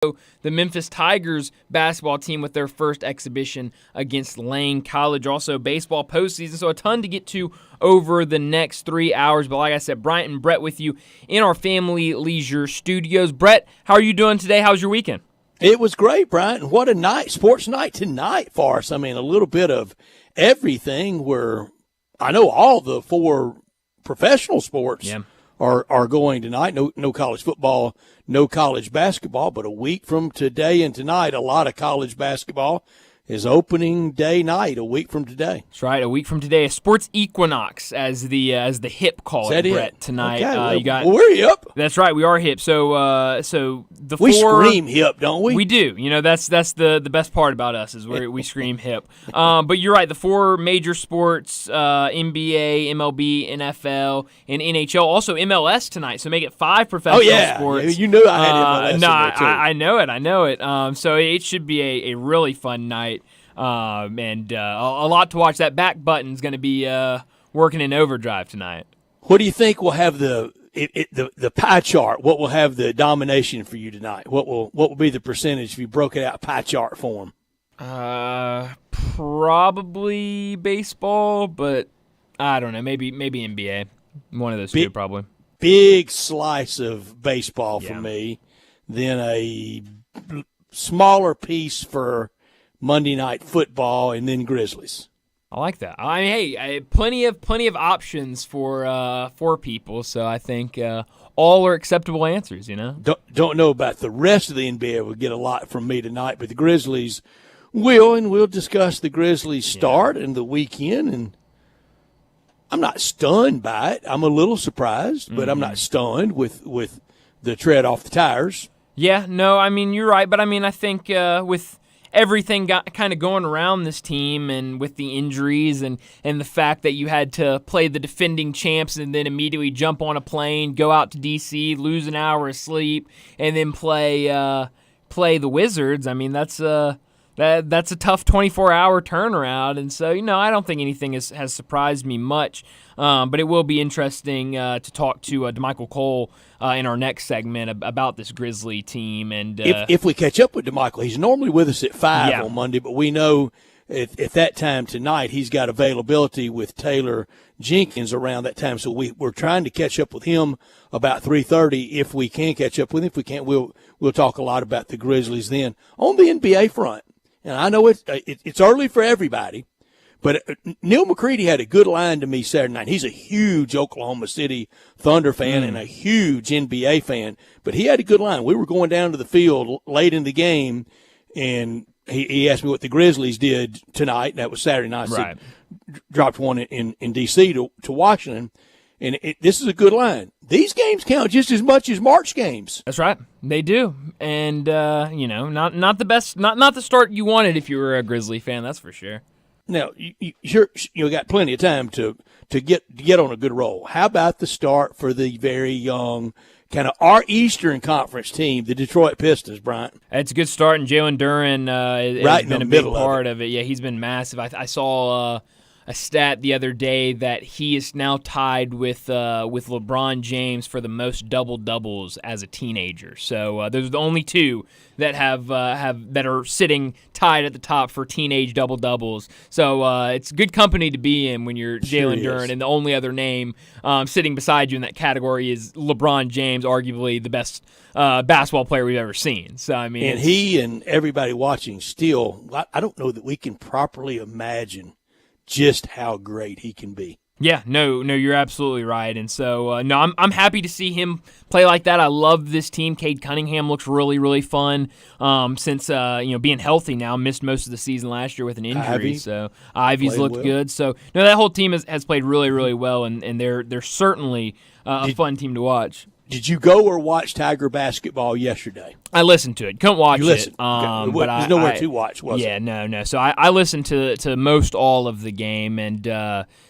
the Memphis Tigers basketball team with their first exhibition against Lane College. Also, baseball postseason, so a ton to get to over the next 3 hours. But like I said, Bryant and Brett with you in our Family Leisure studios. Brett, how are you doing today? How's your weekend? It was great, Bryant. What a night, sports night tonight for us. I mean, a little bit of everything where I know all the four professional sports are going tonight. No college football, no college basketball, but a week from today and tonight, a lot of college basketball is opening day night a week from today. That's right, a week from today. A sports equinox, as the hip call it, Brett, tonight. Okay, we're hip. That's right, we are hip. So we scream hip, don't we? We do. You know, that's the best part about us is we scream hip. But you're right. The four major sports: NBA, MLB, NFL, and NHL. Also MLS tonight. So make it 5 professional sports. You knew I had MLS. No, in there too. I know it. So it should be a really fun night. And a lot to watch. That back button's going to be working in overdrive tonight. What do you think will have the pie chart? What will have the domination for you tonight? What will be the percentage if you broke it out pie chart form? Probably baseball, but I don't know. Maybe NBA. One of those two, probably. Big slice of baseball for me. Then a smaller piece for Monday Night Football, and then Grizzlies. I like that. I mean, hey, plenty of options for people. So I think all are acceptable answers. You know. Don't know about the rest of the NBA. We'll get a lot from me tonight, but the Grizzlies will, and we'll discuss the Grizzlies start and the weekend. And I'm not stunned by it. I'm a little surprised, but I'm not stunned with the tread off the tires. Yeah, no, I mean you're right, but I mean I think with everything got kind of going around this team, and with the injuries and the fact that you had to play the defending champs and then immediately jump on a plane, go out to D.C., lose an hour of sleep, and then play the Wizards. I mean, that's a tough 24-hour turnaround, and so I don't think anything has surprised me much. But it will be interesting to talk to DeMichael Cole in our next segment about this Grizzly team. And if we catch up with DeMichael, he's normally with us at 5 on Monday, but we know at that time tonight he's got availability with Taylor Jenkins around that time. So we're trying to catch up with him about 3:30 if we can catch up with him. If we can't, we'll talk a lot about the Grizzlies then. On the NBA front, and I know it's early for everybody, but Neil McCready had a good line to me Saturday night. He's a huge Oklahoma City Thunder fan and a huge NBA fan, but he had a good line. We were going down to the field late in the game, and he asked me what the Grizzlies did tonight. That was Saturday night. Right. Dropped one in D.C. to Washington, and this is a good line. These games count just as much as March games. That's right, they do, and not the best, not the start you wanted if you were a Grizzly fan. That's for sure. Now, you got plenty of time to get on a good roll. How about the start for the very young, kind of our Eastern Conference team, the Detroit Pistons, Bryant? It's a good start, and Jalen Duren has been a big part of it. Yeah, he's been massive. I saw a stat the other day that he is now tied with LeBron James for the most double-doubles as a teenager. So there's the only two that that are sitting tied at the top for teenage double-doubles. So it's good company to be in when you're Jalen Duren, and the only other name sitting beside you in that category is LeBron James, arguably the best basketball player we've ever seen. So I mean, and he and everybody watching still, I don't know that we can properly imagine just how great he can be. Yeah, no, you're absolutely right. And so, I'm happy to see him play like that. I love this team. Cade Cunningham looks really, really fun. Since being healthy now, missed most of the season last year with an injury. So Ivy's looked good. So that whole team has played really, really well, and they're certainly a fun team to watch. Did you go or watch Tiger basketball yesterday? I listened to it. Couldn't watch it. But there's nowhere to watch, was it? Yeah, no. So I listened to most all of the game, and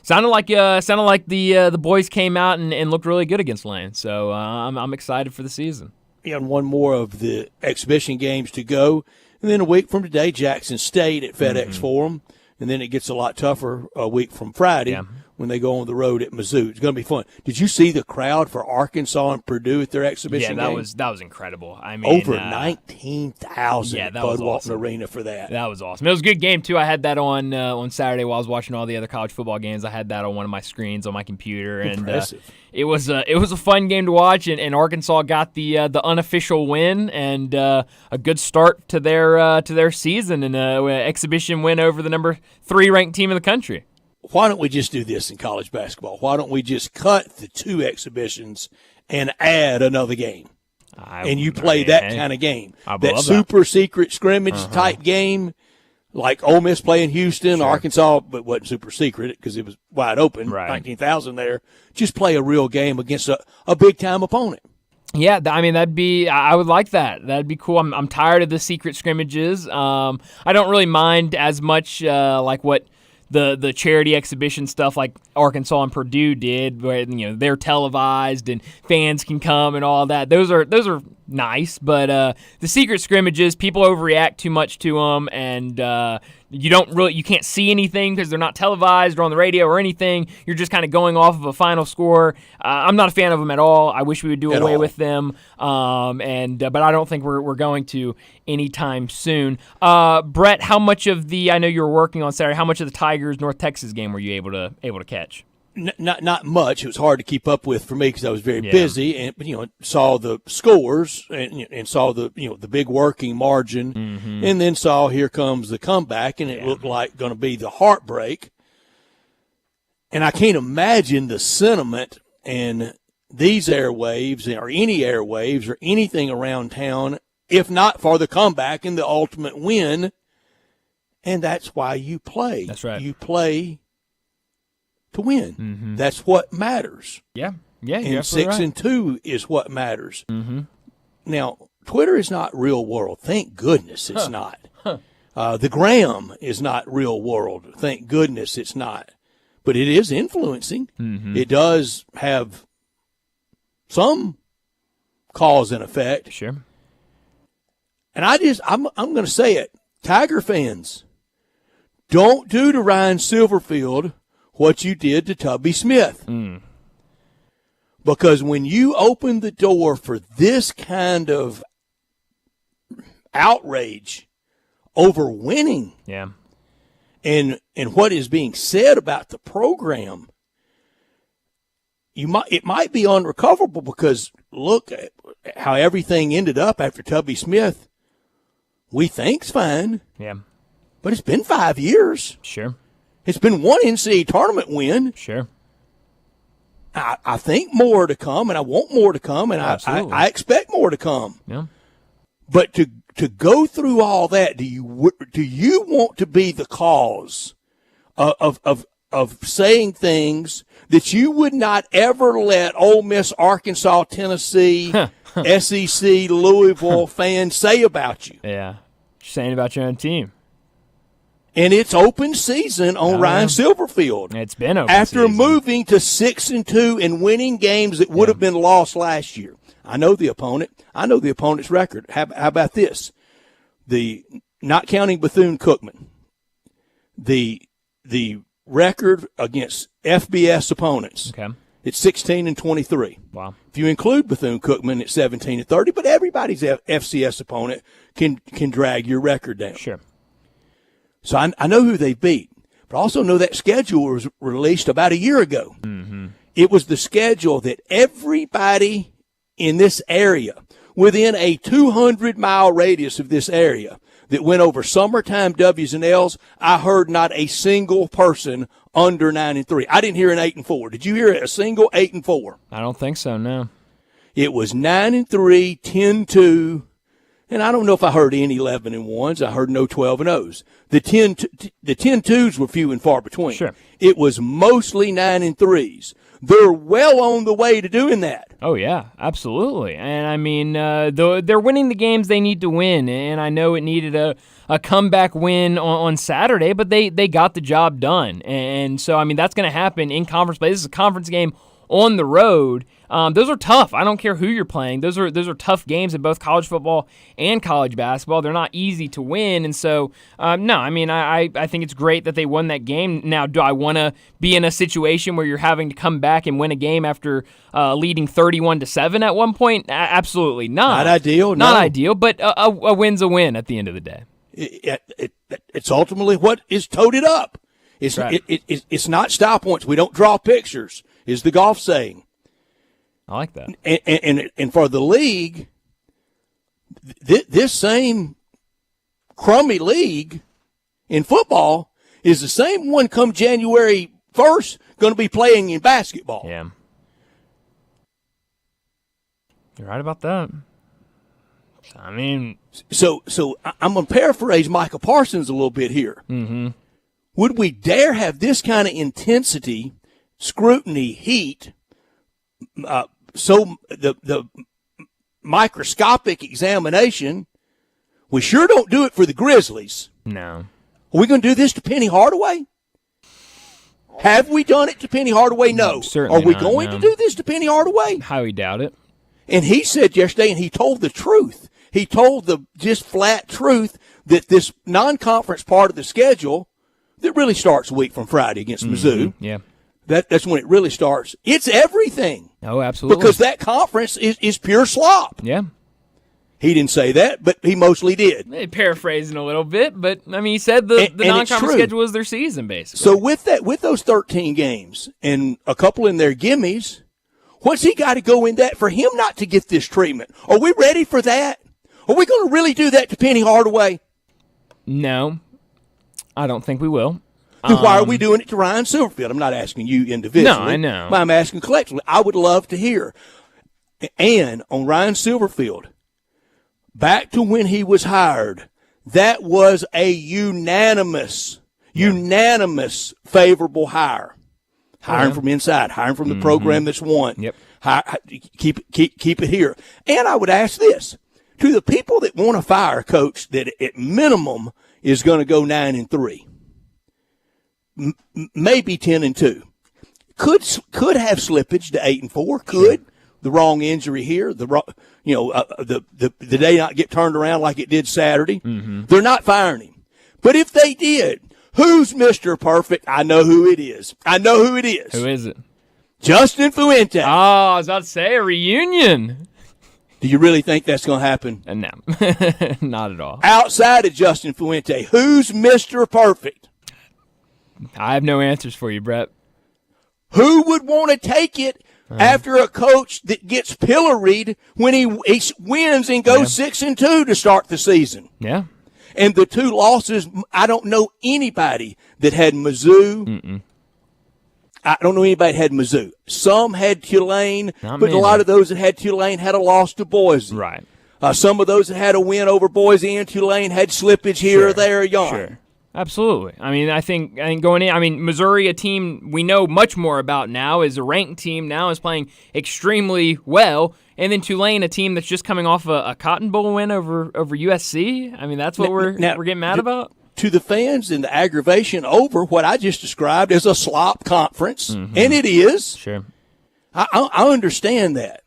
sounded like the boys came out and looked really good against Lane. So I'm excited for the season. And one more of the exhibition games to go, and then a week from today, Jackson State at FedEx Forum, and then it gets a lot tougher a week from Friday when they go on the road at Mizzou. It's going to be fun. Did you see the crowd for Arkansas and Purdue at their exhibition game? Yeah, that was incredible. I mean, over 19,000 at Bud Walton Arena for that. That was awesome. It was a good game too. I had that on Saturday while I was watching all the other college football games. I had that on one of my screens on my computer, Impressive. And it was a fun game to watch. And Arkansas got the unofficial win and a good start to their season and an exhibition win over the number 3 ranked team in the country. Why don't we just do this in college basketball? Why don't we just cut the 2 exhibitions and add another game? And you play that kind of game. That super secret scrimmage type game, like Ole Miss playing Houston, sure. Arkansas, but wasn't super secret because it was wide open, right. 19,000 there. Just play a real game against a big-time opponent. Yeah, I mean, I would like that. That'd be cool. I'm tired of the secret scrimmages. I don't really mind as much like what the charity exhibition stuff like Arkansas and Purdue did, where they're televised and fans can come and all that. Those are nice, but the secret scrimmages, people overreact too much to them, and you can't see anything because they're not televised or on the radio or anything. You're just kind of going off of a final score. I'm not a fan of them at all. I wish we would do away with them, but I don't think we're going to anytime soon. Brett, how much of I know you were working on Saturday, how much of the Tigers North Texas game were you able to catch? Not much. It was hard to keep up with for me because I was very busy, but saw the scores and saw the the big working margin, and then saw here comes the comeback, and it looked like going to be the heartbreak. And I can't imagine the sentiment in these airwaves or any airwaves or anything around town if not for the comeback and the ultimate win. And that's why you play. That's right. You play to win. Mm-hmm. That's what matters. Yeah. And 6-2 is what matters. Mm-hmm. Now, Twitter is not real world. Thank goodness it's not. The Gram is not real world. Thank goodness it's not. But it is influencing. Mm-hmm. It does have some cause and effect. Sure. And I'm going to say it. Tiger fans, don't do to Ryan Silverfield what you did to Tubby Smith. Because when you open the door for this kind of outrage over winning and what is being said about the program, it might be unrecoverable because look at how everything ended up after Tubby Smith. We think's fine. Yeah. But it's been 5 years. Sure. It's been one NCAA tournament win. Sure. I think more to come, and I want more to come, and I expect more to come. Yeah. But to go through all that, do you want to be the cause of saying things that you would not ever let Ole Miss, Arkansas, Tennessee, SEC, Louisville fans say about you? Yeah. Saying about your own team. And it's open season on Ryan Silverfield. It's been open after season. Moving to 6-2 and winning games that would have been lost last year. I know the opponent. I know the opponent's record. How about this? Not counting Bethune-Cookman, the record against FBS opponents. Okay. It's 16-23. Wow. If you include Bethune-Cookman, it's 17-30. But everybody's FCS opponent can drag your record down. Sure. So I know who they beat, but I also know that schedule was released about a year ago. Mm-hmm. It was the schedule that everybody in this area, within a 200-mile radius of this area, that went over summertime W's and L's, I heard not a single person under 9-3. I didn't hear an 8-4. Did you hear a single 8-4? I don't think so, no. It was 9-3, 10-2. And I don't know if I heard any 11-1s. I heard no 12-0s. The 10-2s were few and far between. Sure. It was mostly 9-3s. They're well on the way to doing that. Oh, yeah, absolutely. And, I mean, they're winning the games they need to win. And I know it needed a comeback win on Saturday, but they got the job done. And so, I mean, that's going to happen in conference play. This is a conference game on the road. Those are tough. I don't care who you're playing. Those are tough games in both college football and college basketball. They're not easy to win, and so no. I mean, I think it's great that they won that game. Now, do I want to be in a situation where you're having to come back and win a game after leading 31-7 at one point? Absolutely not. Not ideal. Not no. ideal, but a win's a win at the end of the day. It's ultimately what is toted up. It's right. It's not style points. We don't draw pictures, is the golf saying. I like that. And for the league, this same crummy league in football is the same one come January 1st going to be playing in basketball. Yeah. You're right about that. I mean, so I'm going to paraphrase Michael Parsons a little bit here. Mm-hmm. Would we dare have this kind of intensity, scrutiny, heat, so the microscopic examination? We sure don't do it for the Grizzlies. No. Are we going to do this to Penny Hardaway? Have we done it to Penny Hardaway? No. Certainly Are we not, going no. to do this to Penny Hardaway? Highly doubt it. And he said yesterday, and he told the truth. He told the just flat truth that this non-conference part of the schedule that really starts a week from Friday against Mizzou. Yeah. That's when it really starts. It's everything. Oh, absolutely. Because that conference is pure slop. Yeah. He didn't say that, but he mostly did. Paraphrasing a little bit, but I mean, he said the non-conference schedule was their season, basically. So with those 13 games and a couple in their gimmies, what's he got to go in that for him not to get this treatment? Are we ready for that? Are we going to really do that to Penny Hardaway? No, I don't think we will. Then why are we doing it to Ryan Silverfield? I'm not asking you individually. No, I know. But I'm asking collectively. I would love to hear. And on Ryan Silverfield, back to when he was hired, that was a unanimous favorable hire. Hiring from inside, hiring from the program that's won. Yep. Keep it here. And I would ask this to the people that want to fire a coach that at minimum is going to go 9-3, maybe 10-2, could have slippage to 8-4. Could the wrong injury here, the day not get turned around like it did Saturday. Mm-hmm. They're not firing him. But if they did, who's Mr. Perfect? I know who it is. Who is it? Justin Fuente. Oh, I was about to say a reunion. Do you really think that's going to happen? No, not at all. Outside of Justin Fuente, who's Mr. Perfect? I have no answers for you, Brett. Who would want to take it after a coach that gets pilloried when he wins and goes 6-2 to start the season? Yeah. And the two losses, I don't know anybody that had Mizzou. Mm-mm. I don't know anybody that had Mizzou. Some had Tulane, Not but many. a lot of those that had Tulane had a loss to Boise. Right. Some of those that had a win over Boise and Tulane had slippage here or there, yarn. Sure. Absolutely. I mean, I think going in, Missouri, a team we know much more about now, is a ranked team now, is playing extremely well. And then Tulane, a team that's just coming off a Cotton Bowl win over USC. I mean, that's what we're getting mad about. To the fans and the aggravation over what I just described as a slop conference, and it is. Sure. I understand that.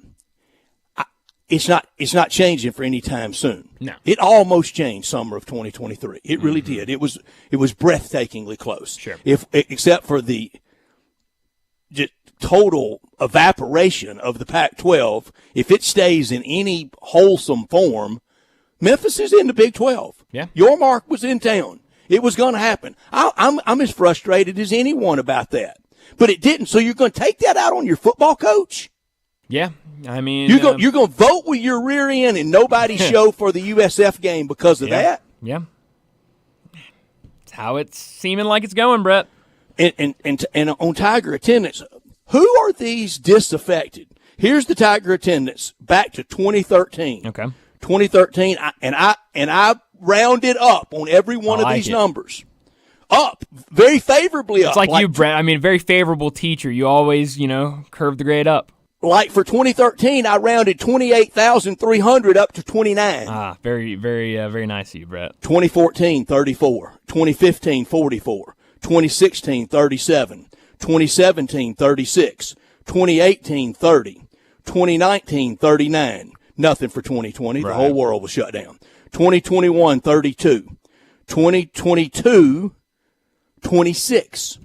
It's not changing for any time soon. No. It almost changed summer of 2023. It really did. It was breathtakingly close. Sure. Except for the just total evaporation of the Pac-12, if it stays in any wholesome form, Memphis is in the Big 12. Yeah. Your mark was in town. It was going to happen. I'm as frustrated as anyone about that. But it didn't. So you're going to take that out on your football coach? Yeah. I mean, you're going to vote with your rear end and nobody show for the USF game because of that? Yeah. It's how it's seeming like it's going, Brett. And on Tiger attendance, who are these disaffected? Here's the Tiger attendance back to 2013. Okay. 2013, and I rounded up on every one of these numbers. Up, very favorably up. It's like you, Brett. I mean, very favorable teacher. You always, curve the grade up. Like for 2013, I rounded 28,300 up to 29. Ah, very, very, very nice of you, Brett. 2014, 34. 2015, 44. 2016, 37. 2017, 36. 2018, 30. 2019, 39. Nothing for 2020. The whole world was shut down. 2021, 32. 2022, 26.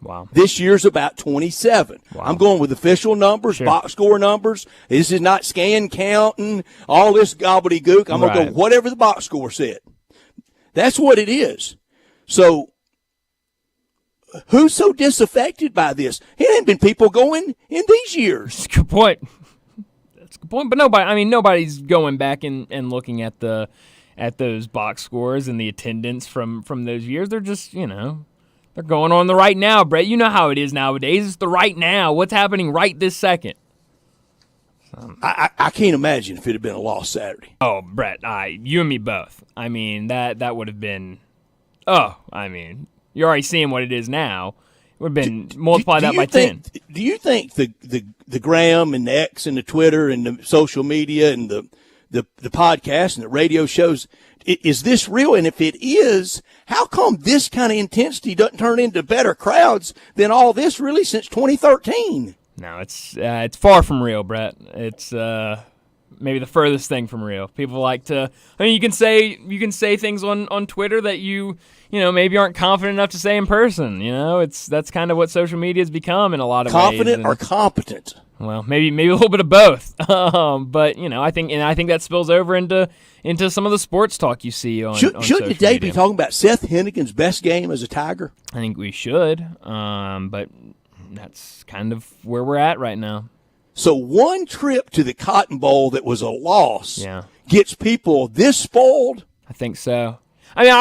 Wow. This year's about 27. Wow. I'm going with official numbers, box score numbers. This is not scan counting, all this gobbledygook. I'm going to go whatever the box score said. That's what it is. So who's so disaffected by this? It ain't been people going in these years. That's a good point. That's a good point. But nobody's going back and looking at those box scores and the attendance from those years. They're just, they're going on the right now, Brett. You know how it is nowadays. It's the right now. What's happening right this second? I can't imagine if it had been a lost Saturday. Oh, Brett, you and me both. I mean, that would have been – you're already seeing what it is now. It would have been multiply that by 10. Do you think the Gram and the X and the Twitter and the social media and the podcast and the radio shows, is this real? And if it is, how come this kind of intensity doesn't turn into better crowds than all this really since 2013? No, it's far from real, Brett. It's maybe the furthest thing from real. People like to. I mean, you can say things on Twitter that you maybe aren't confident enough to say in person. That's kind of what social media has become in a lot of ways. Confident or competent? Well, maybe a little bit of both. But I think that spills over into some of the sports talk you see on. Shouldn't today be talking about Seth Hennigan's best game as a Tiger? I think we should. But that's kind of where we're at right now. So one trip to the Cotton Bowl that was a loss gets people this spoiled? I think so. I mean,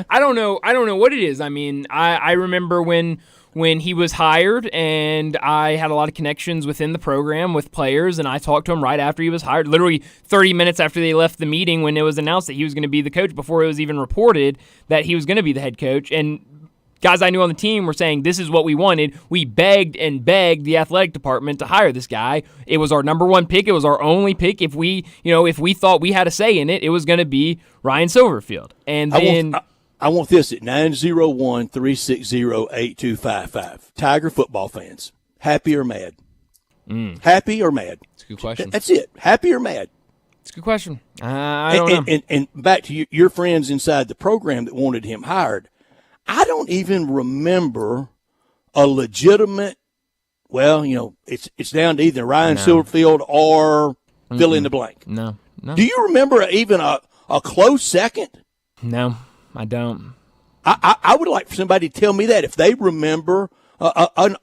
I don't know what it is. I mean, I remember when he was hired, and I had a lot of connections within the program with players, and I talked to him right after he was hired, literally 30 minutes after they left the meeting when it was announced that he was going to be the coach, before it was even reported that he was going to be the head coach. And guys I knew on the team were saying, this is what we wanted. We begged the athletic department to hire this guy. It was our number one pick. It was our only pick. If we thought we had a say in it, it was going to be Ryan Silverfield. And then I want this at 901-360-8255. Tiger football fans, happy or mad? Happy or mad? That's a good question. That's it. Happy or mad? It's a good question. I don't know. And back to your friends inside the program that wanted him hired, I don't even remember a legitimate, it's down to either Ryan Silverfield or fill in the blank. No. Do you remember even a close second? No, I don't. I would like for somebody to tell me that if they remember an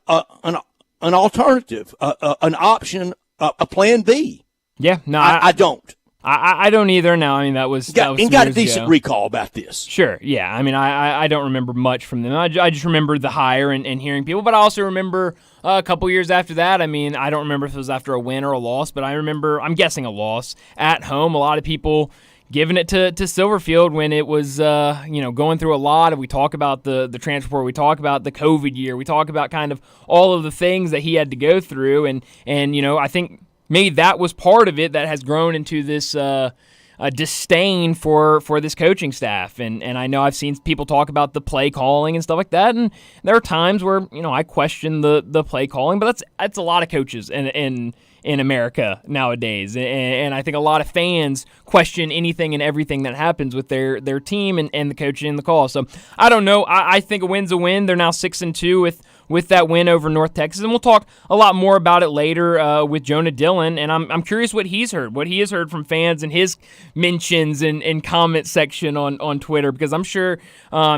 alternative, an option, a plan B. Yeah, no, I don't. I don't either. Now, I mean, that was got a decent recall about this. Sure, yeah. I mean, I don't remember much from them. I just remember the hire and hearing people, but I also remember a couple years after that. I mean, I don't remember if it was after a win or a loss, but I'm guessing a loss at home. A lot of people giving it to Silverfield when it was going through a lot. We talk about the transfer portal, we talk about the COVID year, we talk about kind of all of the things that he had to go through, and I think maybe that was part of it that has grown into this disdain for this coaching staff. And I know I've seen people talk about the play calling and stuff like that, and there are times where I question the play calling, but that's a lot of coaches in America nowadays, and I think a lot of fans question anything and everything that happens with their team and the coaching and the call. So I don't know. I think a win's a win. They're now 6-2 with that win over North Texas, and we'll talk a lot more about it later with Jonah Dillon. And I'm curious what he has heard from fans and his mentions and comment section on Twitter, because I'm sure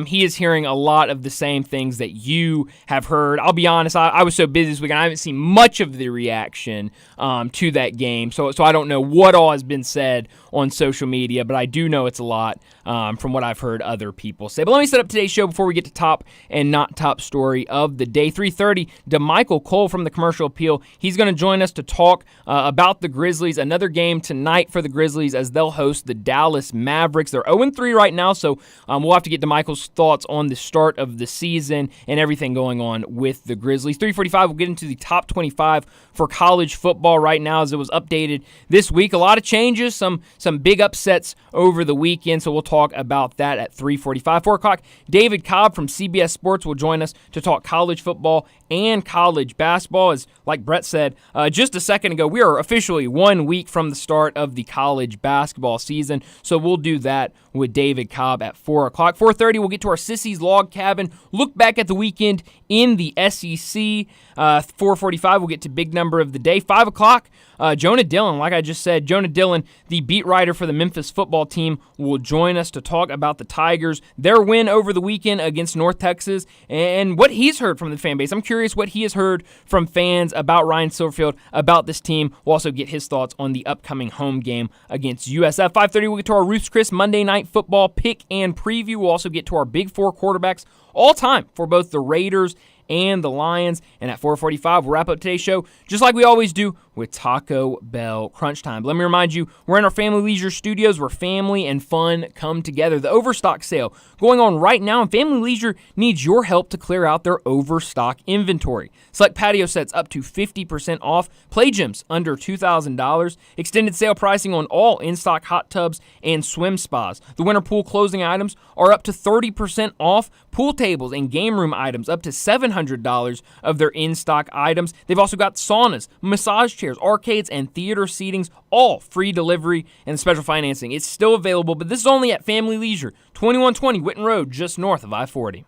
he is hearing a lot of the same things that you have heard. I'll be honest, I was so busy this week, and I haven't seen much of the reaction to that game, so I don't know what all has been said on social media, but I do know it's a lot from what I've heard other people say. But let me set up today's show before we get to top and not top story of the day. 3:30, DeMichael Cole from the Commercial Appeal. He's going to join us to talk about the Grizzlies. Another game tonight for the Grizzlies as they'll host the Dallas Mavericks. They're 0-3 right now, so we'll have to get DeMichael's thoughts on the start of the season and everything going on with the Grizzlies. 3:45, we'll get into the top 25 for college football right now as it was updated this week. A lot of changes, some big upsets over the weekend, so we'll talk about that at 3:45. 4 o'clock, David Cobb from CBS Sports will join us to talk college football and college basketball. As like Brett said just a second ago, we are officially 1 week from the start of the college basketball season, so we'll do that with David Cobb at 4 o'clock. 4:30, we'll get to our Sissy's Log Cabin, look back at the weekend in the SEC. 4:45, we'll get to big number of the day. 5 o'clock, Jonah Dillon, like I just said, Jonah Dillon, the beat writer for the Memphis football team, will join us to talk about the Tigers, their win over the weekend against North Texas, and what he's heard from the fan base. I'm curious what he has heard from fans about Ryan Silverfield, about this team. We'll also get his thoughts on the upcoming home game against USF. 5:30, we'll get to our Ruth's Chris Monday Night Football pick and preview. We'll also get to our Big Four quarterbacks all time for both the Raiders and the Lions. And at 4:45, we'll wrap up today's show just like we always do with Taco Bell Crunch Time. But let me remind you, we're in our Family Leisure Studios where family and fun come together. The Overstock sale going on right now, and Family Leisure needs your help to clear out their overstock inventory. Select patio sets up to 50% off, play gyms under $2,000, extended sale pricing on all in-stock hot tubs and swim spas. The winter pool closing items are up to 30% off, pool tables and game room items up to $700 of their in-stock items. They've also got saunas, massage chairs, arcades, and theater seatings, all free delivery and special financing. It's still available, but this is only at Family Leisure, 2120 Witten Road, just north of I-40.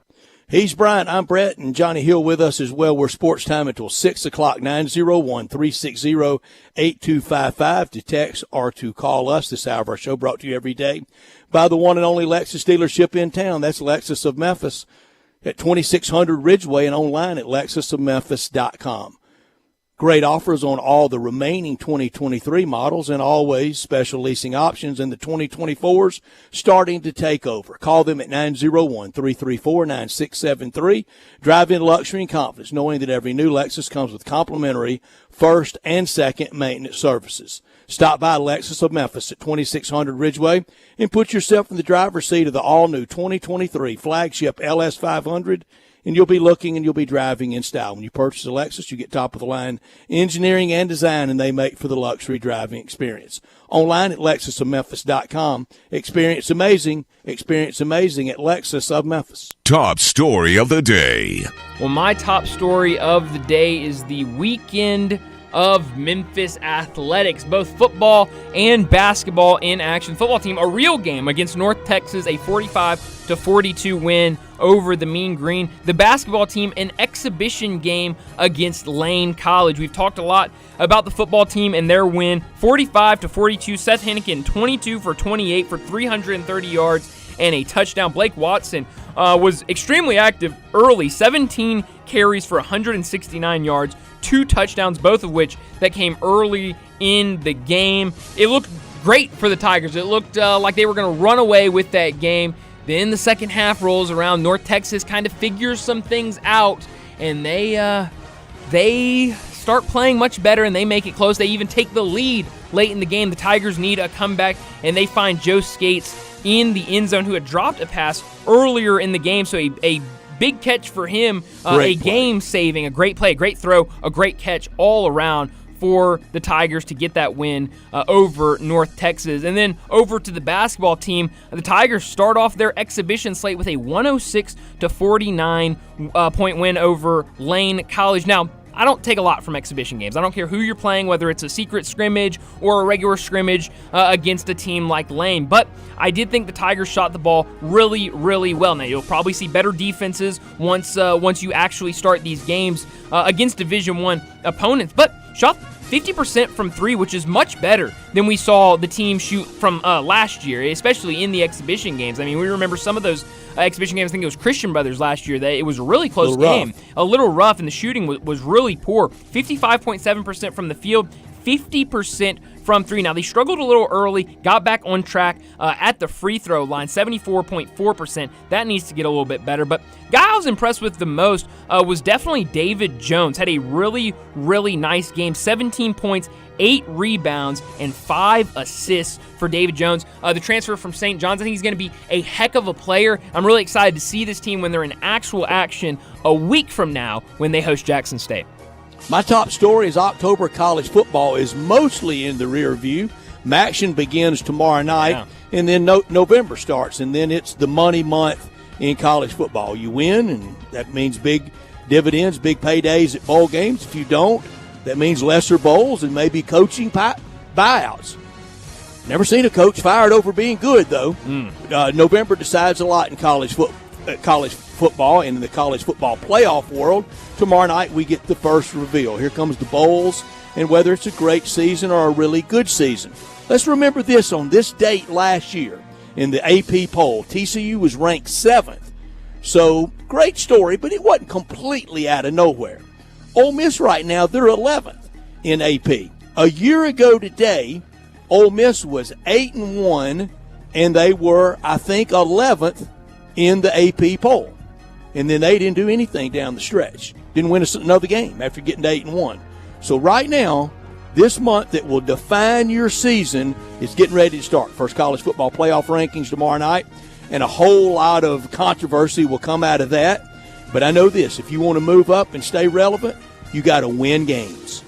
He's Brian, I'm Brett, and Johnny Hill with us as well. We're Sports Time until 6 o'clock, 901-360-8255 to text or to call us. This hour of our show brought to you every day by the one and only Lexus dealership in town. That's Lexus of Memphis at 2600 Ridgeway and online at lexusofmemphis.com. Great offers on all the remaining 2023 models and always special leasing options in the 2024s starting to take over. Call them at 901-334-9673. Drive in luxury and confidence knowing that every new Lexus comes with complimentary first and second maintenance services. Stop by Lexus of Memphis at 2600 Ridgeway and put yourself in the driver's seat of the all-new 2023 flagship LS500. And you'll be looking and you'll be driving in style. When you purchase a Lexus, you get top-of-the-line engineering and design, and they make for the luxury driving experience. Online at lexusofmemphis.com. Experience amazing at Lexus of Memphis. Top story of the day. Well, my top story of the day is the weekend of Memphis athletics, both football and basketball in action. Football team, a real game against North Texas, a 45-42 win over the Mean Green. The basketball team, an exhibition game against Lane College. We've talked a lot about the football team and their win, 45-42. Seth Hennigan, 22 for 28 for 330 yards and a touchdown. Blake Watson was extremely active early, 17 carries for 169 yards, 2 touchdowns, both of which that came early in the game. It looked great for the Tigers. It looked like they were going to run away with that game. Then the second half rolls around. North Texas kind of figures some things out, and they start playing much better, and they make it close. They even take the lead late in the game. The Tigers need a comeback, and they find Joe Skates in the end zone, who had dropped a pass earlier in the game. So a big catch for him, a game-saving, a great play, a great throw, a great catch all around for the Tigers to get that win over North Texas. And then over to the basketball team, the Tigers start off their exhibition slate with a 106-49 point win over Lane College. Now, I don't take a lot from exhibition games. I don't care who you're playing, whether it's a secret scrimmage or a regular scrimmage against a team like Lane. But I did think the Tigers shot the ball really, really well. Now, you'll probably see better defenses once you actually start these games against Division I opponents. But shot 50% from three, which is much better than we saw the team shoot from last year, especially in the exhibition games. I mean, we remember some of those exhibition games. I think it was Christian Brothers last year. It was a really close game, a little rough, and the shooting was really poor. 55.7% from the field, 50% from three. Now, they struggled a little early, got back on track at the free throw line, 74.4%. That needs to get a little bit better. But guy I was impressed with the most was definitely David Jones. Had a really, really nice game, 17 points, 8 rebounds, and 5 assists for David Jones. The transfer from St. John's, I think he's going to be a heck of a player. I'm really excited to see this team when they're in actual action a week from now when they host Jackson State. My top story is October college football is mostly in the rear view. Action begins tomorrow night, and then November starts, and then it's the money month in college football. You win, and that means big dividends, big paydays at bowl games. If you don't, that means lesser bowls and maybe coaching buyouts. Never seen a coach fired over being good, though. November decides a lot in college football and in the college football playoff world. Tomorrow night we get the first reveal. Here comes the bowls and whether it's a great season or a really good season. Let's remember this: on this date last year in the AP poll, TCU was ranked 7th. So, great story, but it wasn't completely out of nowhere. Ole Miss right now, they're 11th in AP. A year ago today, Ole Miss was 8-1, and they were, I think, 11th in the AP poll. And then they didn't do anything down the stretch. Didn't win another game after getting to 8-1. So right now, this month that will define your season is getting ready to start. First college football playoff rankings tomorrow night, and a whole lot of controversy will come out of that. But I know this: if you want to move up and stay relevant, you got to win games.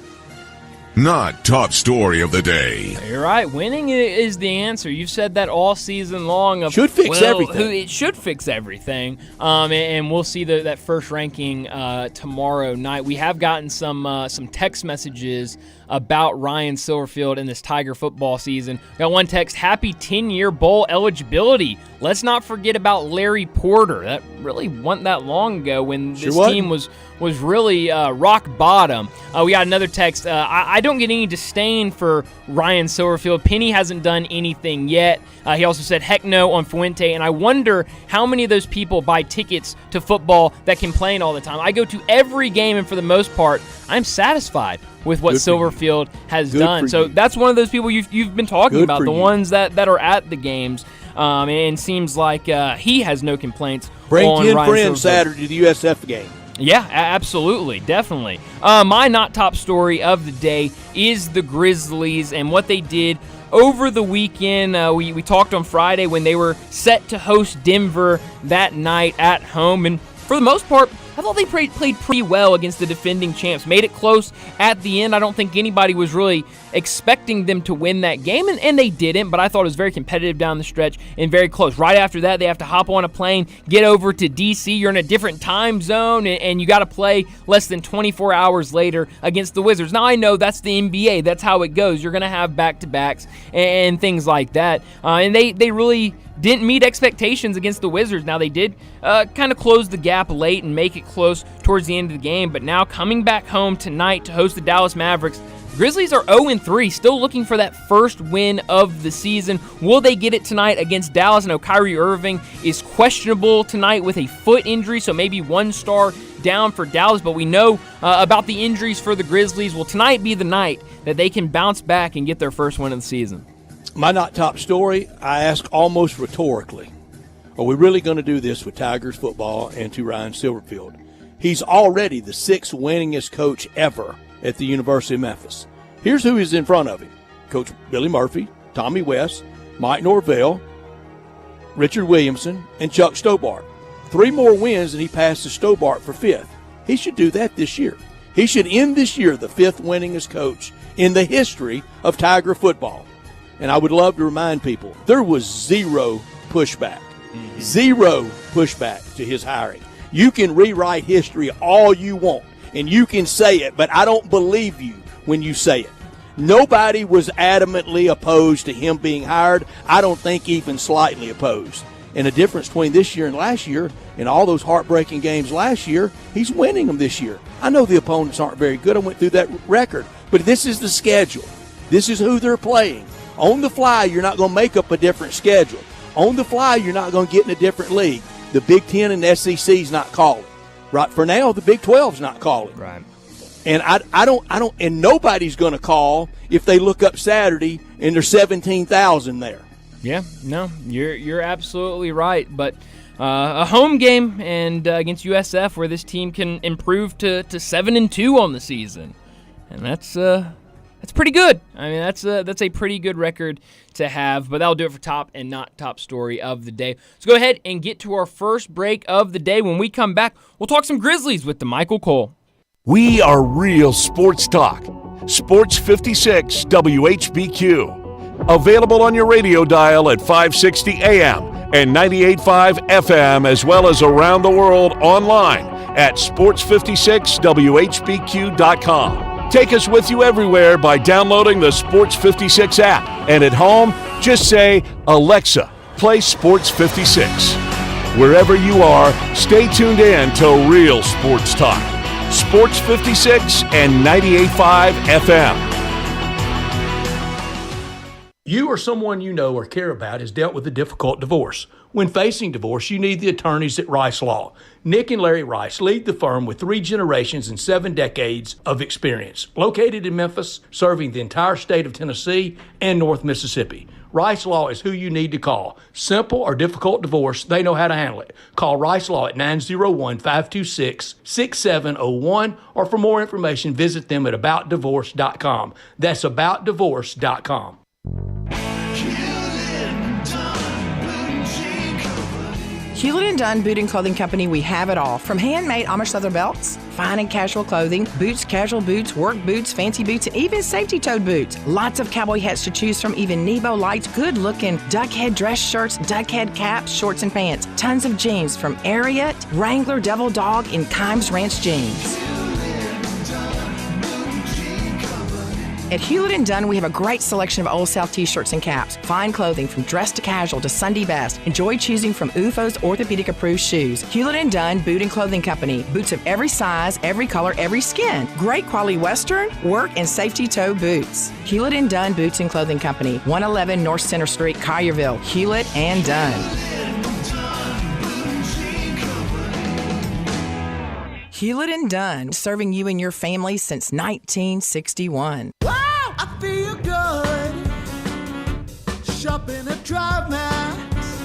Not top story of the day. You're right. Winning is the answer. You've said that all season long. Should fix everything. It should fix everything. And we'll see that first ranking tomorrow night. We have gotten some text messages about Ryan Silverfield in this Tiger football season. Got one text: happy 10-year bowl eligibility. Let's not forget about Larry Porter. That really wasn't that long ago when this team was really rock bottom. We got another text. I don't get any disdain for Ryan Silverfield. Penny hasn't done anything yet. He also said heck no on Fuente, and I wonder how many of those people buy tickets to football that complain all the time. I go to every game, and for the most part, I'm satisfied with what Silverfield has done. So that's one of those people you've been talking about, the ones that are at the games. And seems like he has no complaints. Bring 10 Ryan friends Saturday to the USF game. Yeah, absolutely, definitely. My not top story of the day is the Grizzlies and what they did over the weekend. We talked on Friday when they were set to host Denver that night at home, and for the most part, I thought they played pretty well against the defending champs. Made it close at the end. I don't think anybody was really expecting them to win that game, and they didn't, but I thought it was very competitive down the stretch and very close. Right after that, they have to hop on a plane, get over to D.C. You're in a different time zone, and you got to play less than 24 hours later against the Wizards. Now, I know that's the NBA. That's how it goes. You're going to have back-to-backs and things like that, and they really didn't meet expectations against the Wizards. Now, they did kind of close the gap late and make it close towards the end of the game, but now coming back home tonight to host the Dallas Mavericks, Grizzlies are 0-3, still looking for that first win of the season. Will they get it tonight against Dallas? I know Kyrie Irving is questionable tonight with a foot injury, so maybe one star down for Dallas, but we know about the injuries for the Grizzlies. Will tonight be the night that they can bounce back and get their first win of the season? My not top story, I ask almost rhetorically, are we really going to do this with Tigers football and to Ryan Silverfield? He's already the 6th winningest coach ever at the University of Memphis. Here's who is in front of him: Coach Billy Murphy, Tommy West, Mike Norvell, Richard Williamson, and Chuck Stobart. 3 more wins and he passes Stobart for 5th. He should do that this year. He should end this year the 5th winningest coach in the history of Tiger football. And I would love to remind people, there was zero pushback. Zero pushback to his hiring. You can rewrite history all you want, and you can say it, but I don't believe you when you say it. Nobody was adamantly opposed to him being hired. I don't think even slightly opposed. And the difference between this year and last year, in all those heartbreaking games last year, he's winning them this year. I know the opponents aren't very good. I went through that record. But this is the schedule. This is who they're playing. On the fly, you're not going to make up a different schedule. On the fly, you're not going to get in a different league. The Big Ten and the SEC's not calling. Right for now, the Big 12's not calling. Right. And I don't, and nobody's going to call if they look up Saturday and there's 17,000 there. Yeah, no, you're absolutely right. But a home game and against USF where this team can improve to 7-2 on the season, and that's pretty good. I mean, that's a pretty good record to have. But that'll do it for top and not top story of the day. Let's go ahead and get to our first break of the day. When we come back, we'll talk some Grizzlies with DeMichael Cole. We are real sports talk. Sports 56 WHBQ. Available on your radio dial at 560 AM and 98.5 FM, as well as around the world online at sports56whbq.com. Take us with you everywhere by downloading the Sports 56 app. And at home, just say, Alexa, play Sports 56. Wherever you are, stay tuned in to Real Sports Talk. Sports 56 and 98.5 FM. You or someone you know or care about has dealt with a difficult divorce. When facing divorce, you need the attorneys at Rice Law. Nick and Larry Rice lead the firm with 3 generations and 7 decades of experience. Located in Memphis, serving the entire state of Tennessee and North Mississippi. Rice Law is who you need to call. Simple or difficult divorce, they know how to handle it. Call Rice Law at 901-526-6701, or for more information, visit them at aboutdivorce.com. That's aboutdivorce.com. Hewlett & Dunn Boot and Clothing Company, we have it all. From handmade Amish leather belts, fine and casual clothing, boots, casual boots, work boots, fancy boots, and even safety-toed boots. Lots of cowboy hats to choose from, even Nebo lights, good-looking duck head dress shirts, duck head caps, shorts, and pants. Tons of jeans from Ariat, Wrangler, Devil Dog, and Kimes Ranch jeans. At Hewlett & Dunn, we have a great selection of Old South t-shirts and caps. Fine clothing from dress to casual to Sunday best. Enjoy choosing from UFO's orthopedic-approved shoes. Hewlett & Dunn Boot and Clothing Company. Boots of every size, every color, every skin. Great quality Western, work, and safety toe boots. Hewlett & Dunn Boots and Clothing Company. 111 North Center Street, Collierville. Hewlett & Dunn. Hewlett & Dunn, serving you and your family since 1961. Wow, I feel good. Shopping at Drive Max.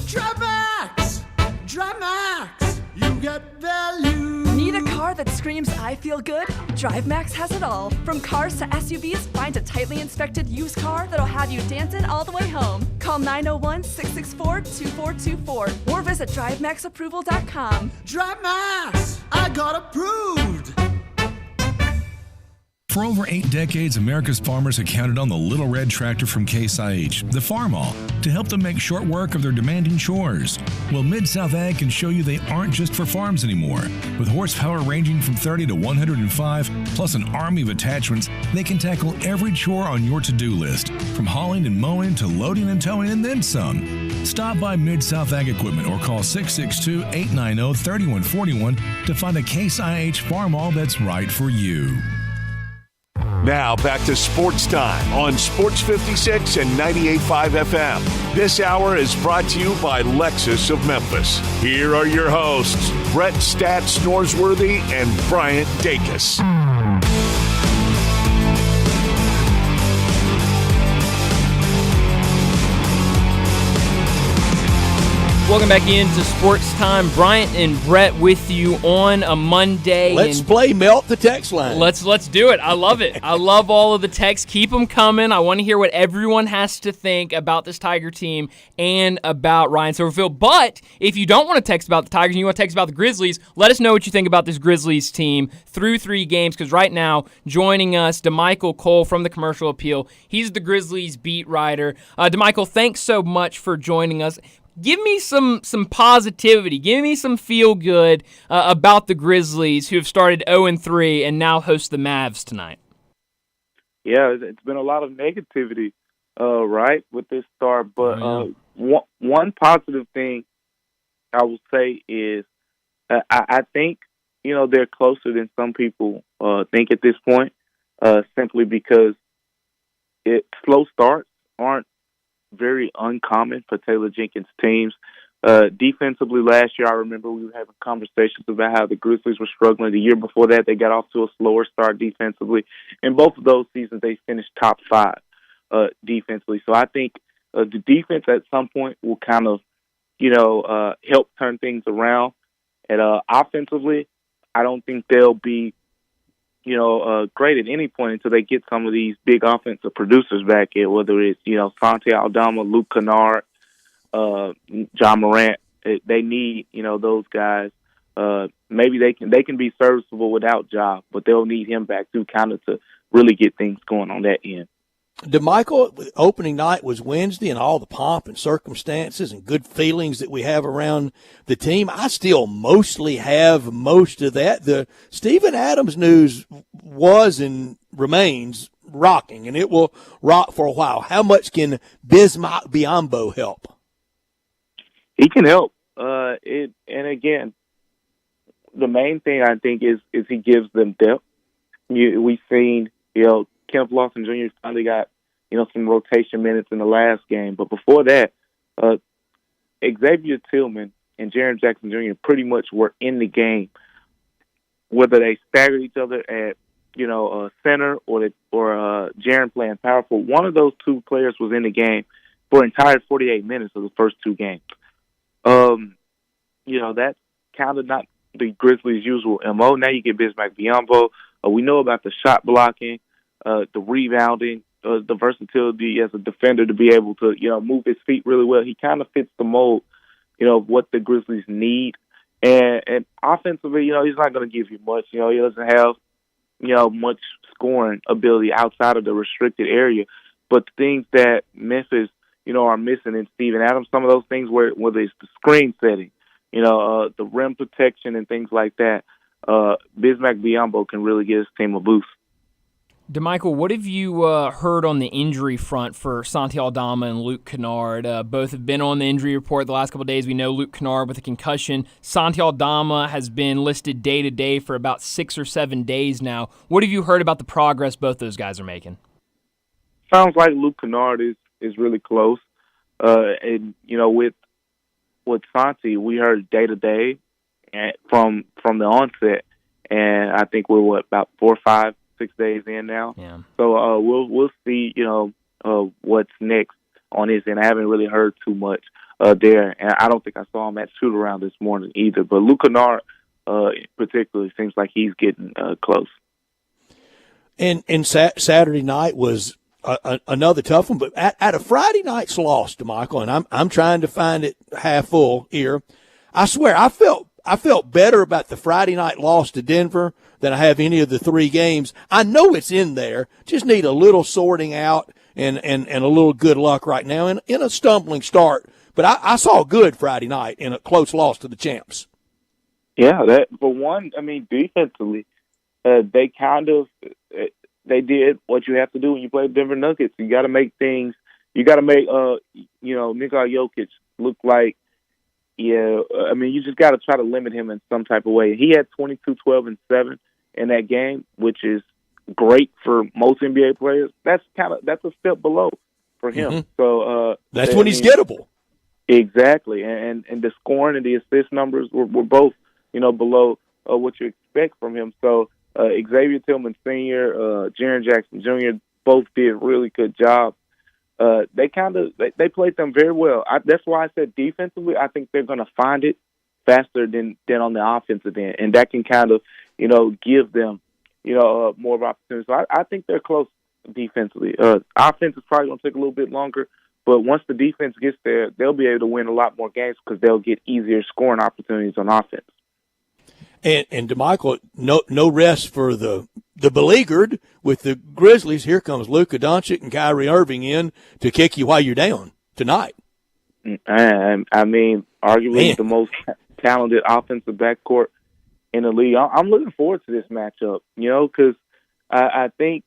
Drive Max. Drive Max. You get value. Need a car that screams I feel good? DriveMax has it all. From cars to SUVs, find a tightly inspected used car that'll have you dancing all the way home. Call 901-664-2424 or visit DriveMaxApproval.com. Drive Max. I got approved. For over 8 decades, America's farmers have counted on the Little Red Tractor from Case IH, the Farmall, to help them make short work of their demanding chores. Well, Mid-South Ag can show you they aren't just for farms anymore. With horsepower ranging from 30 to 105, plus an army of attachments, they can tackle every chore on your to-do list, from hauling and mowing to loading and towing and then some. Stop by Mid-South Ag Equipment or call 662-890-3141 to find a Case IH Farmall that's right for you. Now back to Sports Time on Sports 56 and 98.5 FM. This hour is brought to you by Lexus of Memphis. Here are your hosts, Brett Stats Norsworthy and Bryant Dacus. Welcome back into Sports Time. Bryant and Brett with you on a Monday. Let's play Melt the Text Line. Let's do it. I love it. I love all of the texts. Keep them coming. I want to hear what everyone has to think about this Tiger team and about Ryan Silverfield. But if you don't want to text about the Tigers and you want to text about the Grizzlies, let us know what you think about this Grizzlies team through 3 games, because right now, joining us, DeMichael Cole from the Commercial Appeal. He's the Grizzlies beat writer. DeMichael, thanks so much for joining us. Give me some positivity. Give me some feel-good about the Grizzlies, who have started 0-3 and now host the Mavs tonight. Yeah, it's been a lot of negativity, right, with this start. But one positive thing I will say is I think, they're closer than some people think at this point, simply because slow starts aren't very uncommon for Taylor Jenkins' teams. Defensively, last year, I remember we were having conversations about how the Grizzlies were struggling. The year before that, they got off to a slower start defensively. In both of those seasons, they finished top 5 defensively. So I think the defense at some point will kind of, help turn things around. And offensively, I don't think they'll be great at any point until they get some of these big offensive producers back in, whether it's, Santi Aldama, Luke Kennard, John Morant. They need, those guys. Maybe they can be serviceable without Ja, but they'll need him back too, kind of to really get things going on that end. DeMichael, opening night was Wednesday, and all the pomp and circumstances and good feelings that we have around the team, I still mostly have most of that. The Steven Adams news was and remains rocking, and it will rock for a while. How much can Bismack Biyombo help? He can help. And again, the main thing I think is he gives them depth. We've seen, Kemp Lawson Jr. finally got, some rotation minutes in the last game. But before that, Xavier Tillman and Jaren Jackson Jr. pretty much were in the game, whether they staggered each other at, center or Jaren playing power forward. One of those two players was in the game for entire 48 minutes of the first two games. That's kind of not the Grizzlies' usual MO. Now you get Bismack Biyombo. We know about the shot blocking, the rebounding, the versatility as a defender to be able to, move his feet really well. He kind of fits the mold, of what the Grizzlies need. And offensively, he's not going to give you much. He doesn't have, much scoring ability outside of the restricted area. But the things that Memphis, are missing in Steven Adams, some of those things whether it's the screen setting, the rim protection and things like that, Bismack Biyombo can really give his team a boost. DeMichael, what have you heard on the injury front for Santi Aldama and Luke Kennard? Both have been on the injury report the last couple of days. We know Luke Kennard with a concussion. Santi Aldama has been listed day-to-day for about 6 or 7 days now. What have you heard about the progress both those guys are making? Sounds like Luke Kennard is really close. And, with Santi, we heard day-to-day from the onset. And I think we're, about 4, 5, 6 days in now. Yeah. So we'll see, what's next on his end. I haven't really heard too much there, and I don't think I saw him at shoot-around this morning either. But Luke Kennard particularly seems like he's getting close. And Saturday night was another tough one, but at a Friday night's loss, DeMichael, and I'm trying to find it half full here. I swear, I felt better about the Friday night loss to Denver than I have any of the 3 games. I know it's in there. Just need a little sorting out and a little good luck right now in a stumbling start. But I saw a good Friday night in a close loss to the champs. Yeah, that for one, defensively, they kind of they did what you have to do when you play Denver Nuggets. You got to make things. You got to make Nikola Jokic look like. Yeah, you just got to try to limit him in some type of way. He had 22, 12, and 7 in that game, which is great for most NBA players. That's a step below for him. Mm-hmm. So that's when he's gettable. Exactly, and the scoring and the assist numbers were both below what you expect from him. So Xavier Tillman Sr., Jaren Jackson Jr. both did a really good job. They played them very well. That's why I said defensively, I think they're going to find it faster than on the offensive end, and that can kind of give them more of opportunity. So I think they're close defensively. Offense is probably going to take a little bit longer, but once the defense gets there, they'll be able to win a lot more games because they'll get easier scoring opportunities on offense. And DeMichael, no rest for the beleaguered with the Grizzlies. Here comes Luka Doncic and Kyrie Irving in to kick you while you're down tonight. Arguably the most talented offensive backcourt in the league. I'm looking forward to this matchup, because I think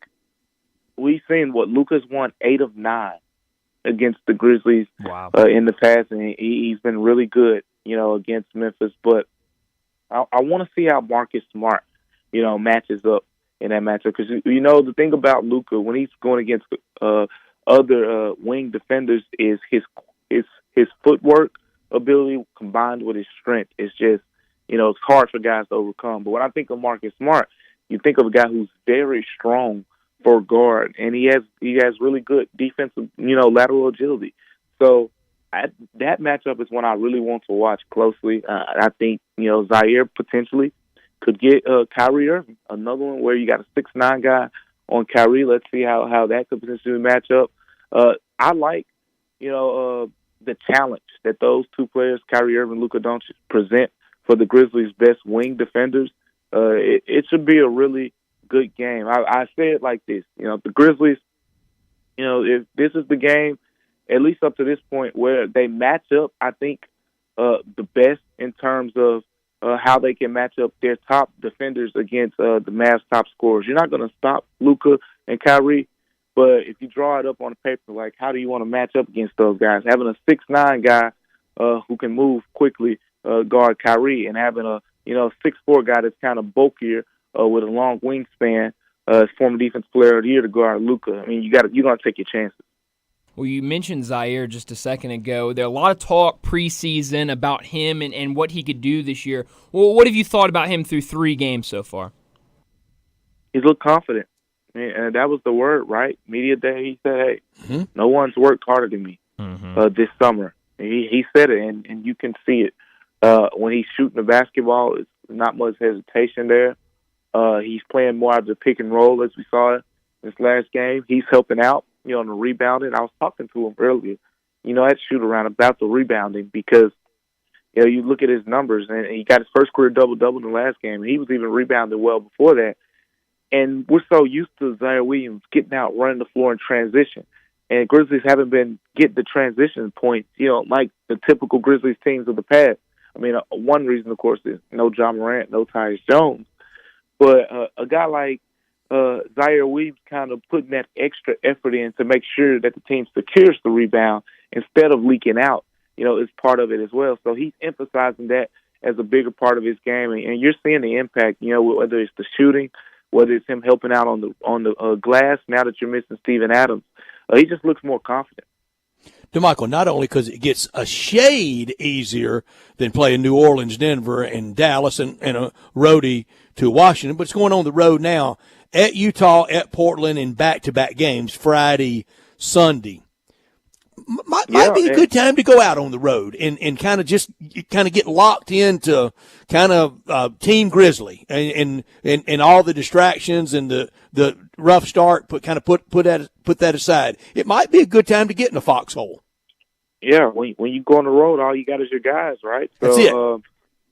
we've seen Luka's won 8 of 9 against the Grizzlies. Wow. In the past, and he's been really good, against Memphis. But I want to see how Marcus Smart, matches up in that matchup. Because, the thing about Luka, when he's going against other wing defenders, is his footwork ability combined with his strength. It's just, it's hard for guys to overcome. But when I think of Marcus Smart, you think of a guy who's very strong for a guard, and he has really good defensive, lateral agility. So that matchup is one I really want to watch closely. I think, Zaire potentially could get Kyrie Irving, another one where you got a 6'9" guy on Kyrie. Let's see how that could potentially match up. I like, the challenge that those two players, Kyrie Irving and Luka Doncic, present for the Grizzlies' best wing defenders. It should be a really good game. I say it like this, the Grizzlies, if this is the game, at least up to this point, where they match up, I think the best in terms of how they can match up their top defenders against the Mavs' top scorers. You're not going to stop Luka and Kyrie, but if you draw it up on paper, like, how do you want to match up against those guys? Having a 6'9" guy who can move quickly guard Kyrie, and having a 6'4" guy that's kind of bulkier with a long wingspan as former defense player of the year to guard Luka. I mean, you're going to take your chances. Well, you mentioned Zaire just a second ago. There are a lot of talk preseason about him and what he could do this year. Well, what have you thought about him through 3 games so far? He's looked confident. And that was the word, right? Media day, he said, hey, no one's worked harder than me this summer. He said it, and you can see it. When he's shooting the basketball, it's not much hesitation there. He's playing more of the pick and roll, as we saw this last game. He's helping out, on the rebounding. I was talking to him earlier, at shoot around about the rebounding, because, you look at his numbers, and he got his first career double-double in the last game, and he was even rebounding well before that. And we're so used to Zaire Williams getting out, running the floor in transition. And Grizzlies haven't been getting the transition points, like the typical Grizzlies teams of the past. I mean, one reason, of course, is no John Morant, no Tyus Jones. But a guy like Zaire Williams kind of putting that extra effort in to make sure that the team secures the rebound instead of leaking out, is part of it as well. So he's emphasizing that as a bigger part of his game. And you're seeing the impact, whether it's the shooting, whether it's him helping out on the glass, now that you're missing Steven Adams. He just looks more confident. DeMichael, not only because it gets a shade easier than playing New Orleans, Denver, and Dallas, and a roadie to Washington, but it's going on the road now at Utah, at Portland, in back-to-back games, Friday, Sunday. Might be a good time to go out on the road and kind of get locked into kind of Team Grizzly and all the distractions and the rough start. Put that aside. It might be a good time to get in a foxhole. Yeah, when you go on the road, all you got is your guys, right? So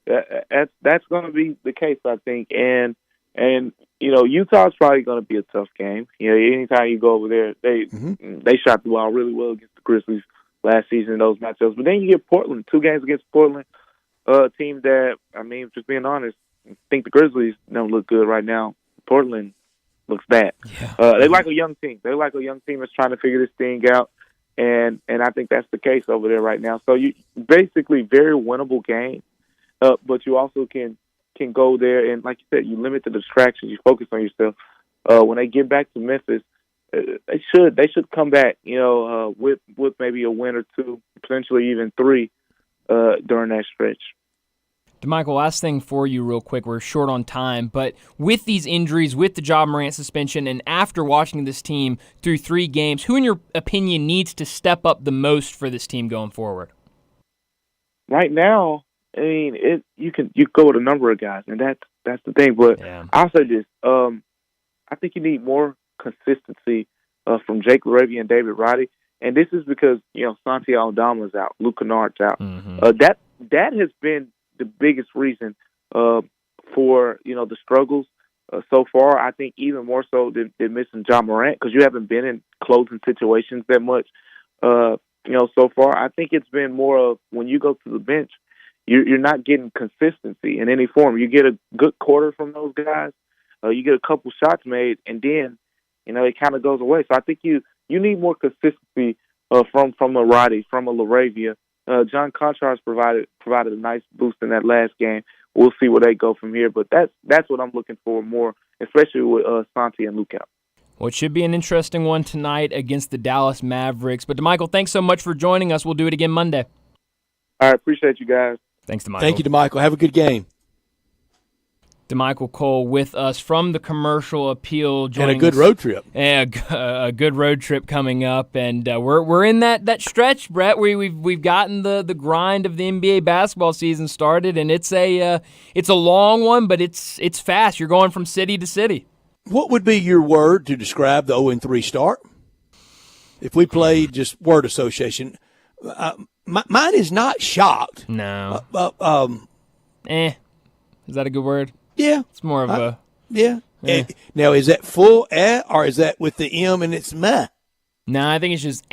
that's going to be the case, I think. And Utah's probably going to be a tough game. Anytime you go over there, they shot the ball really well against the Grizzlies last season in those matchups. But then you get Portland, 2 games against Portland, a team that, I mean, just being honest, I think the Grizzlies don't look good right now. Portland looks bad. Yeah. They like a young team. They're like a young team that's trying to figure this thing out, and I think that's the case over there right now. So you basically very winnable game, but you also can go there and, like you said, you limit the distractions. You focus on yourself. When they get back to Memphis, they should come back, with maybe a win or 2, potentially even 3 during that stretch. DeMichael, last thing for you real quick. We're short on time, but with these injuries, with the Ja Morant suspension, and after watching this team through 3 games, who in your opinion needs to step up the most for this team going forward? Right now, I mean, you go with a number of guys, and that's the thing. But yeah. I'll say this: I think you need more consistency from Jake LaRavia and David Roddy, and this is because Santi Aldama's out, Luke Kennard's out. That has been the biggest reason for the struggles so far. I think even more so than missing Ja Morant, because you haven't been in closing situations that much. So far, I think it's been more of when you go to the bench, you're not getting consistency in any form. You get a good quarter from those guys, you get a couple shots made, and then it kind of goes away. So I think you need more consistency from a Roddy, from a LaRavia. John Contrast provided a nice boost in that last game. We'll see where they go from here, but that's what I'm looking for more, especially with Santi and Luke out. Well, it should be an interesting one tonight against the Dallas Mavericks. But DeMichael, thanks so much for joining us. We'll do it again Monday. All right, appreciate you guys. Thanks, DeMichael. Thank you, DeMichael. Have a good game. DeMichael Cole with us from the Commercial Appeal. And a good road trip. And a good road trip coming up. And we're in that stretch, Brett, where we've gotten the grind of the NBA basketball season started, and it's a long one, but it's fast. You're going from city to city. What would be your word to describe the 0-3 start? If we played just word association, mine is not shocked. No. Is that a good word? Yeah. It's more of a... Yeah. Now, is that full or is that with the M and it's meh? No, I think it's just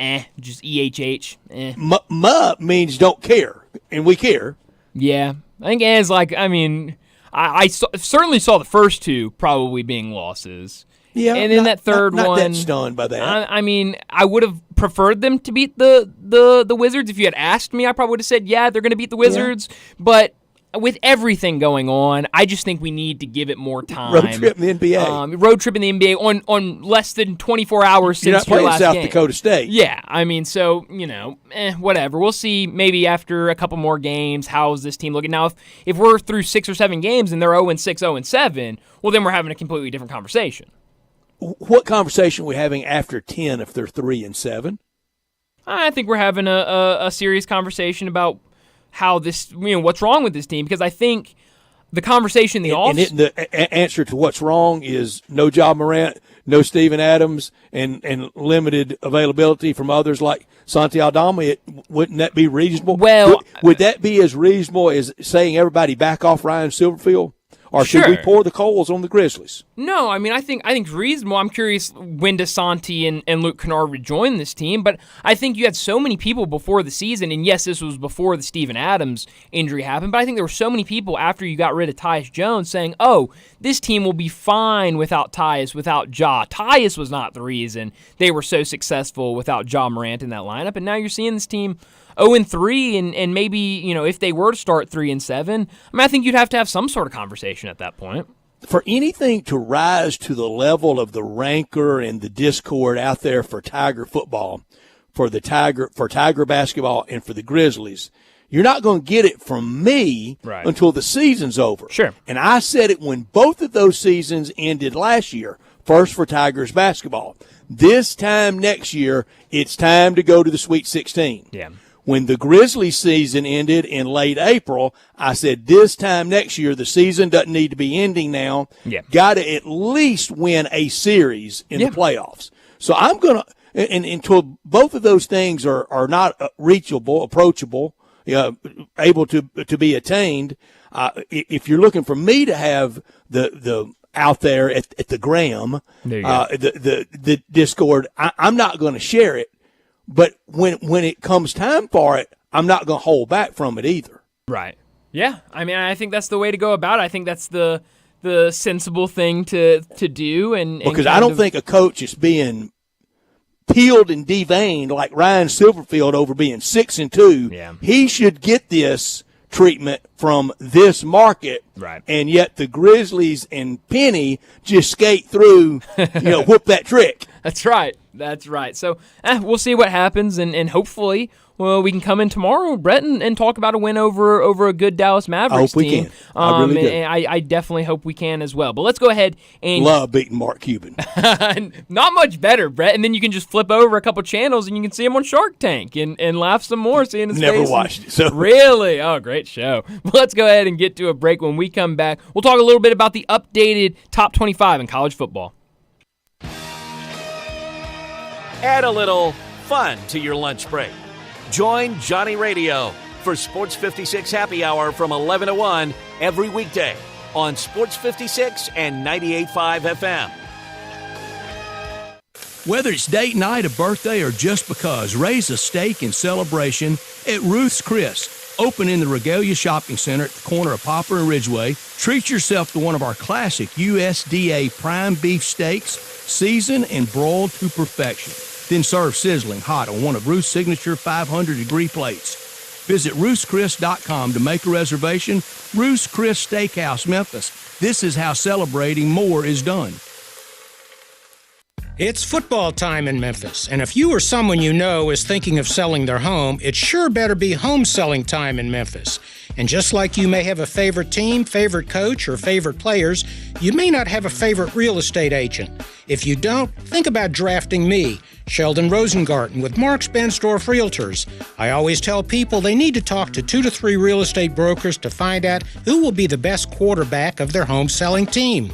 EHH. Means don't care, and we care. Yeah, I think is like, I mean, I certainly saw the first two probably being losses. Yeah, and then that third not one. Not that stunned by that. I mean, I would have preferred them to beat the Wizards. If you had asked me, I probably would have said, yeah, they're going to beat the Wizards. Yeah. But with everything going on, I just think we need to give it more time. Road trip in the NBA. Road trip in the NBA on less than 24 hours You're since not your last South game. Dakota State. Yeah, I mean, so, whatever. We'll see maybe after a couple more games, how's this team looking. Now, if we're through 6 or 7 games and they're 0-6, 0-7, well, then we're having a completely different conversation. What conversation are we having after 10 if they're 3-7? I think we're having a serious conversation about how this, what's wrong with this team, because I think the conversation the answer to what's wrong is no Ja Morant, no Steven Adams, and limited availability from others like Santi Aldama. Wouldn't that be reasonable? Well, would that be as reasonable as saying everybody back off Ryan Silverfield? Or should we pour the coals on the Grizzlies? No, I mean, I think it's reasonable. I'm curious when does Santi and Luke Kennard rejoin this team, but I think you had so many people before the season, and yes, this was before the Steven Adams injury happened, but I think there were so many people after you got rid of Tyus Jones saying, oh, this team will be fine without Tyus, without Ja. Tyus was not the reason they were so successful without Ja Morant in that lineup, and now you're seeing this team 0-3, and maybe, if they were to start 3-7, I mean, I think you'd have to have some sort of conversation at that point. For anything to rise to the level of the rancor and the discord out there for Tiger football, for Tiger basketball, and for the Grizzlies, you're not going to get it from me until the season's over. Sure. And I said it when both of those seasons ended last year. First for Tigers basketball. This time next year, it's time to go to the Sweet 16. Yeah. When the Grizzlies season ended in late April, I said this time next year, the season doesn't need to be ending now. Yeah. Got to at least win a series in the playoffs. So I'm going to, and until both of those things are not reachable, approachable, able to be attained, if you're looking for me to have the out there at the gram, the Discord, I'm not going to share it. But when it comes time for it, I'm not going to hold back from it either. Right. Yeah. I mean, I think that's the way to go about it. I think that's the sensible thing to do. Because I don't think a coach is being peeled and deveined like Ryan Silverfield over being 6-2. Yeah. He should get this treatment from this market. Right. And yet the Grizzlies and Penny just skate through, whoop that trick. That's right. That's right. So we'll see what happens, and hopefully, we can come in tomorrow, Brett, and talk about a win over a good Dallas Mavericks team. I hope we can. I really do. And I definitely hope we can as well. But let's go ahead and love beating Mark Cuban. Not much better, Brett. And then you can just flip over a couple channels and you can see him on Shark Tank and laugh some more, seeing his face. Never watched it. So really, great show. But let's go ahead and get to a break. When we come back, we'll talk a little bit about the updated top 25 in college football. Add a little fun to your lunch break. Join Johnny Radio for Sports 56 Happy Hour from 11 to 1 every weekday on Sports 56 and 98.5 FM. Whether it's date night, a birthday, or just because, raise a steak in celebration at Ruth's Chris. Open in the Regalia Shopping Center at the corner of Poplar and Ridgeway. Treat yourself to one of our classic USDA prime beef steaks, seasoned and broiled to perfection. Then serve sizzling hot on one of Ruth's signature 500-degree plates. Visit Ruth'sChris.com to make a reservation. Ruth's Chris Steakhouse, Memphis. This is how celebrating more is done. It's football time in Memphis, and if you or someone you know is thinking of selling their home, it sure better be home selling time in Memphis. And just like you may have a favorite team, favorite coach, or favorite players, you may not have a favorite real estate agent. If you don't, think about drafting me, Sheldon Rosengarten, with Marks Bensdorf Realtors. I always tell people they need to talk to 2 to 3 real estate brokers to find out who will be the best quarterback of their home selling team.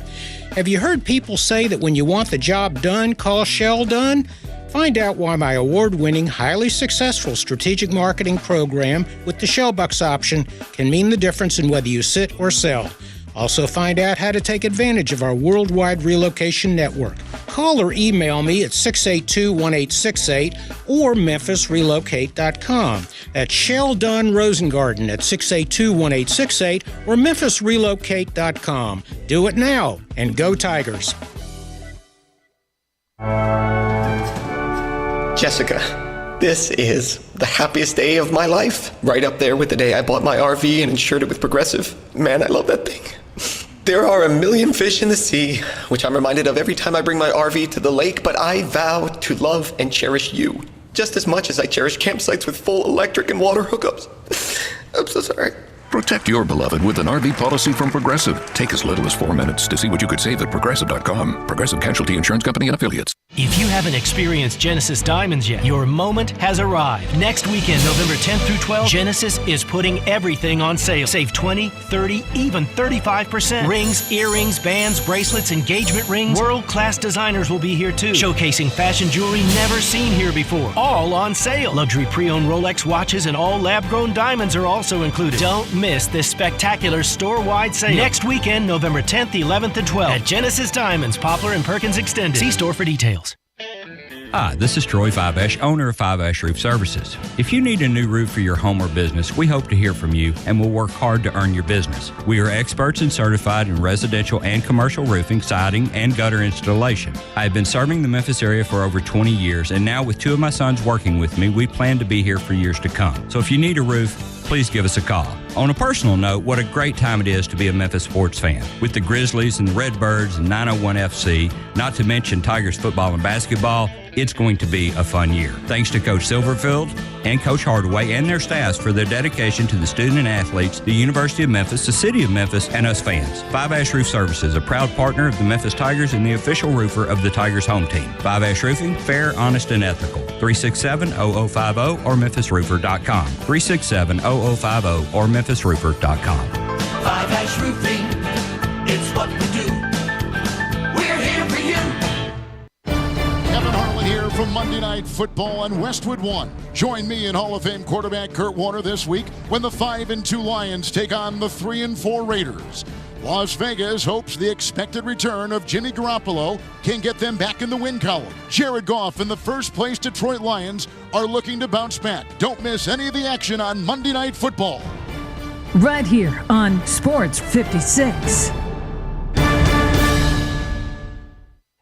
Have you heard people say that when you want the job done, call Shell Done? Find out why my award-winning, highly successful strategic marketing program with the Shellbucks option can mean the difference in whether you sit or sell. Also find out how to take advantage of our worldwide relocation network. Call or email me at 682-1868 or memphisrelocate.com. That's Sheldon Rosengarten at 682-1868 or memphisrelocate.com. Do it now and go Tigers. Jessica, this is the happiest day of my life. Right up there with the day I bought my RV and insured it with Progressive. Man, I love that thing. There are a million fish in the sea, which I'm reminded of every time I bring my RV to the lake, but I vow to love and cherish you just as much as I cherish campsites with full electric and water hookups. I'm so sorry. Protect your beloved with an RV policy from Progressive. Take as little as 4 minutes to see what you could save at Progressive.com. Progressive Casualty Insurance Company and Affiliates. If you haven't experienced Genesis Diamonds yet, your moment has arrived. Next weekend, November 10th through 12th, Genesis is putting everything on sale. Save 20, 30, even 35%. Rings, earrings, bands, bracelets, engagement rings. World-class designers will be here too, showcasing fashion jewelry never seen here before. All on sale. Luxury pre-owned Rolex watches and all lab-grown diamonds are also included. Don't miss this spectacular store-wide sale. Next weekend, November 10th, 11th, and 12th at Genesis Diamonds, Poplar and Perkins Extended. See store for details. Hi, this is Troy Fiveash, owner of Fiveash Roof Services. If you need a new roof for your home or business, we hope to hear from you and will work hard to earn your business. We are experts and certified in residential and commercial roofing, siding, and gutter installation. I have been serving the Memphis area for over 20 years, and now with 2 of my sons working with me, we plan to be here for years to come. So if you need a roof, please give us a call. On a personal note, what a great time it is to be a Memphis sports fan. With the Grizzlies and the Redbirds and 901 FC, not to mention Tigers football and basketball, it's going to be a fun year. Thanks to Coach Silverfield and Coach Hardaway and their staffs for their dedication to the student and athletes, the University of Memphis, the City of Memphis, and us fans. Five Ash Roof Services, a proud partner of the Memphis Tigers and the official roofer of the Tigers home team. Five Ash Roofing, fair, honest, and ethical. 367-0050 or memphisroofer.com. 367-0050 or memphisroofer.com. Five Ash Roofing, it's what we do. We're here for you. Kevin Harlan here from Monday Night Football on Westwood One. Join me and Hall of Fame quarterback Kurt Warner this week when the 5-2 Lions take on the 3-4 Raiders. Las Vegas hopes the expected return of Jimmy Garoppolo can get them back in the win column. Jared Goff and the first-place Detroit Lions are looking to bounce back. Don't miss any of the action on Monday Night Football. Right here on Sports 56.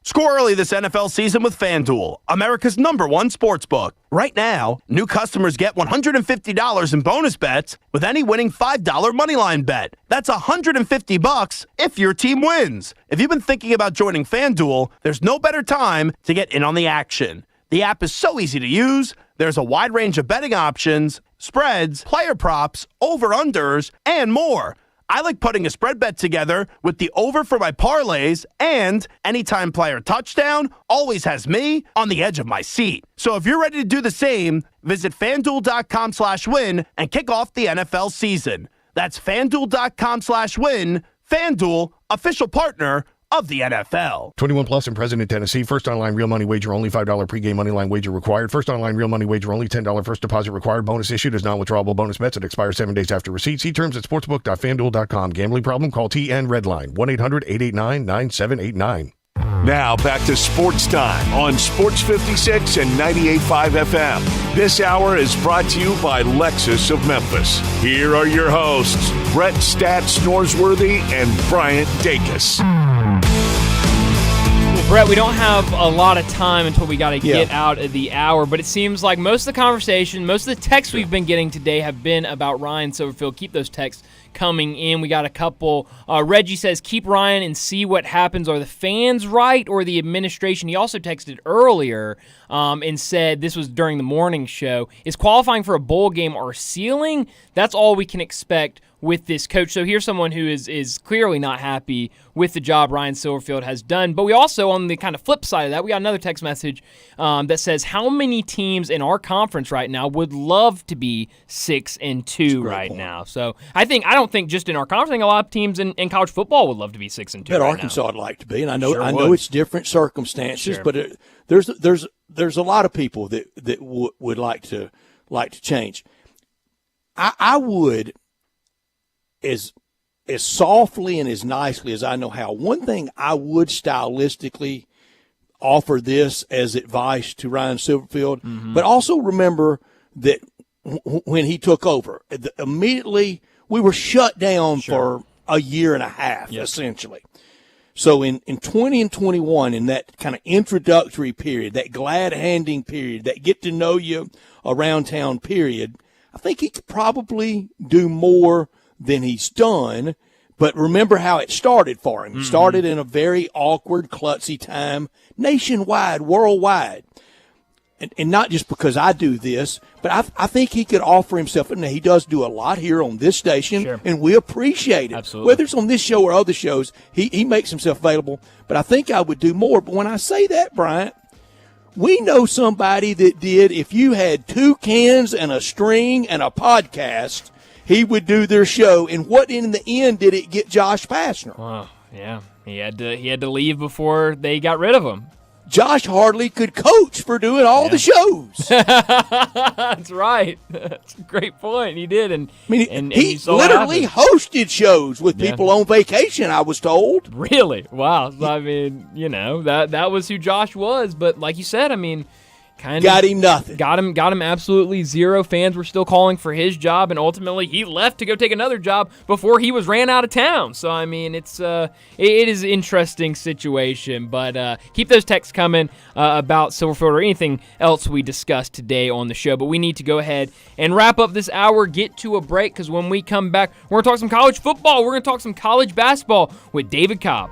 Score early this NFL season with FanDuel, America's #1 sportsbook. Right now, new customers get $150 in bonus bets with any winning $5 moneyline bet. That's $150 if your team wins. If you've been thinking about joining FanDuel, there's no better time to get in on the action. The app is so easy to use. There's a wide range of betting options, spreads, player props, over-unders, and more. I like putting a spread bet together with the over for my parlays, and anytime player touchdown always has me on the edge of my seat. So if you're ready to do the same, visit FanDuel.com/win and kick off the NFL season. That's FanDuel.com/win. FanDuel, official partner of the NFL. 21 plus and present in Tennessee. First online real money wager only. $5 pregame money line wager required. First online real money wager only. $10 first deposit required. Bonus issued as non-withdrawable bonus bets that expire 7 days after receipt. See terms at sportsbook.fanduel.com. Gambling problem? Call TN Redline 1-800-889-9789. Now back to Sports Time on Sports 56 and 98.5 FM. This hour is brought to you by Lexus of Memphis. Here are your hosts, Brett Stats Norsworthy and Bryant Dacus. Well, Brett, we don't have a lot of time until we got to get out of the hour, but it seems like most of the conversation, most of the texts we've been getting today have been about Ryan Silverfield. Keep those texts coming in. We got a couple. Reggie says, keep Ryan and see what happens. Are the fans right or the administration? He also texted earlier and said, this was during the morning show, is qualifying for a bowl game our ceiling? That's all we can expect with this coach. So here's someone who is clearly not happy with the job Ryan Silverfield has done. But we also, on the kind of flip side of that, we got another text message that says, how many teams in our conference right now would love to be 6-2 right now? So I don't think just in our conference, I think a lot of teams in college football would love to be 6-2 But right Arkansas now. would like to be, and I know it's different circumstances, but there's a lot of people that would like to change. I would, as as softly and as nicely as I know how, one thing I would stylistically offer this as advice to Ryan Silverfield, but also remember that when he took over, immediately we were shut down for a year and a half, essentially. So in 20 and 21, in that kind of introductory period, that glad-handing period, that get-to-know-you around town period, I think he could probably do more than he's done. But remember how it started for him. It started in a very awkward, klutzy time, nationwide, worldwide. And not just because I do this, but I think he could offer himself, and he does do a lot here on this station, and we appreciate it. Absolutely. Whether it's on this show or other shows, he makes himself available. But I think I would do more. But when I say that, Bryant, we know somebody that did, if you had 2 cans and a string and a podcast, he would do their show. And what in the end did it get Josh Pastner? Wow, yeah. He had to leave before they got rid of him. Josh hardly could coach for doing all the shows. That's right. That's a great point. He did, and he literally hosted shows with people on vacation, I was told. Really? Wow. So, I mean, that was who Josh was. But like you said, I mean, kind of got him nothing. Got him absolutely zero. Fans were still calling for his job, and ultimately he left to go take another job before he was ran out of town. So I mean, it is an interesting situation. But keep those texts coming about Silverfield or anything else we discussed today on the show. But we need to go ahead and wrap up this hour, get to a break, because when we come back, we're gonna talk some college football. We're gonna talk some college basketball with David Cobb.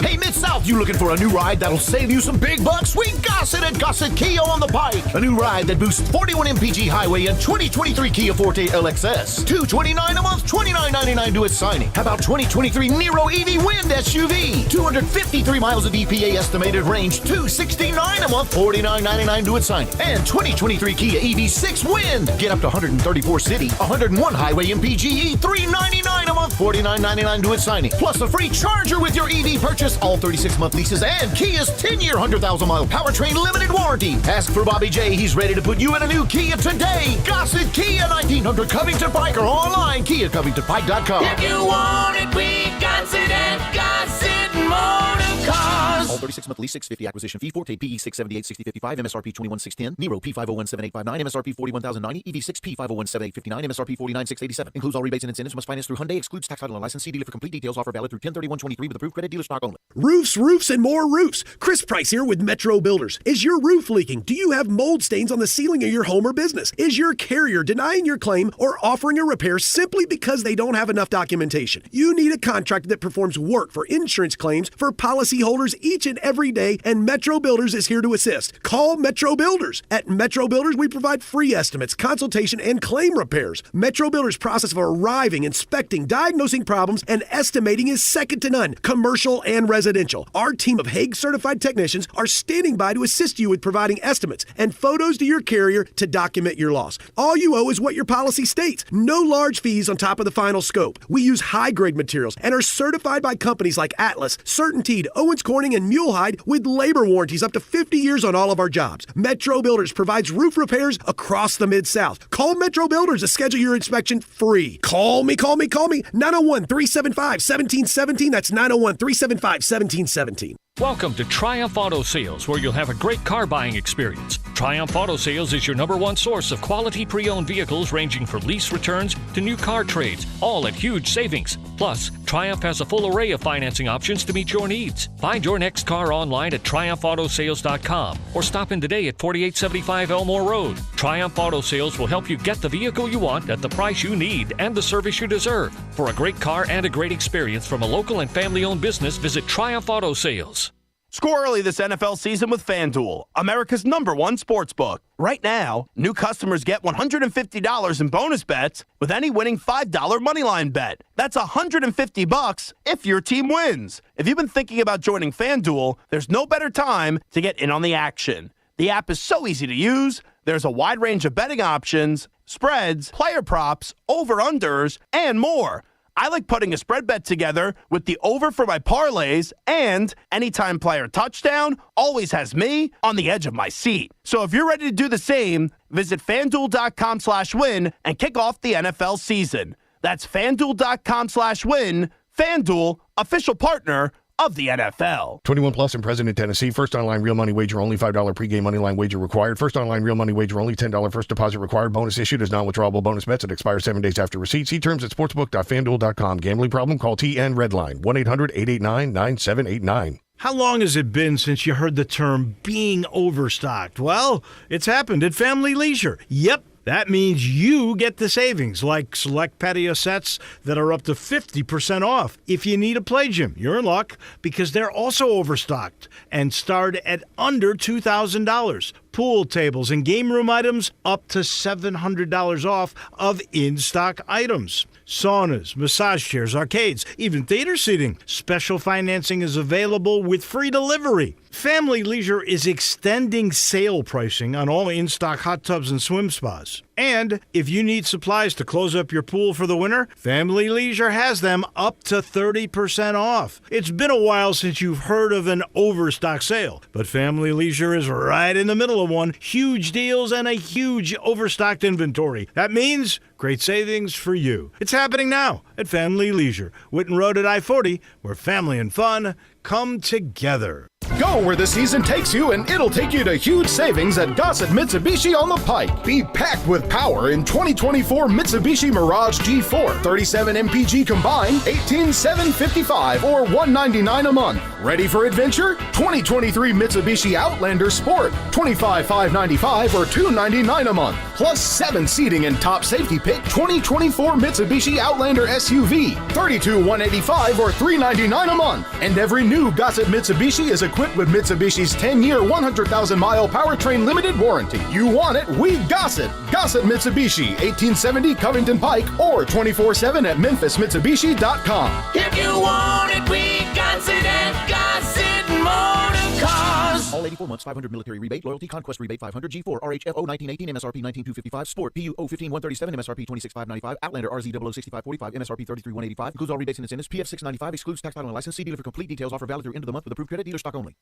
Hey, Mid-South, you looking for a new ride that'll save you some big bucks? We got it at Gossett Kia on the Pike. A new ride that boosts 41 mpg highway and 2023 Kia Forte LXS. $229 a month, $29.99 to its signing. How about 2023 Nero EV Wind SUV? 253 miles of EPA estimated range, $269 a month, $49.99 to its signing. And 2023 Kia EV6 Wind. Get up to 134 city, 101 highway MPGE, $399 a month, $49.99 to its signing. Plus a free charger with your EV purchase, all 36-month leases, and Kia's 10-year, 100,000-mile powertrain limited warranty. Ask for Bobby J. He's ready to put you in a new Kia today. Gossett Kia, 1900 Covington Pike, or online, KiaCovingtonPike.com. If you want it, we got it at Gossett Motor Cars. All 36-month lease, $650 acquisition fee, Forte PE 678 6055, MSRP 21610, Nero P501 7859, MSRP 41090, EV6 P501 7859, MSRP 49687. Includes all rebates and incentives. Must finance through Hyundai. Excludes tax, title, and license. See dealer for complete details. Offer valid through 10/31/23 with approved credit. Dealer stock only. Roofs, and more roofs. Chris Price here with Metro Builders. Is your roof leaking? Do you have mold stains on the ceiling of your home or business? Is your carrier denying your claim or offering a repair simply because they don't have enough documentation? You need a contractor that performs work for insurance claims for policyholders each and every day, and Metro Builders is here to assist. Call Metro Builders. At Metro Builders, we provide free estimates, consultation, and claim repairs. Metro Builders' process of arriving, inspecting, diagnosing problems, and estimating is second to none, commercial and residential. Our team of Hague-certified technicians are standing by to assist you with providing estimates and photos to your carrier to document your loss. All you owe is what your policy states. No large fees on top of the final scope. We use high-grade materials and are certified by companies like Atlas, CertainTeed, Owens Corning, and Mulehide with labor warranties up to 50 years on all of our jobs. Metro Builders provides roof repairs across the Mid-South. Call Metro Builders to schedule your inspection free. Call me. 901-375-1717. That's 901-375-1717. Welcome to Triumph Auto Sales, where you'll have a great car buying experience. Triumph Auto Sales is your #1 source of quality pre-owned vehicles ranging from lease returns to new car trades, all at huge savings. Plus, Triumph has a full array of financing options to meet your needs. Find your next car online at TriumphAutoSales.com or stop in today at 4875 Elmore Road. Triumph Auto Sales will help you get the vehicle you want at the price you need and the service you deserve. For a great car and a great experience from a local and family-owned business, visit Triumph Auto Sales. Score early this NFL season with FanDuel, America's #1 sportsbook. Right now, new customers get $150 in bonus bets with any winning $5 moneyline bet. That's $150 if your team wins. If you've been thinking about joining FanDuel, there's no better time to get in on the action. The app is so easy to use. There's a wide range of betting options, spreads, player props, over-unders, and more. I like putting a spread bet together with the over for my parlays, and anytime player touchdown always has me on the edge of my seat. So if you're ready to do the same, visit FanDuel.com/win and kick off the NFL season. That's FanDuel.com/win. FanDuel, official partner of the NFL. 21 plus and present in Tennessee. First online real money wager only. $5 pregame money line wager required. First online real money wager only. $10 first deposit required. Bonus issued as non-withdrawable bonus bets. It expires 7 days after receipt. See terms at sportsbook.fanduel.com. Gambling problem? Call TN Redline 1-800-889-9789. How long has it been since you heard the term being overstocked? Well, it's happened at Family Leisure. Yep. That means you get the savings, like select patio sets that are up to 50% off. If you need a play gym, you're in luck because they're also overstocked and start at under $2,000. Pool tables and game room items up to $700 off of in-stock items. Saunas, massage chairs, arcades, even theater seating. Special financing is available with free delivery. Family Leisure is extending sale pricing on all in-stock hot tubs and swim spas. And if you need supplies to close up your pool for the winter, Family Leisure has them up to 30% off. It's been a while since you've heard of an overstock sale, but Family Leisure is right in the middle of one. Huge deals and a huge overstocked inventory. That means great savings for you. It's happening now at Family Leisure, Whitten Road at I-40, where family and fun come together. Go where the season takes you, and it'll take you to huge savings at Gossett Mitsubishi on the Pike. Be packed with power in 2024 Mitsubishi Mirage G4. 37 MPG combined, $18,755 or $199 a month. Ready for adventure? 2023 Mitsubishi Outlander Sport, $25,595 or $299 a month. Plus 7 seating and top safety pick 2024 Mitsubishi Outlander SUV, $32,185 or $399 a month. And every new Gossett Mitsubishi is equipped with Mitsubishi's 10-year, 100,000-mile powertrain limited warranty. You want it, we Gossett. Gossett Mitsubishi, 1870 Covington Pike, or 24/7 at memphismitsubishi.com. If you want it, we Gossett at Gossett Motor Cars. All 84 months, 500 military rebate, loyalty, conquest rebate, 500 G4, RHFO 1918, MSRP 19255, Sport, PU 015-137, MSRP 26595, Outlander RZ 006545, MSRP 33185, includes all rebates and incentives, PF 695, excludes tax title and license. See dealer for complete details. Offer valid through end of the month with approved credit, dealer stock only.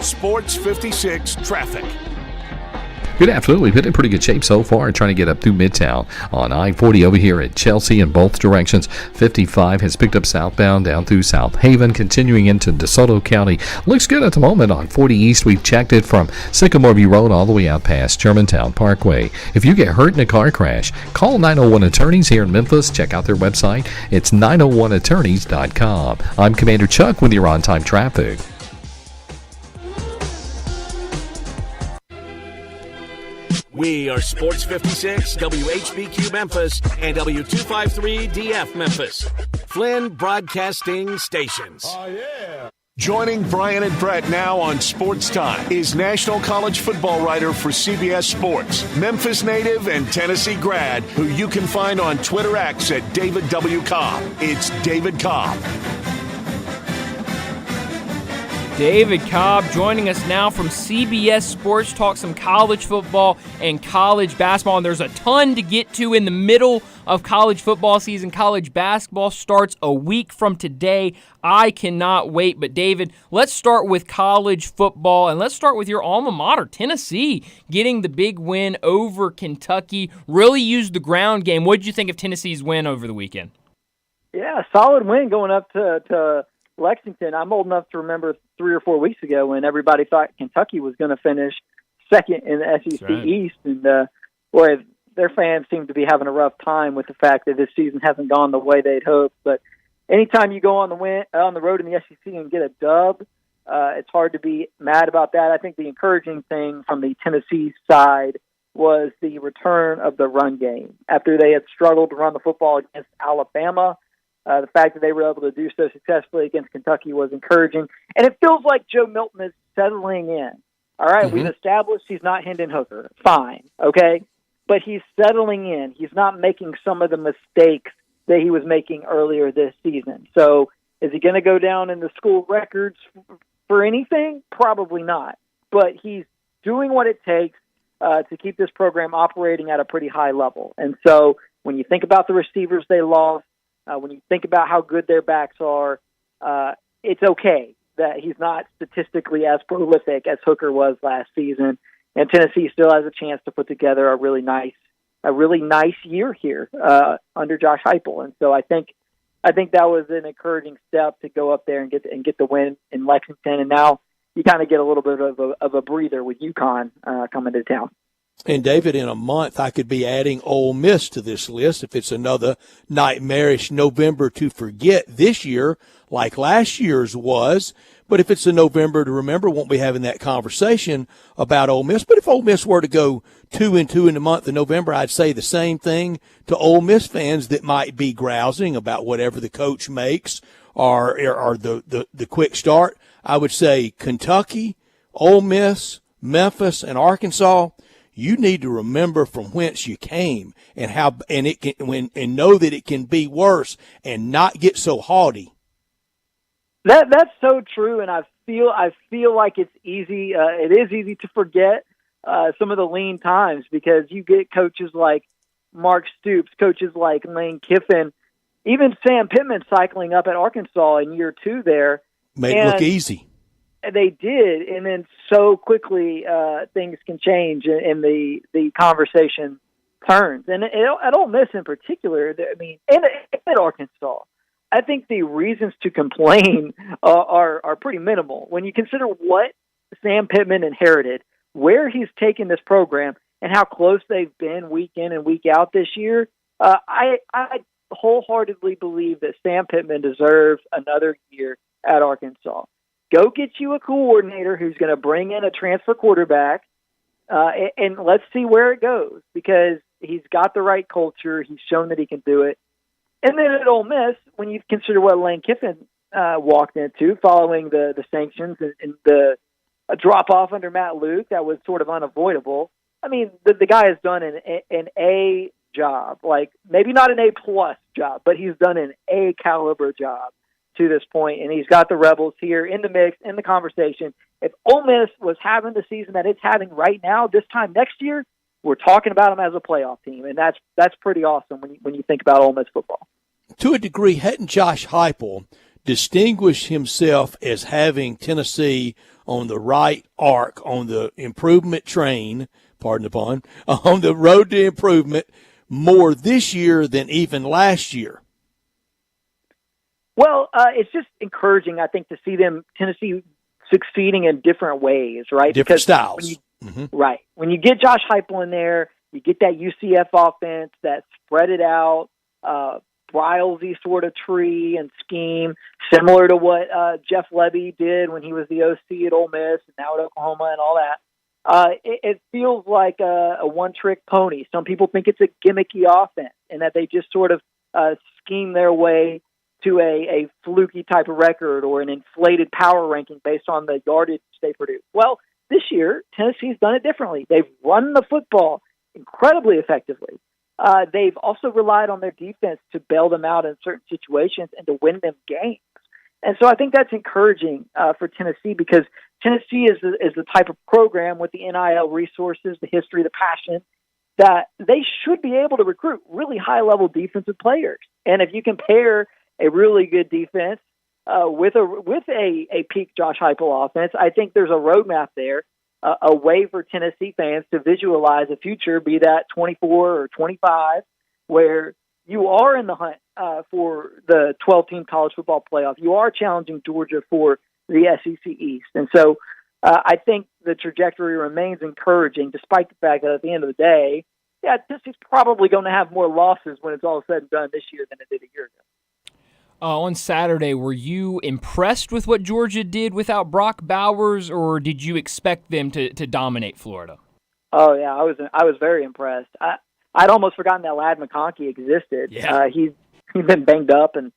Sports 56 traffic. Good afternoon. We've been in pretty good shape so far, trying to get up through Midtown on I-40 over here at Chelsea in both directions. 55 has picked up southbound down through South Haven, continuing into DeSoto County. Looks good at the moment on 40 East. We've checked it from Sycamore View Road all the way out past Germantown Parkway. If you get hurt in a car crash, call 901 Attorneys here in Memphis. Check out their website. It's 901attorneys.com. I'm Commander Chuck with your on-time traffic. We are Sports 56, WHBQ Memphis, and W253DF Memphis. Flynn Broadcasting Stations. Oh, yeah. Joining Brian and Brett now on Sportstime is National College Football writer for CBS Sports, Memphis native and Tennessee grad, who you can find on Twitter X at David W. Cobb. It's David Cobb. David Cobb joining us now from CBS Sports, talk some college football and college basketball. And there's a ton to get to in the middle of college football season. College basketball starts a week from today. I cannot wait. But David, let's start with college football, and let's start with your alma mater, Tennessee, getting the big win over Kentucky. Really used the ground game. What did you think of Tennessee's win over the weekend? Yeah, solid win going up to Lexington. I'm old enough to remember 3 or 4 weeks ago when everybody thought Kentucky was going to finish second in the SEC East, and boy, their fans seem to be having a rough time with the fact that this season hasn't gone the way they'd hoped. But anytime you go on the road in the SEC and get a dub, it's hard to be mad about that. I think the encouraging thing from the Tennessee side was the return of the run game. After they had struggled to run the football against Alabama, the fact that they were able to do so successfully against Kentucky was encouraging. And it feels like Joe Milton is settling in. All right, we've established he's not Hendon Hooker. Fine, okay? But he's settling in. He's not making some of the mistakes that he was making earlier this season. So is he going to go down in the school records for anything? Probably not. But he's doing what it takes to keep this program operating at a pretty high level. And so when you think about the receivers they lost, When you think about how good their backs are, it's okay that he's not statistically as prolific as Hooker was last season, and Tennessee still has a chance to put together a really nice year here under Josh Heupel. And so I think that was an encouraging step to go up there and get the win in Lexington. And now you kind of get a little bit of a breather with UConn coming to town. And, David, in a month, I could be adding Ole Miss to this list if it's another nightmarish November to forget this year like last year's was. But if it's a November to remember, won't be having that conversation about Ole Miss. But if Ole Miss were to go 2-2 in the month of November, I'd say the same thing to Ole Miss fans that might be grousing about whatever the coach makes or the quick start. I would say Kentucky, Ole Miss, Memphis, and Arkansas. You need to remember from whence you came and know that it can be worse and not get so haughty. That's so true, and I feel like it's easy. It is easy to forget some of the lean times because you get coaches like Mark Stoops, coaches like Lane Kiffin, even Sam Pittman cycling up at Arkansas in year 2 there. Made it look easy. They did, and then so quickly things can change, and the conversation turns. And at Ole Miss in particular, and at Arkansas, I think the reasons to complain are pretty minimal when you consider what Sam Pittman inherited, where he's taken this program, and how close they've been week in and week out this year. I wholeheartedly believe that Sam Pittman deserves another year at Arkansas. Go get you a coordinator who's going to bring in a transfer quarterback, and let's see where it goes because he's got the right culture. He's shown that he can do it. And then at Ole Miss, when you consider what Lane Kiffin walked into following the sanctions and the drop-off under Matt Luke, that was sort of unavoidable. I mean, the guy has done an A job, like maybe not an A-plus job, but he's done an A-caliber job to this point, and he's got the Rebels here in the mix, in the conversation. If Ole Miss was having the season that it's having right now, this time next year, we're talking about them as a playoff team, and that's pretty awesome when you think about Ole Miss football. To a degree, hadn't Josh Heupel distinguished himself as having Tennessee on the right arc, on the improvement train, pardon the pun, on the road to improvement more this year than even last year? Well, it's just encouraging, I think, to see Tennessee succeeding in different ways, right? Different styles. Right. When you get Josh Heupel in there, you get that UCF offense, that spread it out, Brilesy sort of tree and scheme, similar to what Jeff Lebby did when he was the OC at Ole Miss and now at Oklahoma and all that. It feels like a one-trick pony. Some people think it's a gimmicky offense and that they just sort of scheme their way to a fluky type of record or an inflated power ranking based on the yardage they produce. Well, this year, Tennessee's done it differently. They've run the football incredibly effectively. They've also relied on their defense to bail them out in certain situations and to win them games. And so I think that's encouraging for Tennessee because Tennessee is the type of program with the NIL resources, the history, the passion, that they should be able to recruit really high-level defensive players. And if you compare a really good defense with a peak Josh Heupel offense, I think there's a roadmap there, a way for Tennessee fans to visualize a future, be that 24 or 25, where you are in the hunt for the 12-team college football playoff. You are challenging Georgia for the SEC East. And so I think the trajectory remains encouraging, despite the fact that at the end of the day, Tennessee's probably going to have more losses when it's all said and done this year than it did a year ago. On Saturday, were you impressed with what Georgia did without Brock Bowers, or did you expect them to dominate Florida? Oh yeah, I was very impressed. I'd almost forgotten that Ladd McConkey existed. Yeah. He's been banged up, and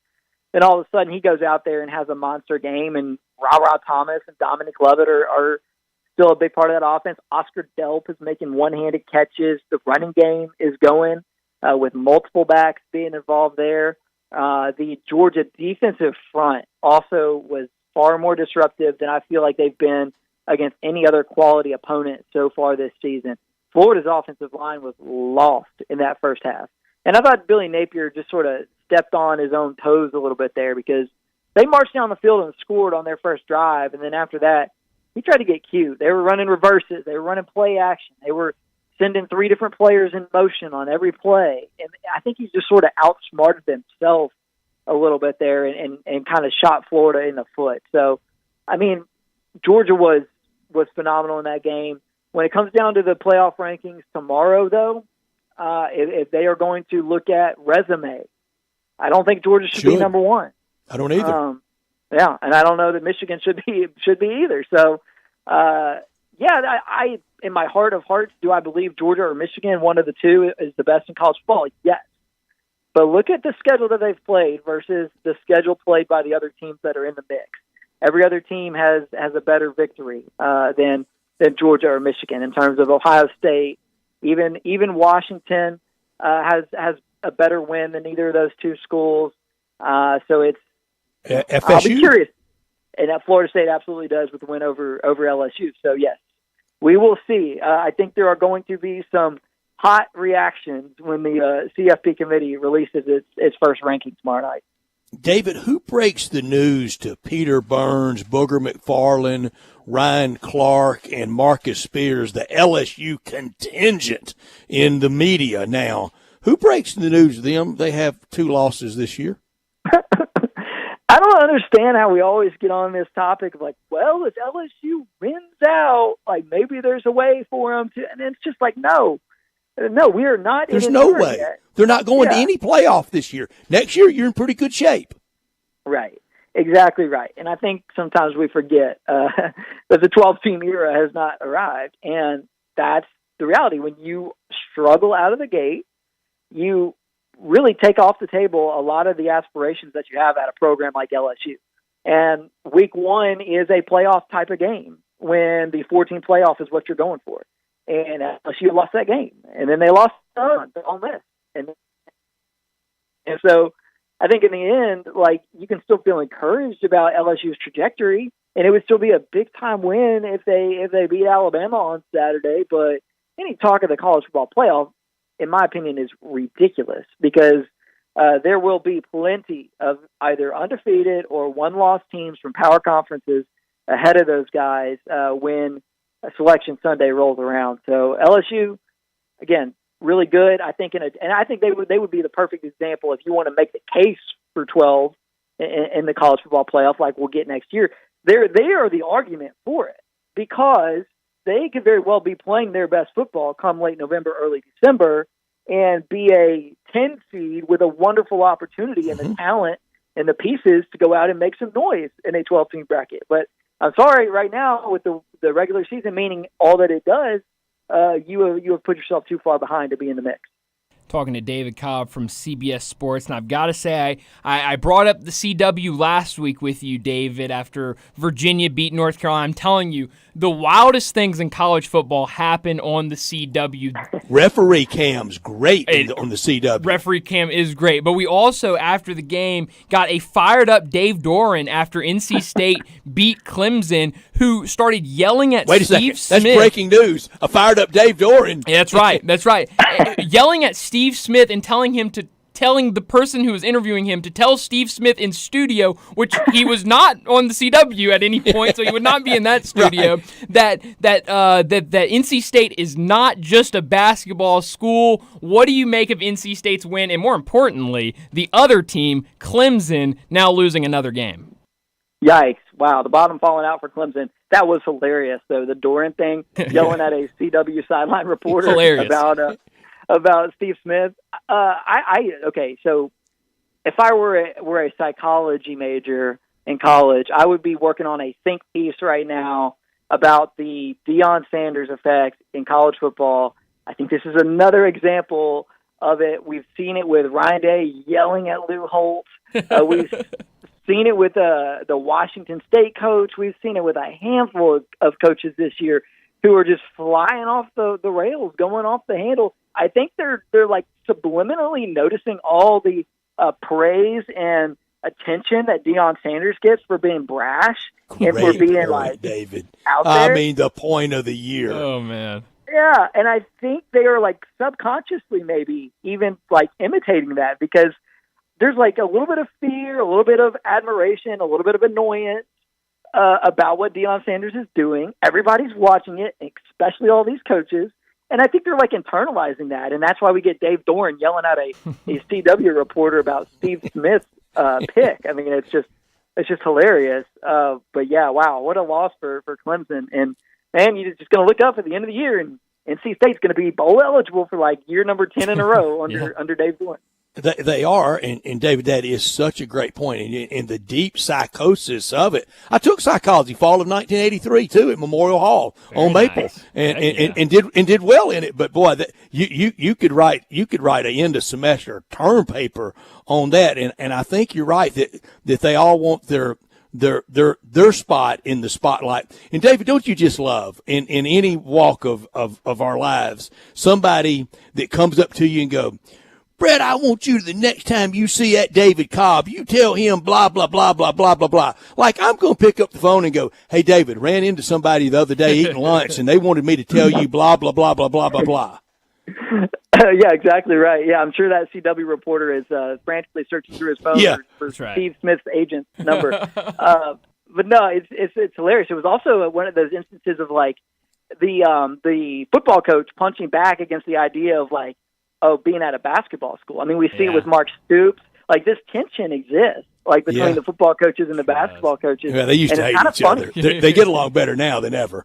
then all of a sudden he goes out there and has a monster game. And Ra Thomas and Dominic Lovett are still a big part of that offense. Oscar Delp is making one-handed catches. The running game is going with multiple backs being involved there. The Georgia defensive front also was far more disruptive than I feel like they've been against any other quality opponent so far this season. Florida's offensive line was lost in that first half. And I thought Billy Napier just sort of stepped on his own toes a little bit there because they marched down the field and scored on their first drive, and then after that, he tried to get cute. They were running reverses. They were running play action. They were sending 3 different players in motion on every play. And I think he's just sort of outsmarted himself a little bit there and kind of shot Florida in the foot. So, I mean, Georgia was phenomenal in that game. When it comes down to the playoff rankings tomorrow, though, if they are going to look at resume, I don't think Georgia should be number 1. I don't either. Yeah, and I don't know that Michigan should be either. So, I in my heart of hearts, do I believe Georgia or Michigan, one of the two, is the best in college football? Yes. But look at the schedule that they've played versus the schedule played by the other teams that are in the mix. Every other team has a better victory than Georgia or Michigan in terms of Ohio State. Even Washington has a better win than either of those two schools. So it's FSU? I'll be curious. And Florida State absolutely does with the win over LSU. So, yes, we will see. I think there are going to be some hot reactions when the CFP committee releases its first ranking tomorrow night. David, who breaks the news to Peter Burns, Booger McFarland, Ryan Clark, and Marcus Spears, the LSU contingent in the media now? Who breaks the news to them? They have 2 losses this year. I don't understand how we always get on this topic of like, well, if LSU wins out, like maybe there's a way for them to, and it's just like, no, we are not. There's no way. Yet. They're not going to any playoff this year. Next year, you're in pretty good shape. Right. Exactly right. And I think sometimes we forget that the 12-team era has not arrived, and that's the reality. When you struggle out of the gate, you really take off the table a lot of the aspirations that you have at a program like LSU. And week 1 is a playoff type of game when the 14 playoff is what you're going for. And LSU lost that game. And then they lost on this. And so I think in the end, like, you can still feel encouraged about LSU's trajectory, and it would still be a big time win if they beat Alabama on Saturday. But any talk of the college football playoff, in my opinion, is ridiculous because there will be plenty of either undefeated or one-loss teams from power conferences ahead of those guys when Selection Sunday rolls around. So LSU, again, really good. I think, and I think they would be the perfect example if you want to make the case for 12 in the college football playoff, like we'll get next year. They are the argument for it because they could very well be playing their best football come late November, early December, and be a 10 seed with a wonderful opportunity and the talent and the pieces to go out and make some noise in a 12-team bracket. But I'm sorry, right now with the regular season meaning all that it does, you have put yourself too far behind to be in the mix. Talking to David Cobb from CBS Sports, and I've got to say, I brought up the CW last week with you, David, after Virginia beat North Carolina. I'm telling you, the wildest things in college football happen on the CW. Referee cam's great on the CW. Referee cam is great, but we also, after the game, got a fired-up Dave Doran after NC State beat Clemson, who started yelling at Steve Smith. That's breaking news. A fired-up Dave Doran. Yeah, that's right. That's right. Yelling at Steve Smith and telling the person who was interviewing him to tell Steve Smith in studio, which he was not on the CW at any point, so he would not be in that studio, right. that NC State is not just a basketball school. What do you make of NC State's win? And more importantly, the other team, Clemson, now losing another game. Yikes. Wow, the bottom falling out for Clemson. That was hilarious, though. The Doran thing, yelling at a CW sideline reporter about Steve Smith. Okay, so if I were a psychology major in college, I would be working on a think piece right now about the Deion Sanders effect in college football. I think this is another example of it. We've seen it with Ryan Day yelling at Lou Holtz. We've seen it with the Washington State coach. We've seen it with a handful of coaches this year who are just flying off the rails, going off the handle. I think they're like subliminally noticing all the praise and attention that Deion Sanders gets for being brash and for being like David out there. I mean, the point of the year. Oh man. Yeah, and I think they are like subconsciously maybe even like imitating that because there's like a little bit of fear, a little bit of admiration, a little bit of annoyance about what Deion Sanders is doing. Everybody's watching it, especially all these coaches. And I think they're like internalizing that. And that's why we get Dave Doran yelling at a CW reporter about Steve Smith's pick. I mean, it's just hilarious. But yeah, wow, what a loss for Clemson. And man, you're just going to look up at the end of the year and NC State's going to be bowl eligible for like year number 10 in a row under Dave Doran. They are, and David, that is such a great point. And the deep psychosis of it. I took psychology fall of 1983 too at Memorial Hall on Maple, and did well in it. But boy, you could write a end of semester term paper on that. And I think you're right that they all want their spot in the spotlight. And David, don't you just love in any walk of our lives somebody that comes up to you and go, Brett, I want you to the next time you see that David Cobb, you tell him blah, blah, blah, blah, blah, blah, blah. Like I'm going to pick up the phone and go, hey, David, ran into somebody the other day eating lunch and they wanted me to tell you blah, blah, blah, blah, blah, blah, blah. Yeah, exactly right. Yeah, I'm sure that CW reporter is frantically searching through his phone for Steve Smith's agent's number. But no, it's hilarious. It was also one of those instances of like the football coach punching back against the idea of like, being at a basketball school. I mean, we see it with Mark Stoops. Like this tension exists, like between the football coaches and the basketball coaches. Yeah, they used to hate each other. They get along better now than ever.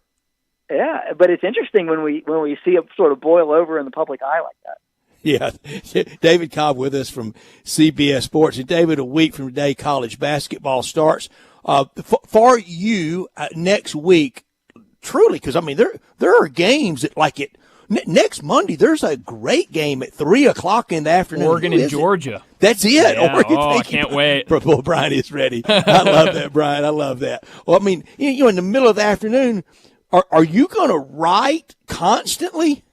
Yeah, but it's interesting when we see it sort of boil over in the public eye like that. Yeah, David Cobb with us from CBS Sports. And David, a week from today, college basketball starts. For you next week, truly, because I mean there are games that like it. Next Monday, there's a great game at 3:00 in the afternoon. Oregon and Georgia. That's it. Yeah. Oregon, I can't wait. Well, Brian is ready. I love that, Brian. I love that. Well, I mean, in the middle of the afternoon, are you going to write constantly?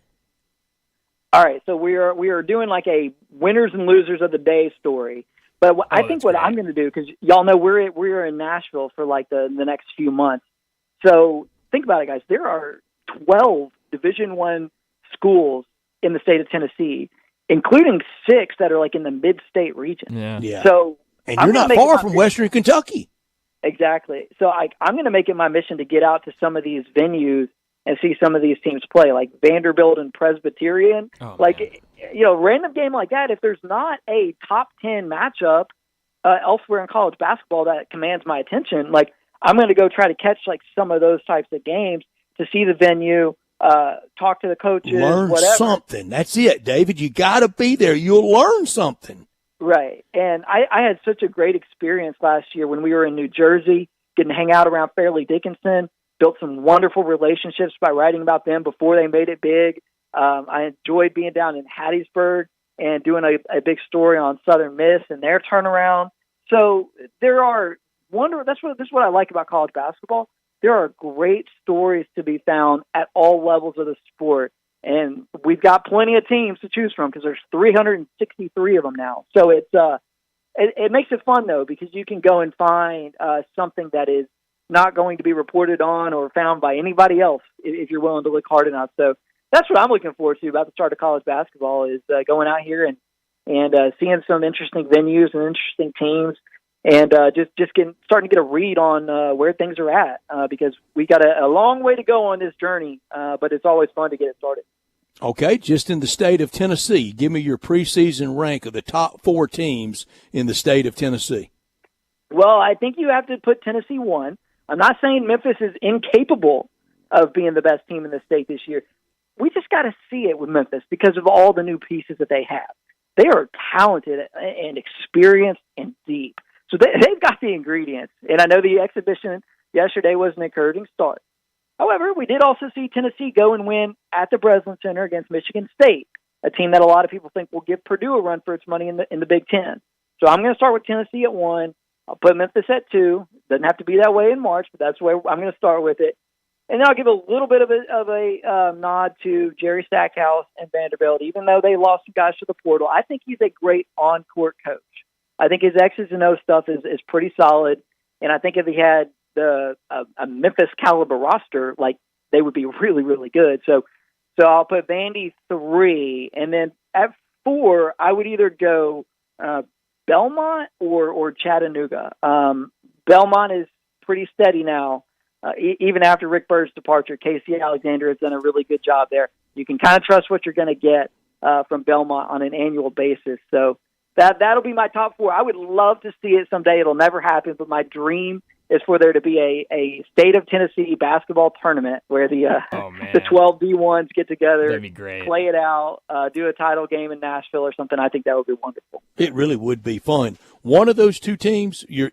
All right, so we are doing like a winners and losers of the day story. But I think what I'm going to do, because y'all know we're in Nashville for like the next few months. So think about it, guys. There are 12 Division I schools in the state of Tennessee, including 6 that are like in the mid-state region. Yeah. So, and you're not far from Western Kentucky. Exactly. So I'm going to make it my mission to get out to some of these venues and see some of these teams play, like Vanderbilt and Presbyterian. Random game like that. If there's not a top 10 matchup elsewhere in college basketball that commands my attention, like I'm going to go try to catch like some of those types of games to see the venue. Talk to the coaches, learn whatever. Something. That's it, David. You got to be there. You'll learn something. Right. And I had such a great experience last year when we were in New Jersey, getting to hang out around Fairleigh Dickinson, built some wonderful relationships by writing about them before they made it big. I enjoyed being down in Hattiesburg and doing a big story on Southern Miss and their turnaround. So there are this is what I like about college basketball. There are great stories to be found at all levels of the sport, and we've got plenty of teams to choose from because there's 363 of them now. So it makes it fun though because you can go and find something that is not going to be reported on or found by anybody else if you're willing to look hard enough. So that's what I'm looking forward to about the start of college basketball is going out here and seeing some interesting venues and interesting teams. And just starting to get a read on where things are at because we got a long way to go on this journey, but it's always fun to get it started. Okay, just in the state of Tennessee, give me your preseason rank of the top 4 teams in the state of Tennessee. Well, I think you have to put Tennessee 1. I'm not saying Memphis is incapable of being the best team in the state this year. We just got to see it with Memphis because of all the new pieces that they have. They are talented and experienced and deep. So they've got the ingredients, and I know the exhibition yesterday was an encouraging start. However, we did also see Tennessee go and win at the Breslin Center against Michigan State, a team that a lot of people think will give Purdue a run for its money in the Big Ten. So I'm going to start with Tennessee at 1. I'll put Memphis at 2. Doesn't have to be that way in March, but that's where I'm going to start with it. And then I'll give a little bit of a nod to Jerry Stackhouse and Vanderbilt, even though they lost some guys to the portal. I think he's a great on-court coach. I think his X's and O's stuff is pretty solid, and I think if he had a Memphis caliber roster, like they would be really, really good. So I'll put Vandy 3, and then at 4, I would either go Belmont or Chattanooga. Belmont is pretty steady now. Even after Rick Bird's departure, Casey Alexander has done a really good job there. You can kind of trust what you're going to get from Belmont on an annual basis. So that'll be my top 4. I would love to see it someday. It'll never happen, but my dream is for there to be a state of Tennessee basketball tournament where the 12 D1s get together, That'd be great. Play it out, do a title game in Nashville or something. I think that would be wonderful. It really would be fun. One of those two teams, your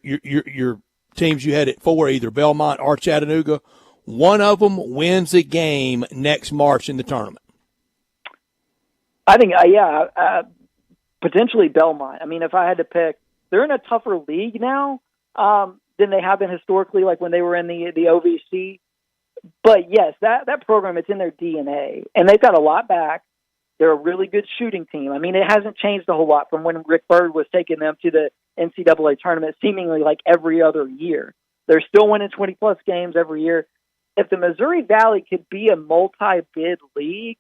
teams you had at 4, either Belmont or Chattanooga, one of them wins a game next March in the tournament. I think, potentially Belmont. I mean, if I had to pick, they're in a tougher league now than they have been historically, like when they were in the OVC. But yes, that program, it's in their DNA, and they've got a lot back. They're a really good shooting team. I mean, it hasn't changed a whole lot from when Rick Bird was taking them to the NCAA tournament seemingly like every other year. They're still winning 20-plus games every year. If the Missouri Valley could be a multi-bid league,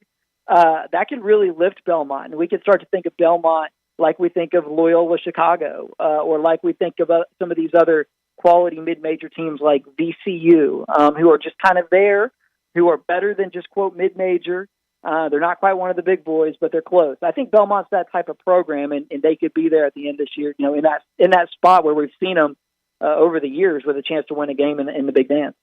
that could really lift Belmont. And we could start to think of Belmont like we think of Loyola Chicago, or like we think about some of these other quality mid-major teams like VCU, who are just kind of there, who are better than just, quote, mid-major. They're not quite one of the big boys, but they're close. I think Belmont's that type of program, and they could be there at the end of this year, in that spot where we've seen them over the years with a chance to win a game in the Big Dance.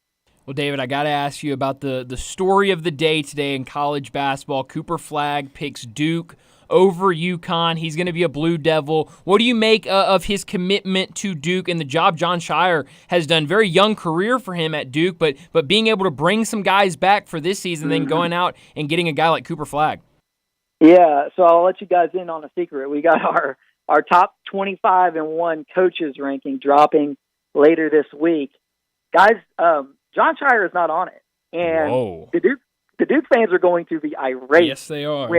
Well, David, I got to ask you about the story of the day today in college basketball. Cooper Flagg picks Duke over UConn. He's going to be a Blue Devil. What do you make of his commitment to Duke and the job Jon Scheyer has done? Very young career for him at Duke, but being able to bring some guys back for this season, then going out and getting a guy like Cooper Flagg. Yeah, so I'll let you guys in on a secret. We got our top 25-1 coaches ranking dropping later this week. Guys, Jon Scheyer is not on it. And the Duke fans are going to be irate. Yes, they are.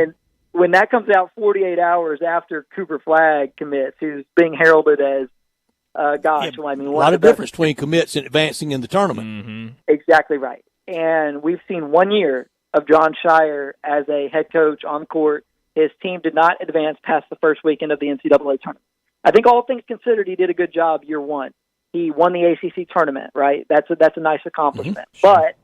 When that comes out 48 hours after Cooper Flagg commits, who's being heralded as, a lot of difference between commits and advancing in the tournament. Mm-hmm. Exactly right. And we've seen 1 year of Jon Scheyer as a head coach on court. His team did not advance past the first weekend of the NCAA tournament. I think all things considered, he did a good job year one. He won the ACC tournament, right? That's a nice accomplishment. Mm-hmm. Sure. But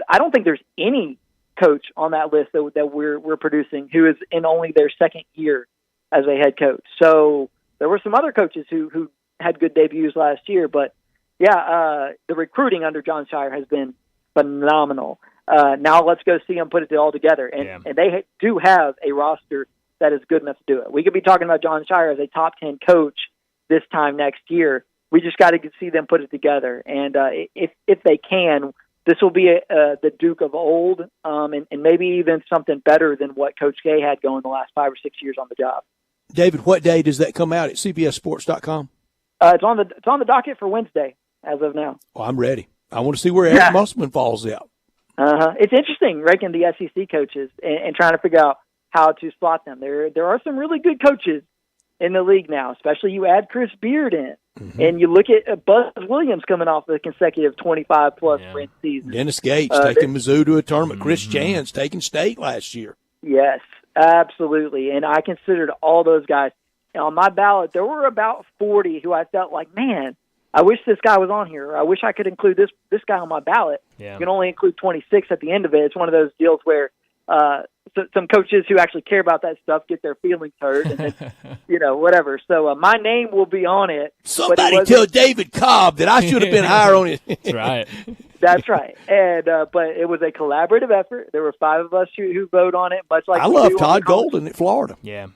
I don't think there's any coach on that list that we're producing who is in only their second year as a head coach. So there were some other coaches who had good debuts last year, but the recruiting under Jon Scheyer has been phenomenal. Now let's go see them put it all together. And they do have a roster that is good enough to do it. We could be talking about Jon Scheyer as a top 10 coach this time next year. We just got to see them put it together. And if they can, this will be the Duke of old, and maybe even something better than what Coach K had going the last 5 or 6 years on the job. David, what day does that come out at CBSSports.com? It's on the docket for Wednesday as of now. Well, I'm ready. I want to see where Eric Musselman falls out. It's interesting ranking the SEC coaches and trying to figure out how to spot them. There are some really good coaches in the league now, especially you add Chris Beard in. Mm-hmm. And you look at Buzz Williams coming off a consecutive 25-plus win season. Dennis Gates taking Mizzou to a tournament. Chris Jans taking state last year. Yes, absolutely. And I considered all those guys. And on my ballot, there were about 40 who I felt like, man, I wish this guy was on here. I wish I could include this guy on my ballot. Yeah. You can only include 26 at the end of it. It's one of those deals where some coaches who actually care about that stuff get their feelings hurt, and then, whatever. So my name will be on it. Somebody tell David Cobb that I should have been higher on it. That's right. That's right. And but it was a collaborative effort. There were 5 of us who vote on it. Much like I love Todd Golden at Florida. Yeah.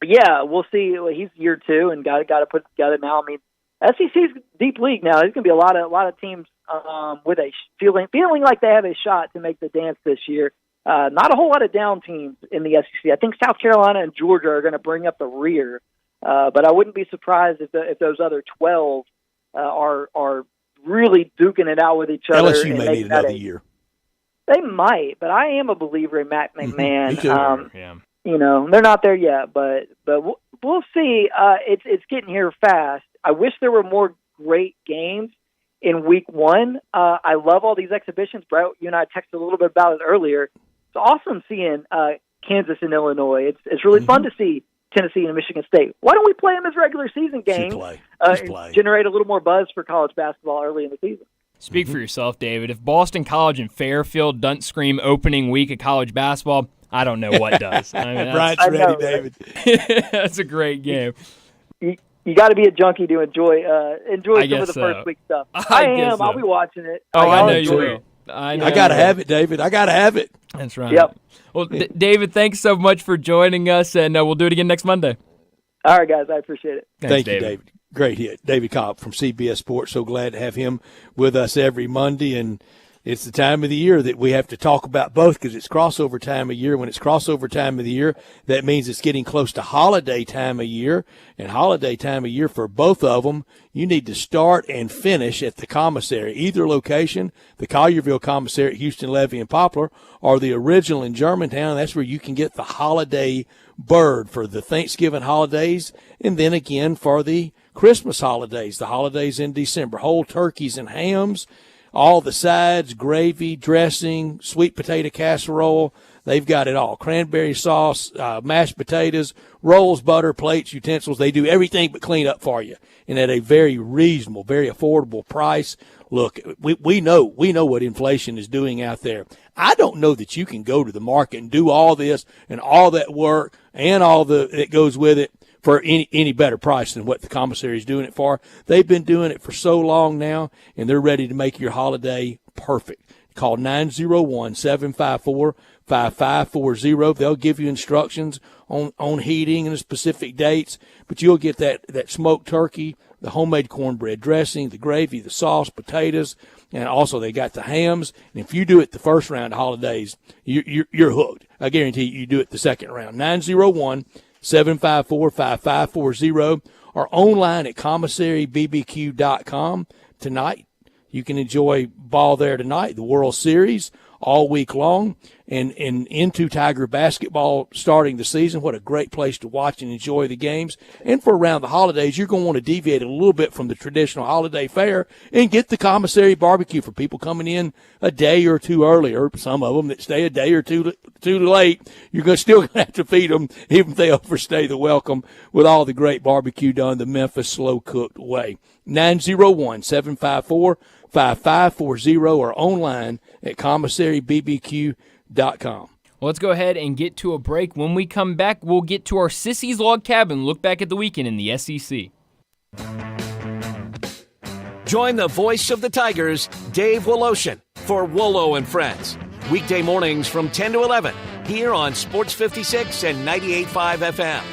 Yeah, we'll see. He's year 2 and got to put it together now. I mean, SEC's deep league now. There's going to be a lot of teams with a feeling like they have a shot to make the dance this year. Not a whole lot of down teams in the SEC. I think South Carolina and Georgia are going to bring up the rear, but I wouldn't be surprised if those other 12 are really duking it out with each other. LSU may need another year. They might, but I am a believer in Matt McMahon. Me too. They're not there yet, but we'll see. It's getting here fast. I wish there were more great games in week 1. I love all these exhibitions. Brett, you and I texted a little bit about it earlier. It's awesome seeing Kansas and Illinois. It's really fun to see Tennessee and Michigan State. Why don't we play them as regular season games? And generate a little more buzz for college basketball early in the season. Speak for yourself, David. If Boston College and Fairfield don't scream opening week of college basketball, I don't know what does. Brian's ready, David. That's a great game. You got to be a junkie to enjoy some of the first week stuff. I am. So. I'll be watching it. I know you will. I got to have it, David. I got to have it. That's right. Yep. Well, David, thanks so much for joining us, and we'll do it again next Monday. All right, guys. I appreciate it. Thanks, Thank you, David. Great hit. David Cobb from CBS Sports. So glad to have him with us every Monday. And it's the time of the year that we have to talk about both because it's crossover time of year. When it's crossover time of the year, that means it's getting close to holiday time of year. And holiday time of year for both of them, you need to start and finish at the commissary. Either location, the Collierville Commissary at Houston, Levy, and Poplar, or the original in Germantown. That's where you can get the holiday bird for the Thanksgiving holidays and then again for the Christmas holidays, the holidays in December. Whole turkeys and hams, all the sides, gravy, dressing, sweet potato casserole. They've got it all. Cranberry sauce, mashed potatoes, rolls, butter, plates, utensils. They do everything but clean up for you, and at a very reasonable, very affordable price. Look, we know what inflation is doing out there. I don't know that you can go to the market and do all this and all that work and all that goes with it for any better price than what the commissary is doing it for. They've been doing it for so long now, and they're ready to make your holiday perfect. Call 901-754-5540. They'll give you instructions on heating and the specific dates, but you'll get that smoked turkey, the homemade cornbread dressing, the gravy, the sauce, potatoes, and also they got the hams. And if you do it the first round of holidays, you're hooked. I guarantee you do it the second round. 901-754-5540 or online at commissarybbq.com tonight. You can enjoy ball there tonight, the World Series, all week long, and into Tiger basketball starting the season. What a great place to watch and enjoy the games. And for around the holidays, you're going to want to deviate a little bit from the traditional holiday fare and get the commissary barbecue for people coming in a day or two early, or some of them that stay a day or two late. You're still going to have to feed them, even if they overstay the welcome, with all the great barbecue done the Memphis slow-cooked way. 901-754-5540 or online at commissarybbq.com. Well, let's go ahead and get to a break. When we come back, we'll get to our Sissy's Log Cabin, look back at the weekend in the SEC. Join the voice of the Tigers, Dave Woloshin, for Wolo and Friends. Weekday mornings from 10 to 11 here on Sports 56 and 98.5 FM.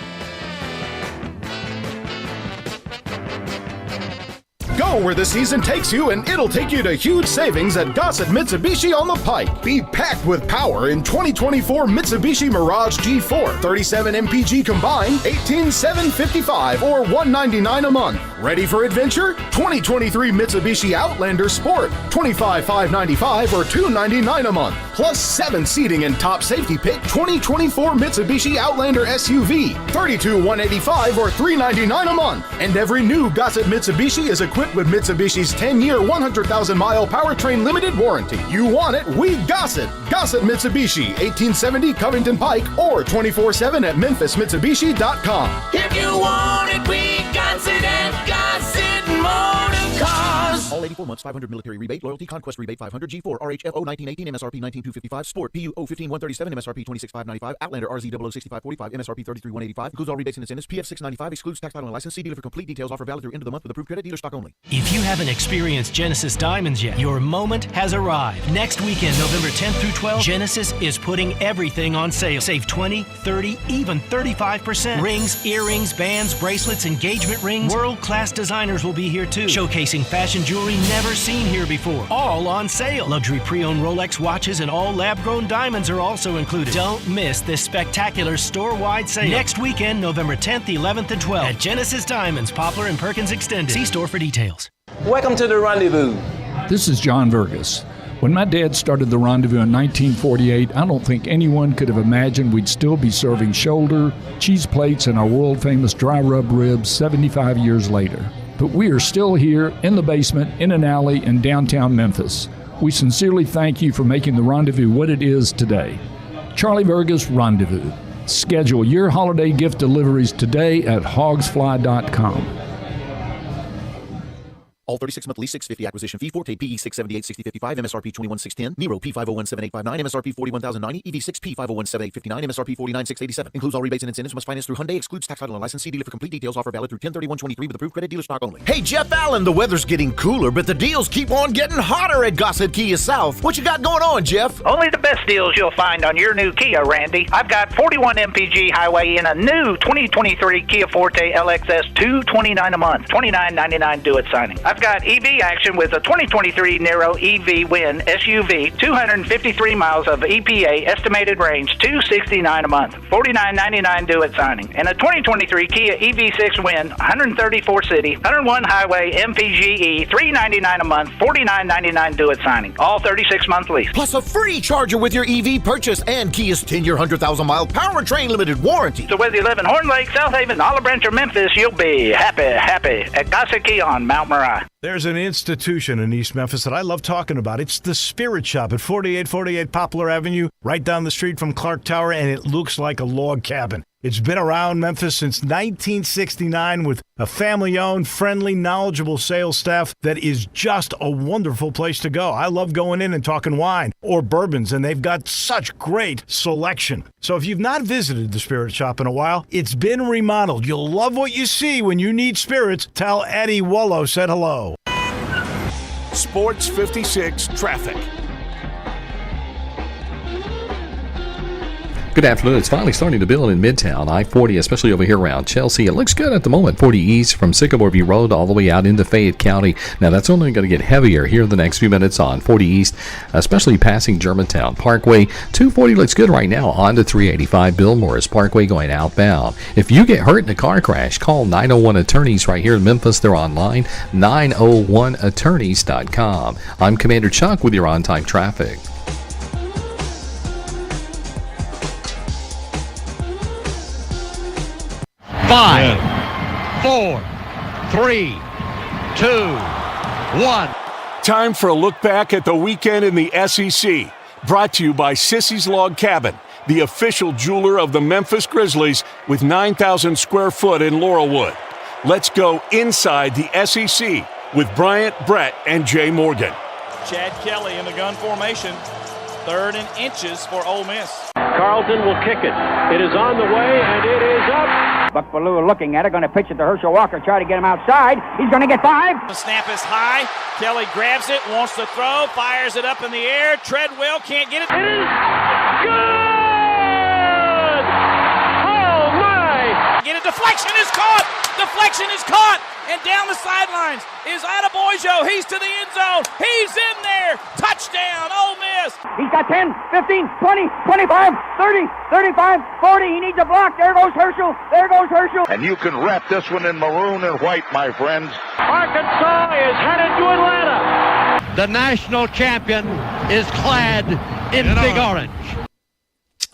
Go where the season takes you, and it'll take you to huge savings at Gossett Mitsubishi on the Pike. Be packed with power in 2024 Mitsubishi Mirage G4. 37 MPG combined, $18,755 or $199 a month. Ready for adventure? 2023 Mitsubishi Outlander Sport, $25,595 or $299 a month. Plus 7 seating and top safety pick 2024 Mitsubishi Outlander SUV, $32,185 or $399 a month. And every new Gossett Mitsubishi is equipped with Mitsubishi's 10-year, 100,000-mile powertrain limited warranty. You want it, we Gossett. Gossett Mitsubishi, 1870 Covington Pike, or 24/7 at memphismitsubishi.com. If you want it, we Gossett at Gossett Motor Cars. All 84 months, 500 military rebate, loyalty, conquest rebate, 500 G4, RHFO 1918, MSRP 19255, Sport, PU 015-137, MSRP 26595, Outlander RZ 006545, MSRP 33185, includes all rebates and incentives, PF 695, excludes tax title and license. See dealer for complete details. Offer valid through end of the month with approved credit, dealer stock only. If you haven't experienced Genesis Diamonds yet, your moment has arrived. Next weekend, November 10th through 12th, Genesis is putting everything on sale. Save 20, 30, even 35%. Rings, earrings, bands, bracelets, engagement rings. World-class designers will be here too, showcasing fashion jewelry never seen here before. All on sale. Luxury pre-owned Rolex watches and all lab-grown diamonds are also included. Don't miss this spectacular store-wide sale. Next weekend, November 10th, 11th, and 12th at Genesis Diamonds, Poplar and Perkins Extended. See store for details. Welcome to the Rendezvous. This is John Vergas. When my dad started the Rendezvous in 1948, I don't think anyone could have imagined we'd still be serving shoulder, cheese plates, and our world-famous dry rub ribs 75 years later. But we are still here in the basement, in an alley in downtown Memphis. We sincerely thank you for making the Rendezvous what it is today. Charlie Vergas, Rendezvous. Schedule your holiday gift deliveries today at hogsfly.com. All 36-month lease, $650 acquisition fee, Forte PE $678, $6055, MSRP $21,610, Nero P5017859, MSRP $41,090, EV6 P5017859, MSRP $49,687. Includes all rebates and incentives. Must finance through Hyundai. Excludes tax, title, and license. See dealer for complete details. Offer valid through 10/31/23 with approved credit. Dealer stock only. Hey, Jeff Allen, the weather's getting cooler, but the deals keep on getting hotter at Gossett Kia South. What you got going on, Jeff? Only the best deals you'll find on your new Kia, Randy. I've got 41 MPG highway in a new 2023 Kia Forte LXS, $229 a month, $29.99 due at signing. I've got EV action with a 2023 Nero EV Win SUV, 253 miles of EPA estimated range, $269 a month, $49.99 due at signing. And a 2023 Kia EV6 Win, 134 city, 101 highway MPGE, $399 a month, $49.99 due at signing. All 36-month lease. Plus a free charger with your EV purchase and Kia's 10-year, 100,000-mile powertrain limited warranty. So whether you live in Horn Lake, South Haven, Olive Branch, or Memphis, you'll be happy at Gossett Kia on Mount Moriah. There's an institution in East Memphis that I love talking about. It's the Spirit Shop at 4848 Poplar Avenue, right down the street from Clark Tower, and it looks like a log cabin. It's been around Memphis since 1969 with a family-owned, friendly, knowledgeable sales staff that is just a wonderful place to go. I love going in and talking wine or bourbons, and they've got such great selection. So if you've not visited the Spirit Shop in a while, it's been remodeled. You'll love what you see when you need spirits. Tell Eddie Wollo said hello. Sports 56 traffic. Good afternoon. It's finally starting to build in Midtown. I-40, especially over here around Chelsea. It looks good at the moment. 40 East from Sycamore View Road all the way out into Fayette County. Now, that's only going to get heavier here in the next few minutes on 40 East, especially passing Germantown Parkway. 240 looks good right now on to 385 Bill Morris Parkway going outbound. If you get hurt in a car crash, call 901 Attorneys right here in Memphis. They're online, 901attorneys.com. I'm Commander Chuck with your on-time traffic. 5, 4, 3, 2, 1. Time for a look back at the weekend in the SEC. Brought to you by Sissy's Log Cabin, the official jeweler of the Memphis Grizzlies with 9,000 square foot in Laurelwood. Let's go inside the SEC with Bryant, Brett, and Jay Morgan. Chad Kelly in the gun formation. 3rd and inches for Ole Miss. Carlton will kick it. It is on the way, and it is up. Buck Bellew looking at it, going to pitch it to Herschel Walker, try to get him outside. He's going to get 5. The snap is high. Kelly grabs it, wants to throw, fires it up in the air. Treadwell can't get it. It is good! Oh, my! Get a deflection is caught! Deflection is caught! And down the sidelines is Adebayo. He's to the end zone. He's in there. Touchdown, Ole Miss. He's got 10, 15, 20, 25, 30, 35, 40. He needs a block. There goes Herschel. There goes Herschel. And you can wrap this one in maroon and white, my friends. Arkansas is headed to Atlanta. The national champion is clad in big orange.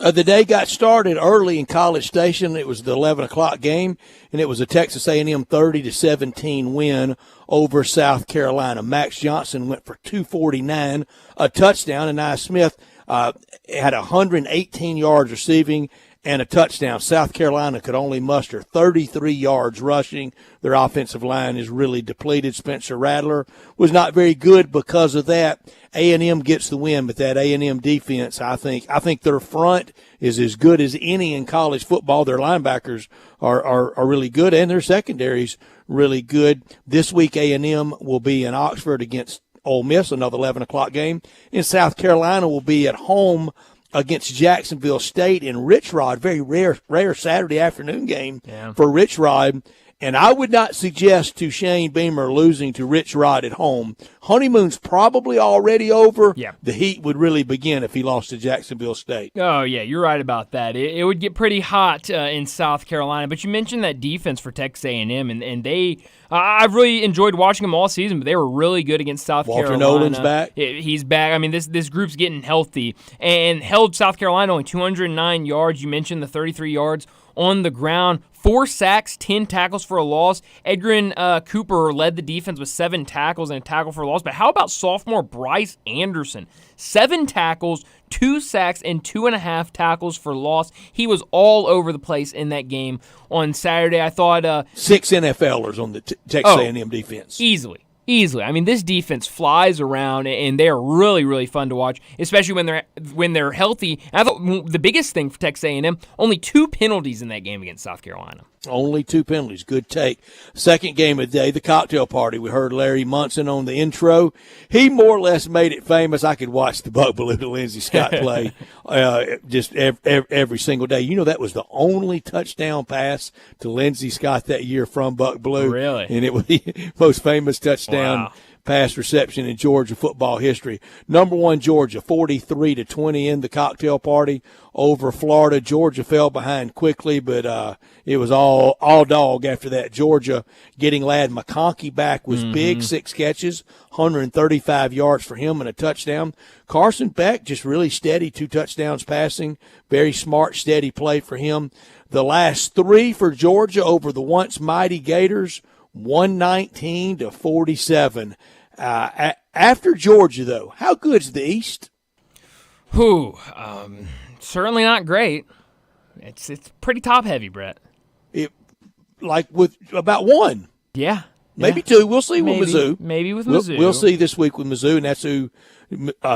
The day got started early in College Station. It was the 11 o'clock game, and it was a Texas A&M 30-17 win over South Carolina. Max Johnson went for 249, a touchdown, and Nia Smith had 118 yards receiving and a touchdown. South Carolina could only muster 33 yards rushing. Their offensive line is really depleted. Spencer Rattler was not very good because of that. A&M gets the win, but that A&M defense, I think their front is as good as any in college football. Their linebackers are really good, and their secondary's really good. This week, A&M will be in Oxford against Ole Miss, another 11 o'clock game. And South Carolina will be at home against Jacksonville State in Rich Rod. Very rare Saturday afternoon game for Rich Rod. And I would not suggest to Shane Beamer losing to Rich Rod at home. Honeymoon's probably already over. Yeah. The heat would really begin if he lost to Jacksonville State. Oh, yeah, you're right about that. It would get pretty hot in South Carolina. But you mentioned that defense for Texas A&M, and they I've really enjoyed watching them all season, but they were really good against South Carolina. Walter Nolan's back. He's back. I mean, this group's getting healthy. And held South Carolina only 209 yards. You mentioned the 33 yards on the ground. 4 sacks, 10 tackles for a loss. Edgerrin Cooper led the defense with 7 tackles and a tackle for a loss. But how about sophomore Bryce Anderson? 7 tackles, 2 sacks, and 2.5 tackles for loss. He was all over the place in that game on Saturday. I thought 6 NFLers on the Texas A&M defense. Easily. I mean, this defense flies around, and they are really, really fun to watch, especially when they're healthy. And I thought the biggest thing for Texas A&M, only 2 penalties in that game against South Carolina. Only 2 penalties. Good take. Second game of the day, the cocktail party. We heard Larry Munson on the intro. He more or less made it famous. I could watch the Buck Belue to Lindsey Scott play just every single day. You know, that was the only touchdown pass to Lindsey Scott that year from Buck Belue. Really? And it was the most famous touchdown pass reception in Georgia football history. Number 1, Georgia, 43-20 in the cocktail party over Florida. Georgia fell behind quickly, but it was all dog after that. Georgia getting Ladd McConkey back was big, 6 catches, 135 yards for him and a touchdown. Carson Beck just really steady, 2 touchdowns passing, very smart, steady play for him. The last 3 for Georgia over the once mighty Gators, 119-47. After Georgia, though, how good's the East? Certainly not great. It's pretty top heavy, Brett. With about 1. Yeah. Maybe 2. We'll see with Mizzou. Maybe with Mizzou. We'll see this week with Mizzou, and that's who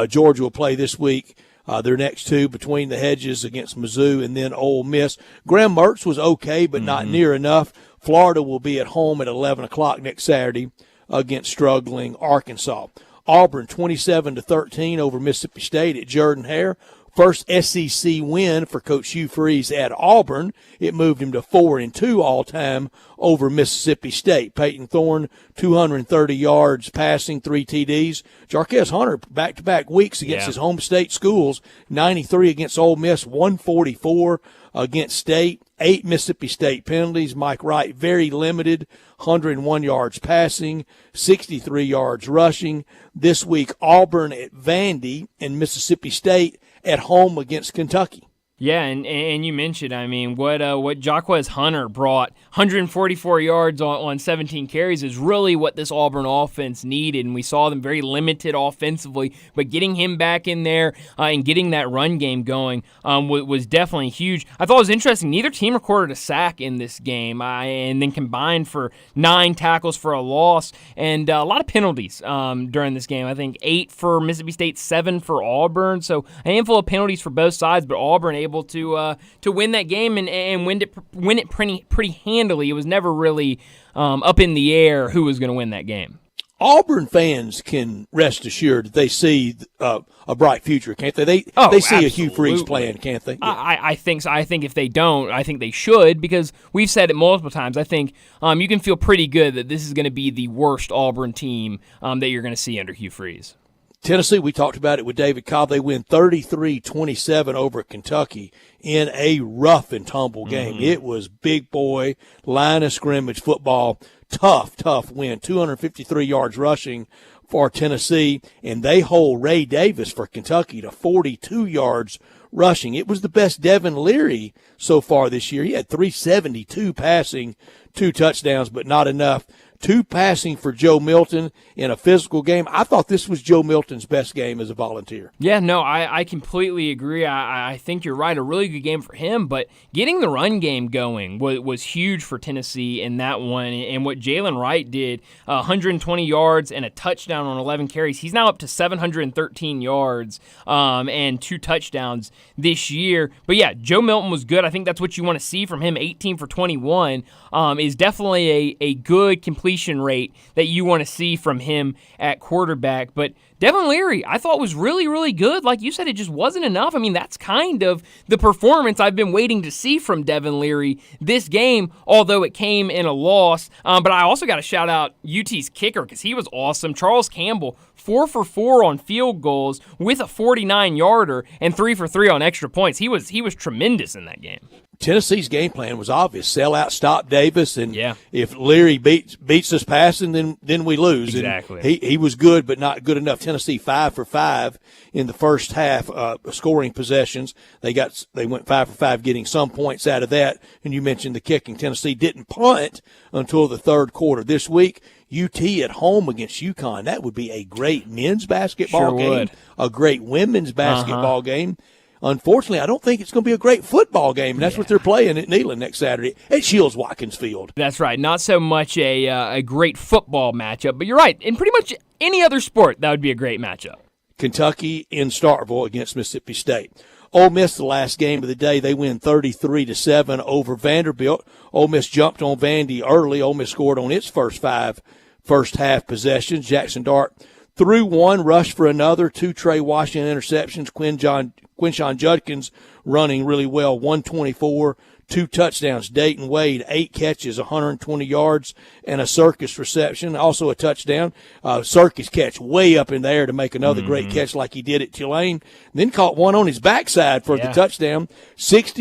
Georgia will play this week. Their next 2 between the hedges against Mizzou and then Ole Miss. Graham Mertz was okay, but not near enough. Florida will be at home at 11 o'clock next Saturday against struggling Arkansas. Auburn 27-13 over Mississippi State at Jordan-Hare. First SEC win for Coach Hugh Freeze at Auburn. It moved him to 4-2 all-time over Mississippi State. Peyton Thorne, 230 yards passing, 3 TDs. Jarquez Hunter, back-to-back weeks against his home state schools. 93 against Ole Miss, 144 against State. 8 Mississippi State penalties. Mike Wright, very limited, 101 yards passing, 63 yards rushing. This week, Auburn at Vandy and Mississippi State at home against Kentucky. Yeah, and you mentioned, I mean, what Jarquez Hunter brought, 144 yards on 17 carries, is really what this Auburn offense needed, and we saw them very limited offensively, but getting him back in there and getting that run game going was definitely huge. I thought it was interesting, neither team recorded a sack in this game, and then combined for 9 tackles for a loss, and a lot of penalties during this game. I think 8 for Mississippi State, 7 for Auburn, so a handful of penalties for both sides, but Auburn able to win that game and win it pretty handily. It was never really up in the air who was going to win that game. Auburn fans can rest assured that they see a bright future, can't they? They see absolutely. a Hugh Freeze plan, can't they? Yeah. I think so. I think if they don't, I think they should, because we've said it multiple times. I think you can feel pretty good that this is going to be the worst Auburn team that you're going to see under Hugh Freeze. Tennessee, we talked about it with David Cobb. They win 33-27 over Kentucky in a rough and tumble game. It was big boy, line of scrimmage football. Tough win. 253 yards rushing for Tennessee, and they hold Ray Davis for Kentucky to 42 yards rushing. It was the best Devin Leary so far this year. He had 372 passing, 2 touchdowns, but not enough. 2 passing for Joe Milton in a physical game. I thought this was Joe Milton's best game as a Volunteer. Yeah, no, I completely agree. I think you're right. A really good game for him, but getting the run game going was huge for Tennessee in that one. And what Jalen Wright did, 120 yards and a touchdown on 11 carries. He's now up to 713 yards and 2 touchdowns this year. But yeah, Joe Milton was good. I think that's what you want to see from him. 18 for 21 is definitely a good completion rate that you want to see from him at quarterback. But Devin Leary, I thought was really, really good. Like you said, it just wasn't enough. I mean, that's kind of the performance I've been waiting to see from Devin Leary this game, although it came in a loss. But I also got to shout out UT's kicker because he was awesome. Charles Campbell, 4 for 4 on field goals with a 49-yarder and 3 for 3 on extra points. He was tremendous in that game. Tennessee's game plan was obvious: sell out, stop Davis, and yeah. if Leary beats us passing, then we lose. Exactly. And he was good, but not good enough. Tennessee 5 for 5 in the first half, scoring possessions. They went 5 for 5, getting some points out of that. And you mentioned the kicking. Tennessee didn't punt until the third quarter. This week, UT at home against UConn. That would be a great men's basketball game, a great women's basketball game. Unfortunately, I don't think it's going to be a great football game, and that's what they're playing at Neyland next Saturday at Shields-Watkins Field. That's right. Not so much a great football matchup, but you're right. In pretty much any other sport, that would be a great matchup. Kentucky in Starkville against Mississippi State. Ole Miss, the last game of the day, they win 33-7 over Vanderbilt. Ole Miss jumped on Vandy early. Ole Miss scored on its first 5 first-half possessions. Jackson Dart threw one, rushed for another, 2 Trey Washington interceptions. Quinshon Judkins running really well, 124, 2 touchdowns. Dayton Wade, 8 catches, 120 yards, and a Circus reception, also a touchdown. Circus catch way up in the air to make another great catch like he did at Tulane. Then caught one on his backside for the touchdown.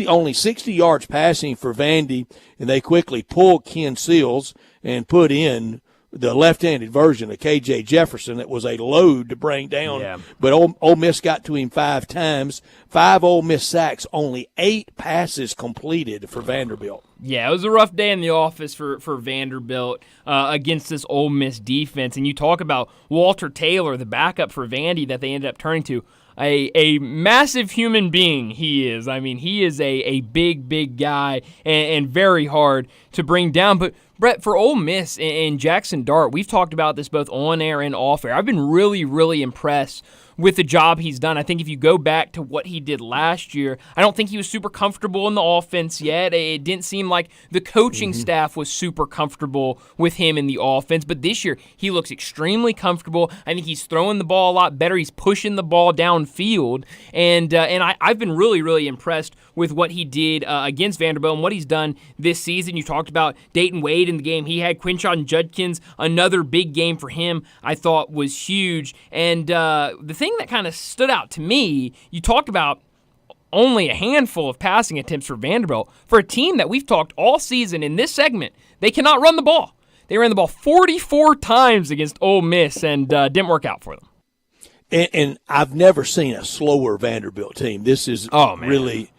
Only 60 yards passing for Vandy, and they quickly pulled Ken Seals and put in the left-handed version of K.J. Jefferson that was a load to bring down. Yeah. But Ole Miss got to him 5 times. 5 Ole Miss sacks, only 8 passes completed for Vanderbilt. Yeah, it was a rough day in the office for Vanderbilt against this Ole Miss defense. And you talk about Walter Taylor, the backup for Vandy that they ended up turning to. A massive human being he is. I mean, he is a big guy and very hard to bring down. But, Brett, for Ole Miss and Jackson Dart, we've talked about this both on air and off air. I've been really impressed with the job he's done. I think if you go back to what he did last year, I don't think he was super comfortable in the offense yet. It didn't seem like the coaching staff was super comfortable with him in the offense. But this year, he looks extremely comfortable. I think he's throwing the ball a lot better. He's pushing the ball downfield. And I've been really impressed with what he did against Vanderbilt and what he's done this season. You talked about Dayton Wade in the game. He had Quinshon Judkins, another big game for him, I thought was huge. And the thing that kind of stood out to me, you talked about only a handful of passing attempts for Vanderbilt. For a team that we've talked all season in this segment, they cannot run the ball. They ran the ball 44 times against Ole Miss and didn't work out for them. And I've never seen a slower Vanderbilt team. This is really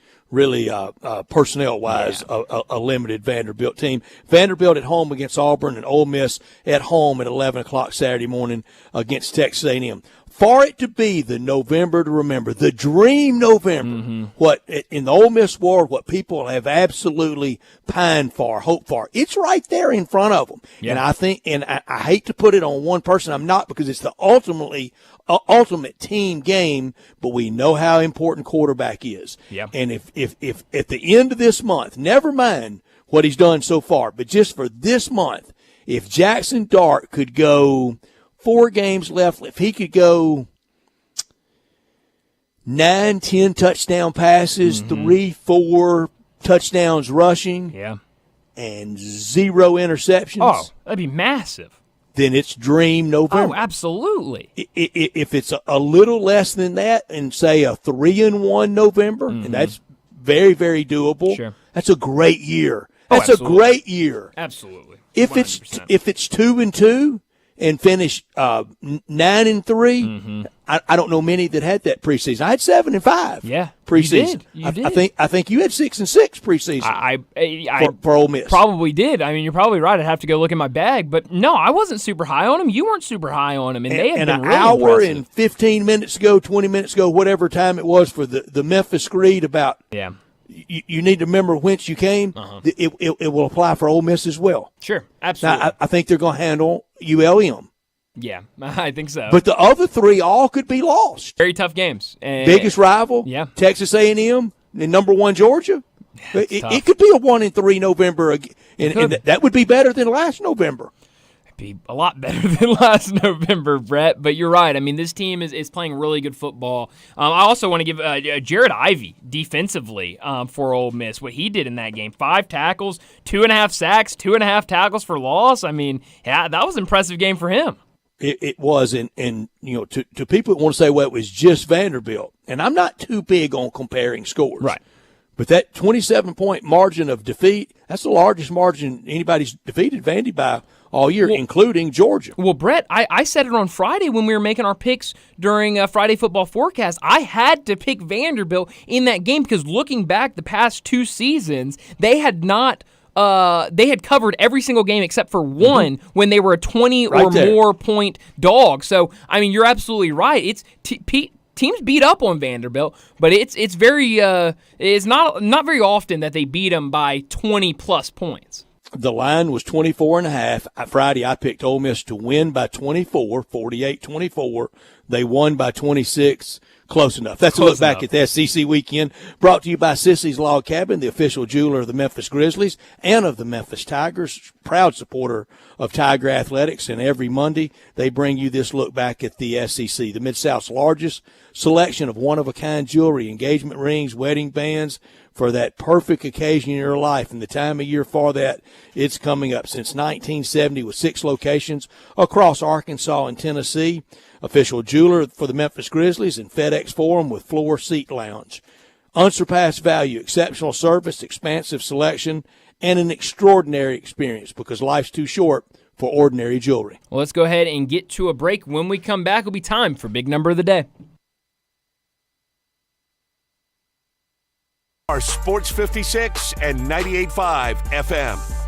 personnel-wise, a limited Vanderbilt team. Vanderbilt at home against Auburn and Ole Miss at home at 11 o'clock Saturday morning against Texas A&M. For it to be the November to remember, the dream November, what in the Ole Miss world, what people have absolutely pined for, hoped for, it's right there in front of them. Yeah. And I think, and I hate to put it on one person, I'm not, because it's the ultimate team game, but we know how important quarterback is. Yeah. And if at the end of this month, never mind what he's done so far, but just for this month, if Jackson Dart could go 4 games left, if he could go 9-10 touchdown passes, 3-4 touchdowns rushing, and 0 interceptions. Oh, that'd be massive. Then it's dream November. Oh, absolutely. If it's a little less than that, and say a 3-1 November, and that's very doable. Sure. That's a great year. That's a great year. Absolutely. 100%. If it's 2-2 and finish 9-3, I don't know many that had that preseason. I had 7-5. Yeah, preseason. You did. I think you had 6-6 preseason. I for Ole Miss. Probably did. I mean, you're probably right. I'd have to go look in my bag, but no, I wasn't super high on him. You weren't super high on him, and they had been really an hour impressive. and 15 minutes ago, 20 minutes ago, whatever time it was for the Memphis Screed about. Yeah. You need to remember whence you came. It will apply for Ole Miss as well. Sure, absolutely. Now, I think they're going to handle ULM. Yeah, I think so. But the other 3 all could be lost. Very tough games. Biggest rival, Texas A&M, and number 1 Georgia. It could be a 1-3 November, and that would be better than last November. Be a lot better than last November, Brett. But you're right. I mean, this team is playing really good football. I also want to give Jared Ivey defensively for Ole Miss, what he did in that game. 5 tackles, 2.5 sacks, 2.5 tackles for loss. I mean, yeah, that was an impressive game for him. It was, and you know, to people that want to say, well, it was just Vanderbilt, and I'm not too big on comparing scores. Right. But that 27-point margin of defeat, that's the largest margin anybody's defeated Vandy by all year, including Georgia. Well, Brett, I said it on Friday when we were making our picks during Friday Football Forecast. I had to pick Vanderbilt in that game because looking back the past 2 seasons, they had not they had covered every single game except for one when they were a 20 or more point dog. So, I mean, you're absolutely right. It's teams beat up on Vanderbilt, but it's very it's not very often that they beat them by 20-plus points. The line was 24.5. Friday, I picked Ole Miss to win by 24, 48-24. They won by 26. Close enough. That's a look back at the SEC weekend. Brought to you by Sissy's Log Cabin, the official jeweler of the Memphis Grizzlies and of the Memphis Tigers. Proud supporter of Tiger Athletics. And every Monday, they bring you this look back at the SEC, the Mid-South's largest selection of one-of-a-kind jewelry, engagement rings, wedding bands, for that perfect occasion in your life. And the time of year for that, it's coming up. Since 1970 with 6 locations across Arkansas and Tennessee. Official jeweler for the Memphis Grizzlies and FedEx Forum with floor seat lounge. Unsurpassed value, exceptional service, expansive selection, and an extraordinary experience because life's too short for ordinary jewelry. Well, let's go ahead and get to a break. When we come back, it'll be time for Big Number of the Day. Our Sports 56 and 98.5 FM.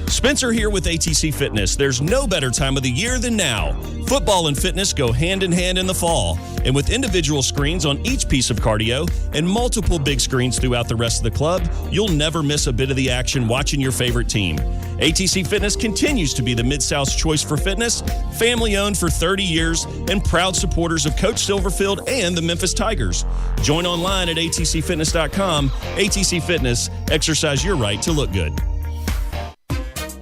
Spencer here with ATC Fitness. There's no better time of the year than now. Football and fitness go hand in hand in the fall. And with individual screens on each piece of cardio and multiple big screens throughout the rest of the club, you'll never miss a bit of the action watching your favorite team. ATC Fitness continues to be the Mid-South's choice for fitness, family-owned for 30 years, and proud supporters of Coach Silverfield and the Memphis Tigers. Join online at atcfitness.com. ATC Fitness, exercise your right to look good.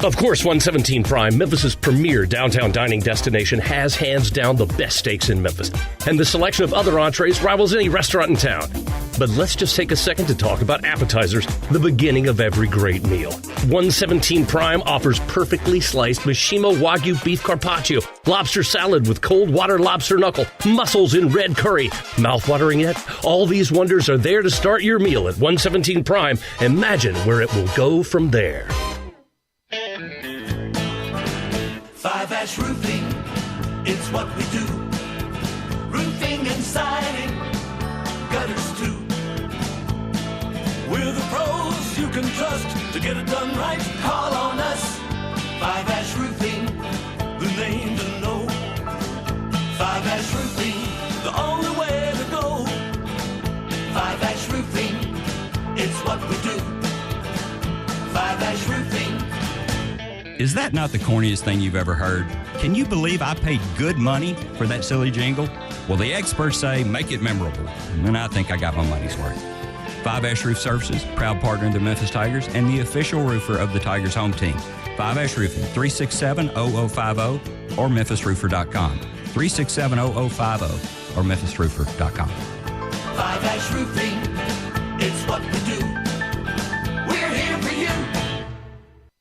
Of course, 117 Prime, Memphis's premier downtown dining destination, has hands down the best steaks in Memphis, and the selection of other entrees rivals any restaurant in town. But let's just take a second to talk about appetizers, the beginning of every great meal. 117 Prime offers perfectly sliced Mishima Wagyu beef carpaccio, lobster salad with cold water lobster knuckle, mussels in red curry. Mouthwatering yet? All these wonders are there to start your meal at 117 Prime. Imagine where it will go from there. 5-Ash Roofing, it's what we do. Roofing and siding, gutters too. We're the pros you can trust to get it done right. Call on us. 5-Ash Roofing, the name to know. 5-Ash Roofing, the only way to go. 5-Ash Roofing, it's what we do. 5-Ash Roofing. Is that not the corniest thing you've ever heard? Can you believe I paid good money for that silly jingle? Well, the experts say make it memorable, and I think I got my money's worth. 5-Ash Roof Services, proud partner of the Memphis Tigers and the official roofer of the Tigers home team. 5-Ash Roofing, 367-0050 or memphisroofer.com. 367-0050 or memphisroofer.com. 5-Ash Roofing, it's what we do. We're here for you.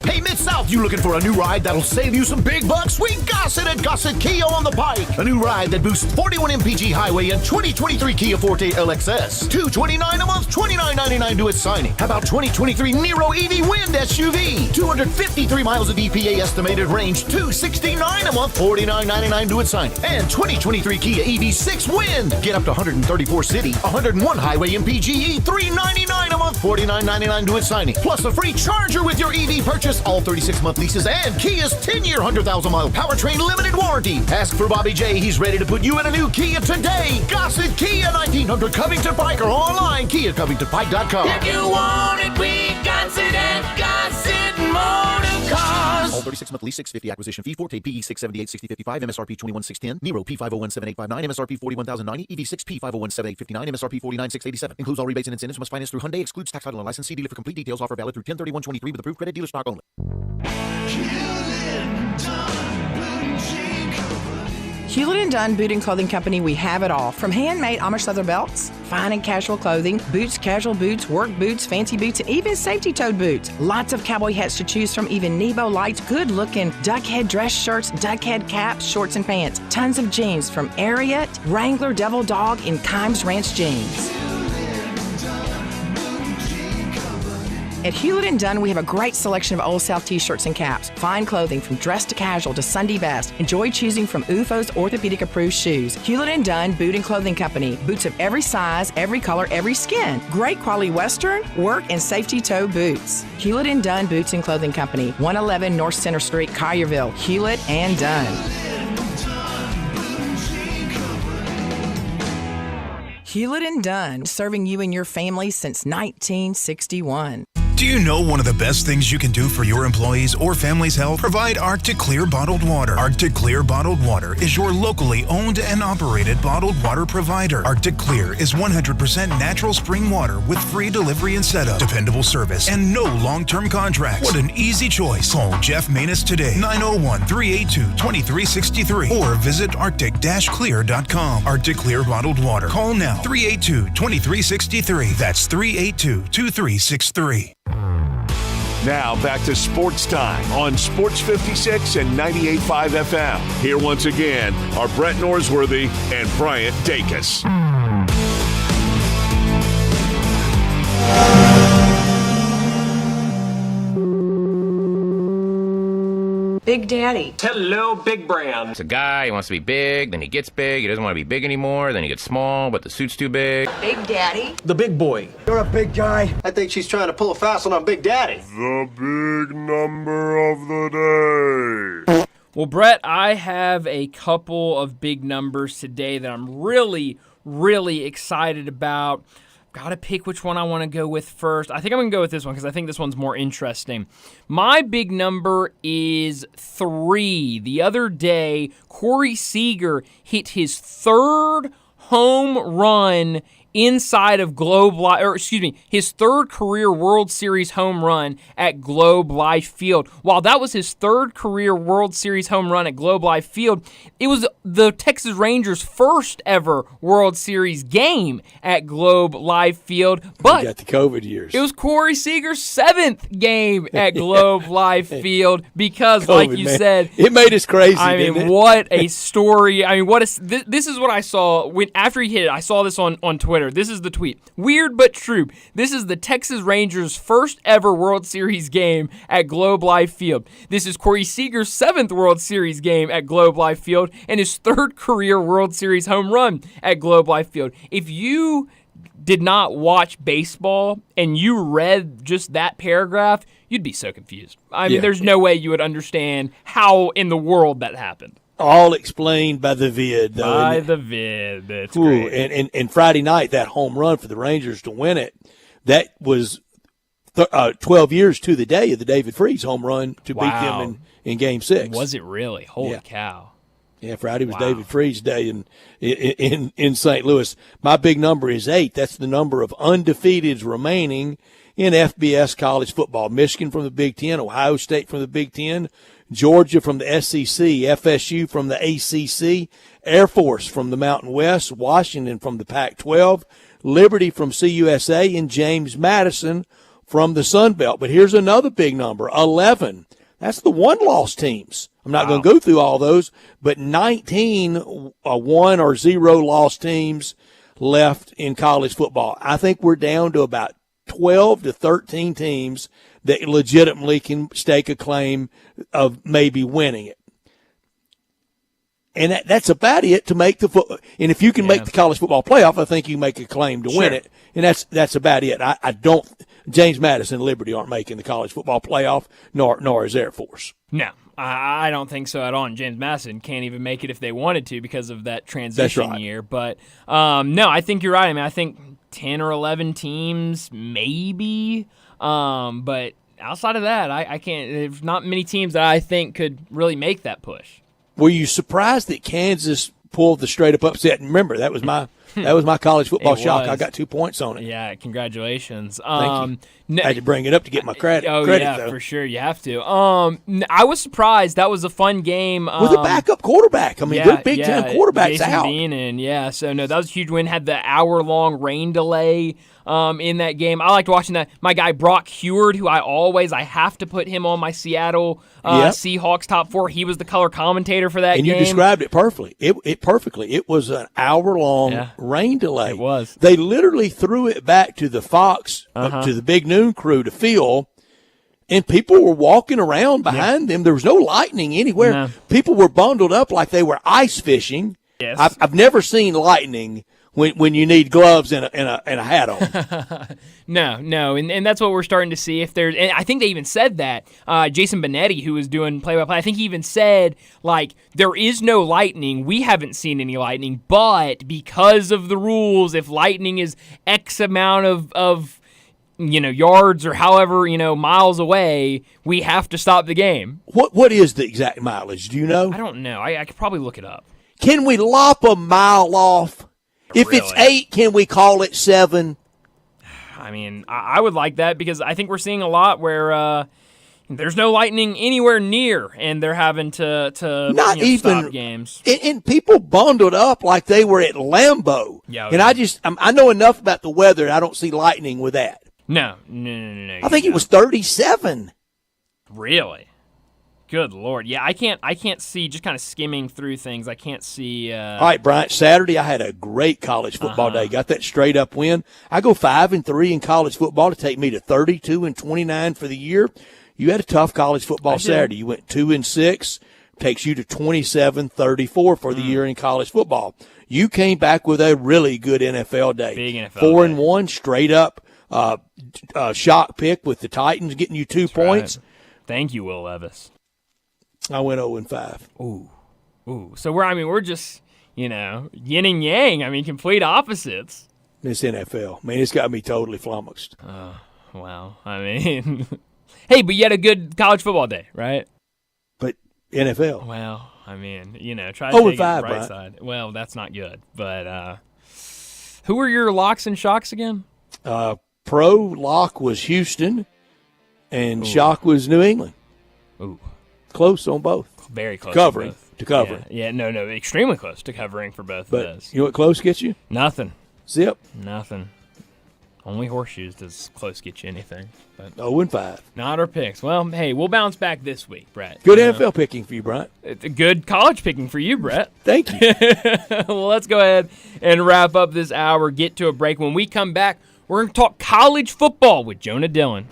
Hey, Mid-South, you looking for a new ride that'll save you some big bucks? We got it at Gossett Kia on the Pike. A new ride that boosts 41 mpg highway and 2023 Kia Forte LXS. $229 a month, $29.99 to its signing. How about 2023 Nero EV Wind SUV? 253 miles of EPA estimated range, $269 a month, $49.99 to its signing. And 2023 Kia EV6 Wind. Get up to 134 city, 101 highway MPGE, $399 a month, $49.99 to its signing. Plus a free charger with your EV purchase, all 36-month leases, and Kia's 10-year, 100,000-mile powertrain limited warranty. Ask for Bobby J. He's ready to put you in a new Kia today. Gossett Kia, 1900 Covington Pike, or online, KiaCovingtonPike.com. If you want it, we got it at Gossett Motor Cars. All 36-month lease, $650 acquisition fee, Forte PE $678,6055, MSRP $21,610, Nero P5017859, MSRP $41,090, EV6 P5017859, MSRP $49,687. Includes all rebates and incentives. Must finance through Hyundai. Excludes tax, title, and license. See dealer for complete details. Offer valid through 10/31/23 with approved credit. Dealer stock only. Hewlett & Dunn Boot and Clothing Company, we have it all. From handmade Amish leather belts, fine and casual clothing, boots, casual boots, work boots, fancy boots, and even safety-toed boots. Lots of cowboy hats to choose from, even Nebo lights, good-looking duck head dress shirts, duck head caps, shorts, and pants. Tons of jeans from Ariat, Wrangler, Devil Dog, and Kimes Ranch jeans. At Hewlett & Dunn, we have a great selection of Old South t-shirts and caps, fine clothing from dress to casual to Sunday best. Enjoy choosing from UFO's orthopedic-approved shoes. Hewlett & Dunn Boot and Clothing Company. Boots of every size, every color, every skin. Great quality Western, work, and safety toe boots. Hewlett & Dunn Boots and Clothing Company. 111 North Center Street, Collierville. Hewlett & Dunn. Hewlett & Dunn, serving you and your family since 1961. Do you know one of the best things you can do for your employees or family's health? Provide Arctic Clear bottled water. Arctic Clear bottled water is your locally owned and operated bottled water provider. Arctic Clear is 100% natural spring water with free delivery and setup, dependable service, and no long-term contracts. What an easy choice. Call Jeff Manus today, 901-382-2363, or visit arctic-clear.com. Arctic Clear bottled water. Call now, 382-2363. That's 382-2363. Now back to Sports Time on Sports 56 and 98.5 FM. Here once again are Brett Norsworthy and Bryant Dacus. Big Daddy. Hello, Big Brand. It's a guy, he wants to be big, then he gets big, he doesn't want to be big anymore, then he gets small, but the suit's too big. Big Daddy. The big boy. You're a big guy. I think she's trying to pull a fast one on Big Daddy. The big number of the day. Well, Brett, I have a couple of big numbers today that I'm really, really excited about. Got to pick which one I want to go with first. I think I'm going to go with this one because I think this one's more interesting. My big number is 3. The other day, Corey Seager hit his 3rd home run inside of his 3rd career World Series home run at Globe Life Field. While that was his 3rd career World Series home run at Globe Life Field, it was the Texas Rangers' first ever World Series game at Globe Life Field. But you got the COVID years. It was Corey Seager's 7th game at Globe Life Field because, COVID, like you said, it made us crazy. I mean, what a story! I mean, this is what I saw after he hit it. I saw this on Twitter. This is the tweet. Weird but true. This is the Texas Rangers' first ever World Series game at Globe Life Field. This is Corey Seager's 7th World Series game at Globe Life Field and his 3rd career World Series home run at Globe Life Field. If you did not watch baseball and you read just that paragraph, you'd be so confused. I mean, there's no way you would understand how in the world that happened. All explained by the vid, though. By the vid. That's great. And Friday night, that home run for the Rangers to win it, that was 12 years to the day of the David Freese home run to beat them in Game 6. Was it really? Holy cow. Yeah, Friday was David Freese Day in St. Louis. My big number is 8. That's the number of undefeateds remaining in FBS college football. Michigan from the Big Ten, Ohio State from the Big Ten, Georgia from the SEC, FSU from the ACC, Air Force from the Mountain West, Washington from the Pac-12, Liberty from CUSA, and James Madison from the Sun Belt. But here's another big number, 11. That's the one-loss teams. I'm not going to go through all those, but 19 1 or 0 loss teams left in college football. I think we're down to about 12 to 13 teams that legitimately can stake a claim of maybe winning it. And that's about it to make the football. And if you can make the college football playoff, I think you make a claim to win it. And that's about it. I don't. James Madison and Liberty aren't making the college football playoff, nor is Air Force. No, I don't think so at all. And James Madison can't even make it if they wanted to because of that transition year. But no, I think you're right. I mean, I think 10 or 11 teams, maybe. But outside of that, I can't. There's not many teams that I think could really make that push. Were you surprised that Kansas pulled the straight-up upset? And remember, that was my That was my college football shock. Was. I got 2 points on it. Yeah, congratulations. Thank you. I had to bring it up to get my credit. Yeah, though. for sure. You have to. I was surprised. That was a fun game. With a backup quarterback. I mean, they're big-time quarterbacks Jason out. Beanon, yeah. So, no, that was a huge win. Had the hour-long rain delay in that game. I liked watching that. My guy Brock Heward, who I have to put him on my Seattle Seahawks top 4. He was the color commentator for that game. And you described it perfectly. It perfectly. It was an hour-long rain delay. It was. They literally threw it back to the Fox, to the Big Noon crew to fill, and people were walking around behind them. There was no lightning anywhere. No. People were bundled up like they were ice fishing. Yes. I've never seen lightning when you need gloves and a hat on. No, and that's what we're starting to see. If there's, and I think they even said that Jason Benetti, who was doing play-by-play, I think he even said, like, there is no lightning. We haven't seen any lightning, but because of the rules, if lightning is X amount of yards or however miles away, we have to stop the game. What is the exact mileage? Do you know? I don't know. I could probably look it up. Can we lop a mile off? If it's 8, can we call it 7? I mean, I would like that because I think we're seeing a lot where there's no lightning anywhere near, and they're having to not even stop games. And people bundled up like they were at Lambeau. Yeah, and I know enough about the weather. I don't see lightning with that. No. I think it was 37. Really? Good Lord. Yeah, I can't see, just kind of skimming through things, I can't see. All right, Bryant, Saturday I had a great college football day. Got that straight up win. I go 5-3 in college football to take me to 32-29 for the year. You had a tough college football Saturday. You went 2-6, takes you to 27-34 for the year in college football. You came back with a really good NFL day. Big NFL 4-1, straight up shock pick with the Titans getting you 2 points. Right. Thank you, Will Levis. I went 0-5. Ooh. So we're just, yin and yang. I mean, complete opposites. It's NFL. I mean, it's got me totally flummoxed. Wow. I mean, hey, but you had a good college football day, right? But NFL. Well, I mean, try to take it the right side. Well, that's not good. But who were your locks and shocks again? Pro lock was Houston, and shock was New England. Ooh. Close on both. Very close. Covering. To covering. Yeah, no, extremely close to covering for both of those. You know what close gets you? Nothing. Zip. Nothing. Only horseshoes does close get you anything. But 0-5. Not our picks. Well, hey, we'll bounce back this week, Brett. Good NFL picking for you, Bryant. Good college picking for you, Brett. Thank you. Well, let's go ahead and wrap up this hour, get to a break. When we come back, we're going to talk college football with Jonah Dillon.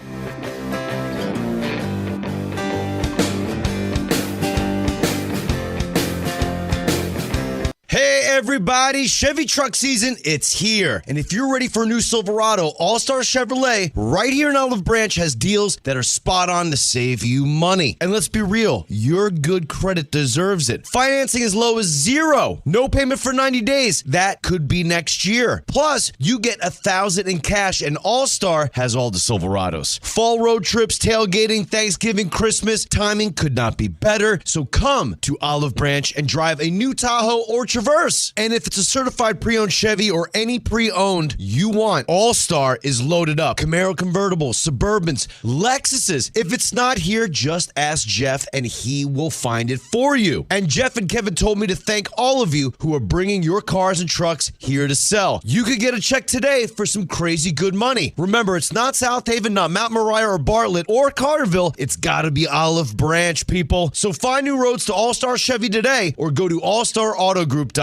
Hey everybody, Chevy truck season, it's here. And if you're ready for a new Silverado, All-Star Chevrolet right here in Olive Branch has deals that are spot on to save you money. And let's be real, your good credit deserves it. Financing as low as 0. No payment for 90 days. That could be next year. Plus, you get $1,000 in cash, and All-Star has all the Silverados. Fall road trips, tailgating, Thanksgiving, Christmas, timing could not be better. So come to Olive Branch and drive a new Tahoe or Traverse. And if it's a certified pre-owned Chevy or any pre-owned you want, All-Star is loaded up. Camaro convertibles, Suburbans, Lexuses. If it's not here, just ask Jeff and he will find it for you. And Jeff and Kevin told me to thank all of you who are bringing your cars and trucks here to sell. You could get a check today for some crazy good money. Remember, it's not South Haven, not Mount Moriah or Bartlett or Carterville. It's got to be Olive Branch, people. So find new roads to All-Star Chevy today or go to allstarautogroup.com.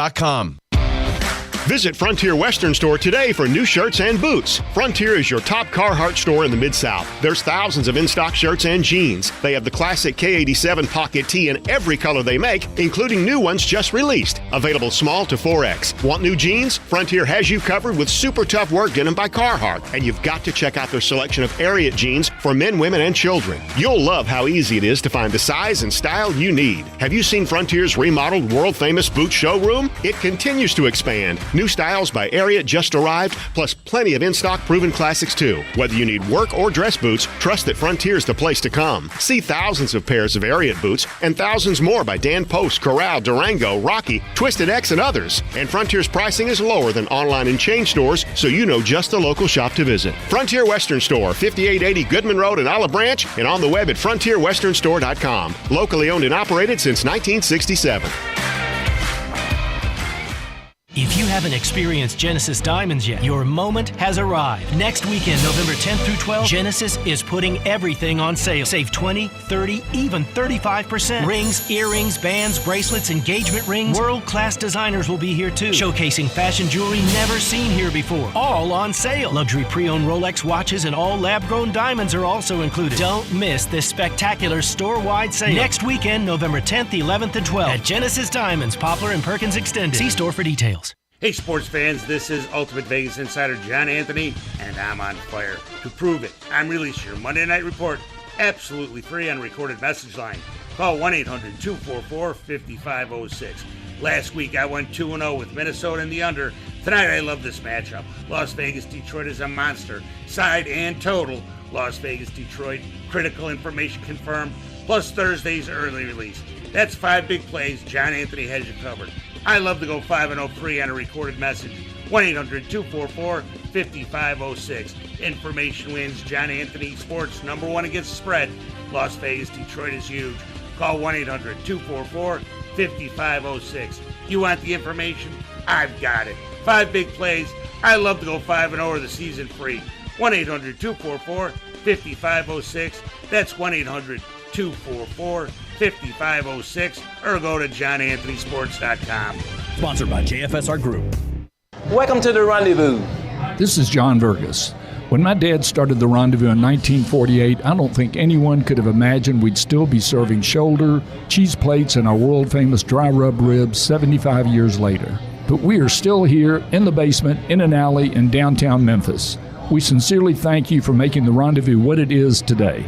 Visit Frontier Western Store today for new shirts and boots. Frontier is your top Carhartt store in the Mid-South. There's thousands of in-stock shirts and jeans. They have the classic K87 pocket tee in every color they make, including new ones just released. Available small to 4X. Want new jeans? Frontier has you covered with super tough work denim by Carhartt. And you've got to check out their selection of Ariat jeans for men, women, and children. You'll love how easy it is to find the size and style you need. Have you seen Frontier's remodeled world-famous boot showroom? It continues to expand. New styles by Ariat just arrived, plus plenty of in-stock proven classics too. Whether you need work or dress boots, trust that Frontier's the place to come. See thousands of pairs of Ariat boots and thousands more by Dan Post, Corral, Durango, Rocky, Twisted X, and others. And Frontier's pricing is lower than online and chain stores, so you know just the local shop to visit. Frontier Western Store, 5880 Goodman Road in Olive Branch, and on the web at frontierwesternstore.com. Locally owned and operated since 1967. If you haven't experienced Genesis Diamonds yet, your moment has arrived. Next weekend, November 10th through 12th, Genesis is putting everything on sale. Save 20, 30, even 35%. Rings, earrings, bands, bracelets, engagement rings. World-class designers will be here too, showcasing fashion jewelry never seen here before. All on sale. Luxury pre-owned Rolex watches and all lab-grown diamonds are also included. Don't miss this spectacular store-wide sale. Next weekend, November 10th, 11th, and 12th at Genesis Diamonds, Poplar and Perkins Extended. See store for details. Hey sports fans, this is Ultimate Vegas Insider John Anthony, and I'm on fire. To prove it, I'm releasing your Monday Night Report absolutely free on a recorded message line. Call 1-800-244-5506. Last week I went 2-0 with Minnesota in the under. Tonight I love this matchup. Las Vegas-Detroit is a monster. Side and total. Las Vegas-Detroit, critical information confirmed, plus Thursday's early release. That's 5 big plays. John Anthony has you covered. I love to go 5-0 free on a recorded message. 1-800-244-5506. Information wins. John Anthony Sports, #1 against the spread. Las Vegas, Detroit is huge. Call 1-800-244-5506. You want the information? I've got it. 5 big plays. I love to go 5-0 or the season free. 1-800-244-5506. That's 1-800-244-5506, or go to johnanthonysports.com. Sponsored by JFSR Group. Welcome to the Rendezvous. This is John Vergas. When my dad started the Rendezvous in 1948, I don't think anyone could have imagined we'd still be serving shoulder, cheese plates, and our world-famous dry rub ribs 75 years later. But we are still here in the basement, in an alley in downtown Memphis. We sincerely thank you for making the Rendezvous what it is today.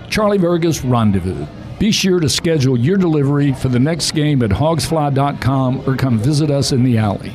Charlie Vergas Rendezvous. Be sure to schedule your delivery for the next game at hogsfly.com or come visit us in the alley.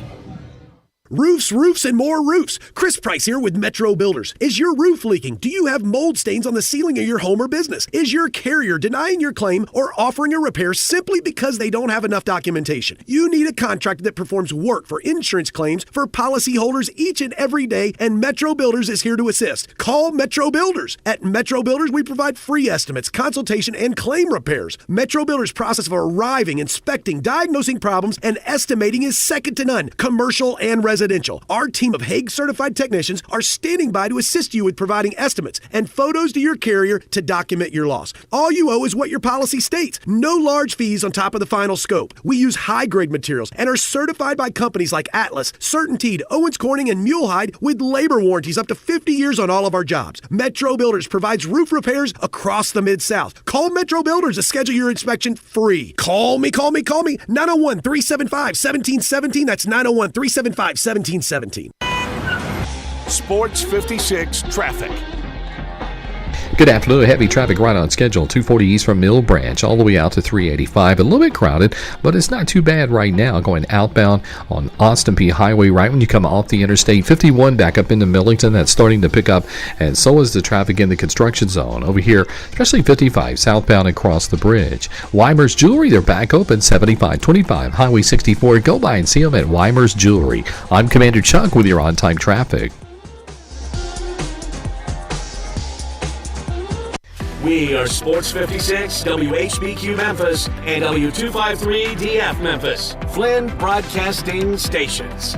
Roofs, roofs, and more roofs. Chris Price here with Metro Builders. Is your roof leaking? Do you have mold stains on the ceiling of your home or business? Is your carrier denying your claim or offering a repair simply because they don't have enough documentation? You need a contractor that performs work for insurance claims for policyholders each and every day, and Metro Builders is here to assist. Call Metro Builders. At Metro Builders, we provide free estimates, consultation, and claim repairs. Metro Builders' process of arriving, inspecting, diagnosing problems, and estimating is second to none, commercial and residential. Our team of Hague-certified technicians are standing by to assist you with providing estimates and photos to your carrier to document your loss. All you owe is what your policy states. No large fees on top of the final scope. We use high-grade materials and are certified by companies like Atlas, CertainTeed, Owens Corning, and Mulehide with labor warranties up to 50 years on all of our jobs. Metro Builders provides roof repairs across the Mid-South. Call Metro Builders to schedule your inspection free. Call me. 901-375-1717. That's 901-375-1717. Sports 56 traffic. Good afternoon. Heavy traffic right on schedule. 240 east from Mill Branch all the way out to 385. A little bit crowded, but it's not too bad right now. Going outbound on Austin P Highway right when you come off the interstate. 51 back up into Millington. That's starting to pick up, and so is the traffic in the construction zone over here, especially 55 southbound across the bridge. Weimer's Jewelry, they're back open. 7525 Highway 64. Go by and see them at Weimer's Jewelry. I'm Commander Chuck with your on-time traffic. We are Sports 56, WHBQ Memphis, and W253DF Memphis, Flynn Broadcasting Stations.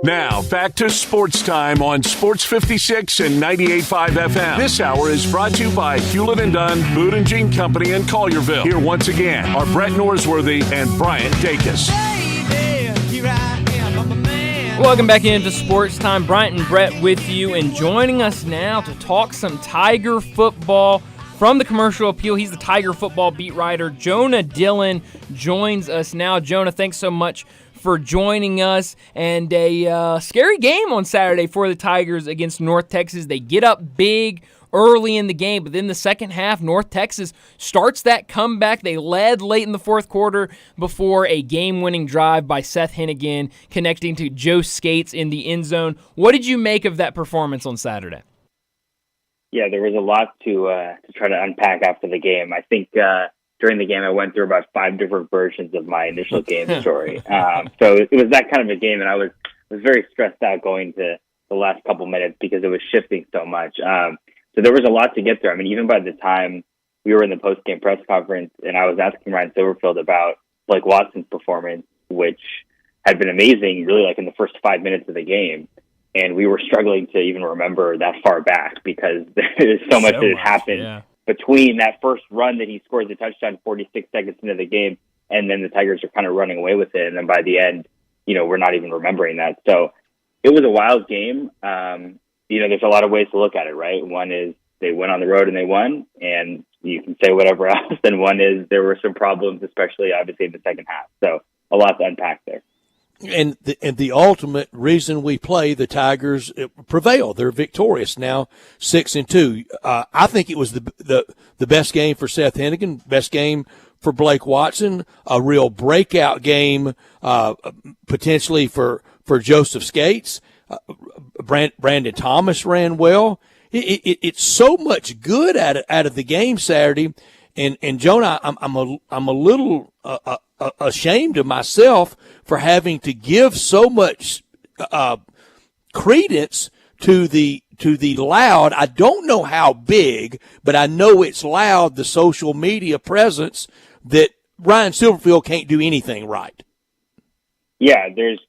Now, back to Sports Time on Sports 56 and 98.5 FM. This hour is brought to you by Hewlett & Dunn, Boot and Jean Company in Collierville. Here once again are Brett Norsworthy and Bryant Dacus. Welcome back into Sports Time. Bryant and Brett with you, and joining us now to talk some Tiger football from the Commercial Appeal. He's the Tiger football beat writer. Jonah Dillon joins us now. Jonah, thanks so much for joining us. And a scary game on Saturday for the Tigers against North Texas. They get up big early in the game, but then the second half, North Texas starts that comeback. They led late in the fourth quarter before a game-winning drive by Seth Hennigan connecting to Joe Skates in the end zone. What did you make of that performance on Saturday? Yeah, there was a lot to try to unpack after the game. I think during the game I went through about 5 different versions of my initial game story. So it was that kind of a game, and I was very stressed out going to the last couple minutes because it was shifting so much. So there was a lot to get through. I mean, even by the time we were in the post-game press conference and I was asking Ryan Silverfield about Blake Watson's performance, which had been amazing really like in the first 5 minutes of the game. And we were struggling to even remember that far back because there's so much that had happened between that first run that he scores the touchdown 46 seconds into the game and then the Tigers are kind of running away with it. And then by the end, we're not even remembering that. So it was a wild game. There's a lot of ways to look at it, right? One is they went on the road and they won, and you can say whatever else. And one is there were some problems, especially obviously in the second half. So a lot to unpack there. And the ultimate reason we play, the Tigers prevail. They're victorious now, 6-2. I think it was the best game for Seth Hennigan, best game for Blake Watson, a real breakout game potentially for Joseph Skates. Brandon Thomas ran well. It's so much good out of the game Saturday, and Jonah, I'm a little ashamed of myself for having to give so much credence to the loud. I don't know how big, but I know it's loud. The social media presence that Ryan Silverfield can't do anything right. Yeah, there's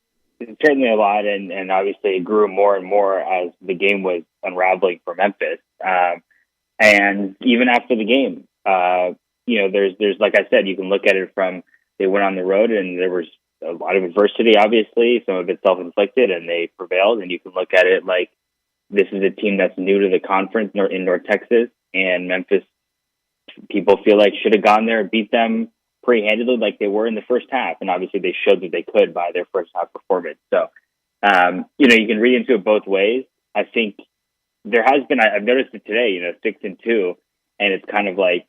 certainly a lot, and obviously it grew more and more as the game was unraveling for Memphis. And even after the game, there's like I said, you can look at it from they went on the road and there was a lot of adversity, obviously, some of it self-inflicted, and they prevailed. And you can look at it like this is a team that's new to the conference in North Texas, and Memphis people feel like should have gone there and beat them pretty handedly like they were in the first half. And obviously they showed that they could by their first half performance. So, you can read into it both ways. I think there has been, I've noticed it today, 6-2, and it's kind of like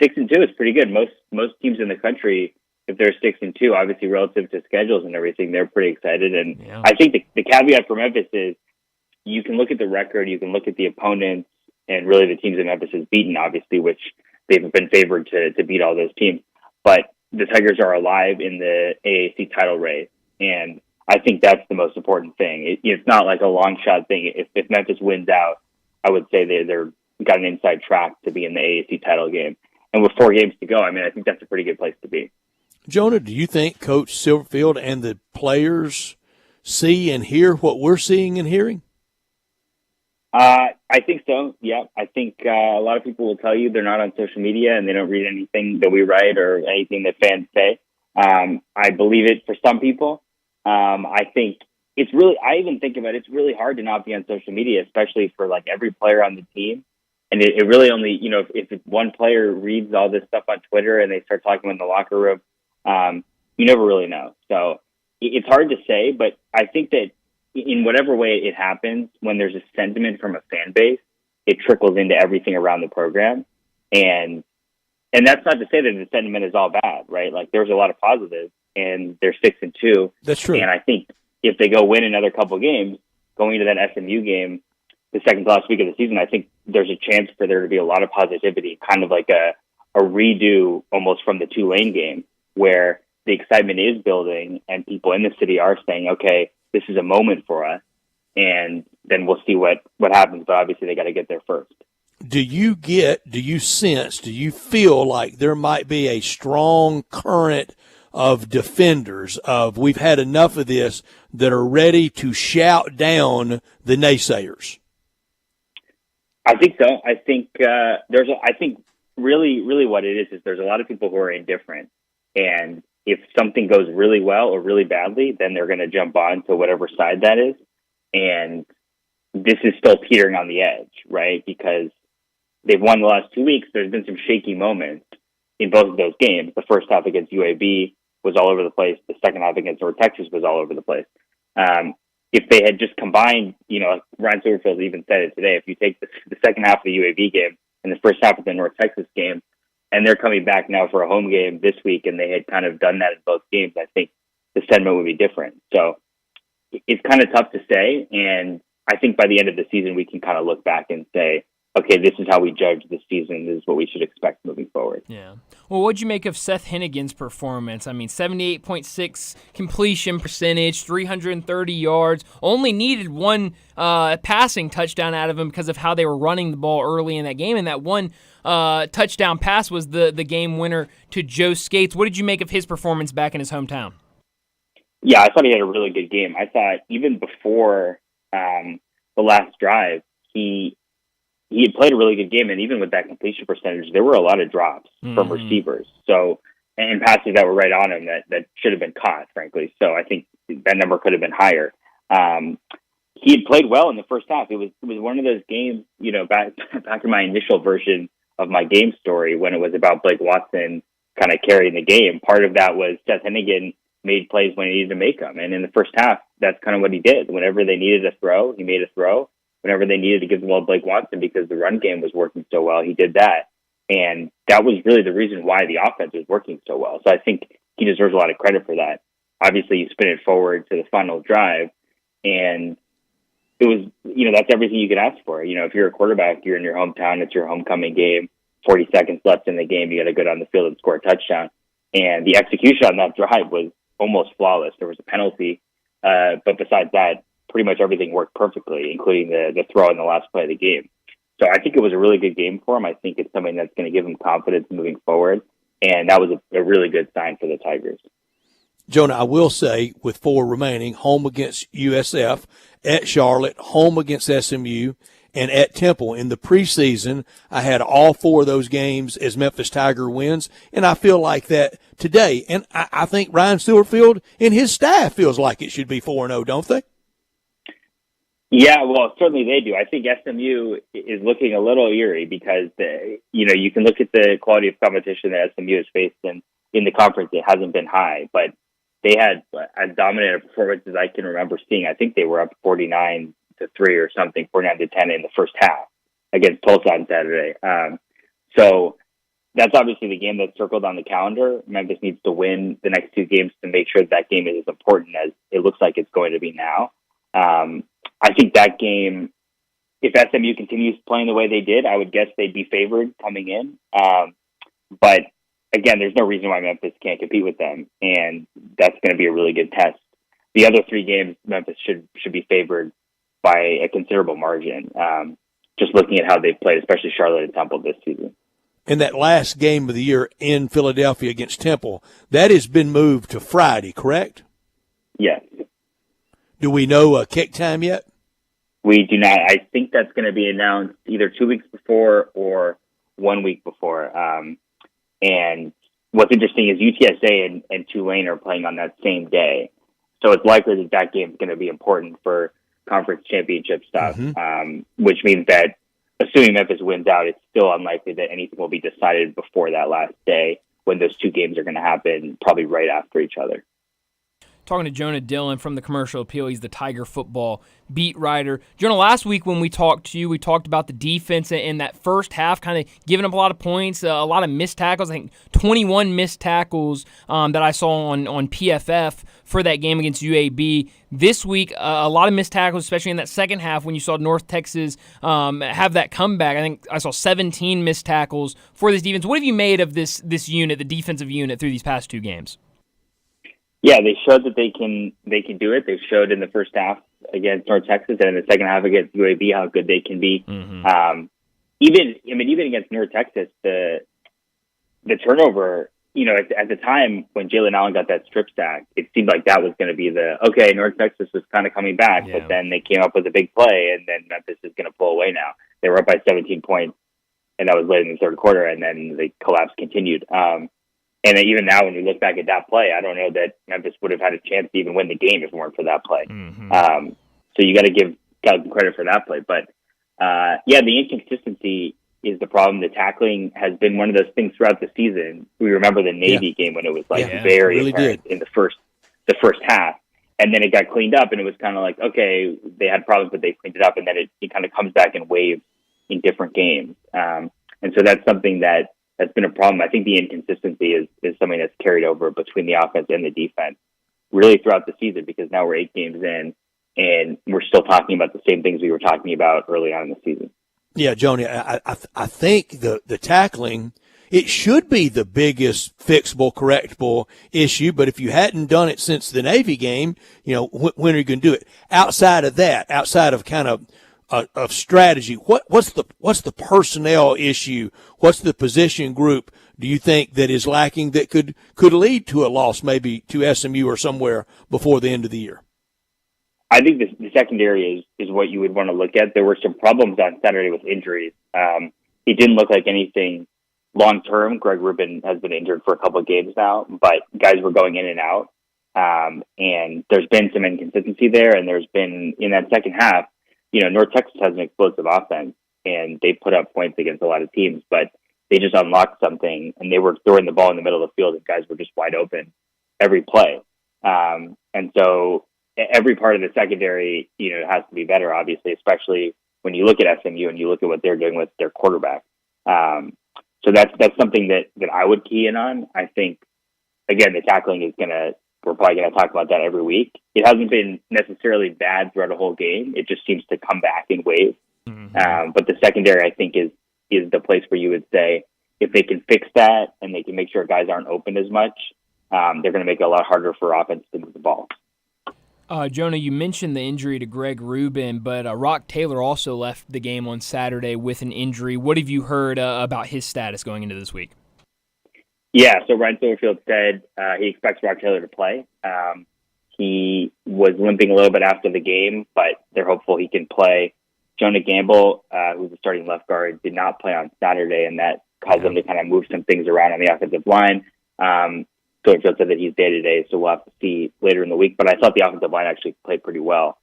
6-2 is pretty good. Most teams in the country, if they're 6-2, obviously relative to schedules and everything, they're pretty excited. And I think the caveat for Memphis is you can look at the record, you can look at the opponents, and really the teams that Memphis has beaten, obviously, which they've been favored to beat all those teams. But the Tigers are alive in the AAC title race, and I think that's the most important thing. It's not like a long shot thing. If Memphis wins out, I would say they're got an inside track to be in the AAC title game. And with 4 games to go, I think that's a pretty good place to be. Jonah, do you think Coach Silverfield and the players see and hear what we're seeing and hearing? I think so. Yeah, I think a lot of people will tell you they're not on social media and they don't read anything that we write or anything that fans say. I believe it for some people. I think it's really, I even think about it, it's really hard to not be on social media, especially for like every player on the team. And it really only, if one player reads all this stuff on Twitter and they start talking in the locker room, you never really know. So it's hard to say, but I think that in whatever way it happens, when there's a sentiment from a fan base, it trickles into everything around the program. And that's not to say that the sentiment is all bad, right? Like there's a lot of positives, and they're 6-2. That's true. And I think if they go win another couple games, going into that SMU game, the second to last week of the season, I think there's a chance for there to be a lot of positivity, kind of like a redo almost from the Tulane game, where the excitement is building and people in the city are saying, okay, this is a moment for us, and then we'll see what happens. But obviously they got to get there first. Do you feel like there might be a strong current of defenders of we've had enough of this that are ready to shout down the naysayers? I think so. I think I think really what it is there's a lot of people who are indifferent, and if something goes really well or really badly, then they're going to jump on to whatever side that is. And this is still teetering on the edge, right? Because they've won the last 2 weeks. There's been some shaky moments in both of those games. The first half against UAB, was all over the place. The second half against North Texas was all over the place. If they had just combined, Ryan Silverfield even said it today, if you take the second half of the UAB game and the first half of the North Texas game, and they're coming back now for a home game this week, and they had kind of done that in both games, I think the sentiment would be different. So it's kind of tough to say, and I think by the end of the season, we can kind of look back and say, okay, this is how we judge this season. This is what we should expect moving forward. Yeah. Well, what'd you make of Seth Hennigan's performance? I mean, 78.6 completion percentage, 330 yards. Only needed one passing touchdown out of him because of how they were running the ball early in that game. And that one touchdown pass was the game winner to Joe Skates. What did you make of his performance back in his hometown? Yeah, I thought he had a really good game. I thought even before the last drive, he had played a really good game, and even with that completion percentage, there were a lot of drops from receivers. So, and passes that were right on him that should have been caught, frankly. So I think that number could have been higher. He had played well in the first half. It was one of those games, back in my initial version of my game story when it was about Blake Watson kind of carrying the game. Part of that was Seth Hennigan made plays when he needed to make them. And in the first half, that's kind of what he did. Whenever they needed a throw, he made a throw. Whenever they needed to give the ball to Blake Watson because the run game was working so well, he did that. And that was really the reason why the offense was working so well. So I think he deserves a lot of credit for that. Obviously, you spin it forward to the final drive, and it was, that's everything you could ask for. If you're a quarterback, you're in your hometown, it's your homecoming game, 40 seconds left in the game, you got to go down the field and score a touchdown. And the execution on that drive was almost flawless. There was a penalty, but besides that, pretty much everything worked perfectly, including the throw in the last play of the game. So I think it was a really good game for him. I think it's something that's going to give him confidence moving forward, and that was a really good sign for the Tigers. Jonah, I will say, with 4 remaining, home against USF, at Charlotte, home against SMU, and at Temple. In the preseason, I had all 4 of those games as Memphis Tiger wins, and I feel like that today. And I think Ryan Silverfield and his staff feels like it should be 4-0, don't they? Yeah, well, certainly they do. I think SMU is looking a little eerie because, you can look at the quality of competition that SMU has faced, and in the conference it hasn't been high, but they had as dominant a performance as I can remember seeing. I think they were up 49-3 or something, 49-10 in the first half against Tulsa on Saturday. So that's obviously the game that's circled on the calendar. Memphis needs to win the next 2 games to make sure that game is as important as it looks like it's going to be now. I think that game, if SMU continues playing the way they did, I would guess they'd be favored coming in. But again, there's no reason why Memphis can't compete with them, and that's going to be a really good test. The other 3 games, Memphis should be favored by a considerable margin, just looking at how they've played, especially Charlotte and Temple this season. And that last game of the year in Philadelphia against Temple, that has been moved to Friday, correct? Yes. Do we know a kick time yet? We do not. I think that's going to be announced either 2 weeks before or 1 week before. And what's interesting is UTSA and Tulane are playing on that same day. So it's likely that game is going to be important for conference championship stuff, which means that assuming Memphis wins out, it's still unlikely that anything will be decided before that last day when those 2 games are going to happen probably right after each other. Talking to Jonah Dillon from the Commercial Appeal. He's the Tiger football beat writer. Jonah, last week when we talked to you, we talked about the defense in that first half, kind of giving up a lot of points, a lot of missed tackles. I think 21 missed tackles that I saw on PFF for that game against UAB. This week, a lot of missed tackles, especially in that second half when you saw North Texas have that comeback. I think I saw 17 missed tackles for this defense. What have you made of this unit, the defensive unit, through these past 2 games? Yeah, they showed that they can do it. They showed in the first half against North Texas and in the second half against UAB how good they can be. Even against North Texas, the turnover, at the time when Jalen Allen got that strip sack, it seemed like that was going to be North Texas was kind of coming back, but then they came up with a big play, and then Memphis is going to pull away now. They were up by 17 points, and that was late in the third quarter, and then the collapse continued. And even now, when we look back at that play, I don't know that Memphis would have had a chance to even win the game if it weren't for that play. So you got to give credit for that play. But, the inconsistency is the problem. The tackling has been one of those things throughout the season. We remember the Navy game when it was very really apparent in the first half, and then it got cleaned up, and it was kind of like, okay, they had problems, but they cleaned it up, and then it kind of comes back in waves in different games. And so that's something that's been a problem. I think the inconsistency is something that's carried over between the offense and the defense really throughout the season, because now we're 8 games in and we're still talking about the same things we were talking about early on in the season. Yeah, Joni, I think the tackling, it should be the biggest fixable, correctable issue. But if you hadn't done it since the Navy game, when are you going to do it? Outside of that, outside of kind of strategy, what's the personnel issue? What's the position group do you think that is lacking that could lead to a loss maybe to SMU or somewhere before the end of the year? I think the secondary is what you would want to look at. There were some problems on Saturday with injuries. It didn't look like anything long term. Greg Rubin has been injured for a couple of games now, but guys were going in and out. And there's been some inconsistency there. And there's been, in that second half, North Texas has an explosive offense and they put up points against a lot of teams, but they just unlocked something and they were throwing the ball in the middle of the field and guys were just wide open every play. And so every part of the secondary, has to be better, obviously, especially when you look at SMU and you look at what they're doing with their quarterback. So that's something that I would key in on. I think, again, the tackling we're probably going to talk about that every week. It hasn't been necessarily bad throughout a whole game. It just seems to come back in waves. Mm-hmm. But the secondary, I think, is the place where you would say, if they can fix that and they can make sure guys aren't open as much, they're going to make it a lot harder for offense to move the ball. Jonah, you mentioned the injury to Greg Rubin, but Rock Taylor also left the game on Saturday with an injury. What have you heard about his status going into this week? Yeah, so Ryan Silverfield said he expects Rock Taylor to play. He was limping a little bit after the game, but they're hopeful he can play. Jonah Gamble, who's the starting left guard, did not play on Saturday, and that caused them to kind of move some things around on the offensive line. Silverfield said that he's day-to-day, so we'll have to see later in the week. But I thought the offensive line actually played pretty well,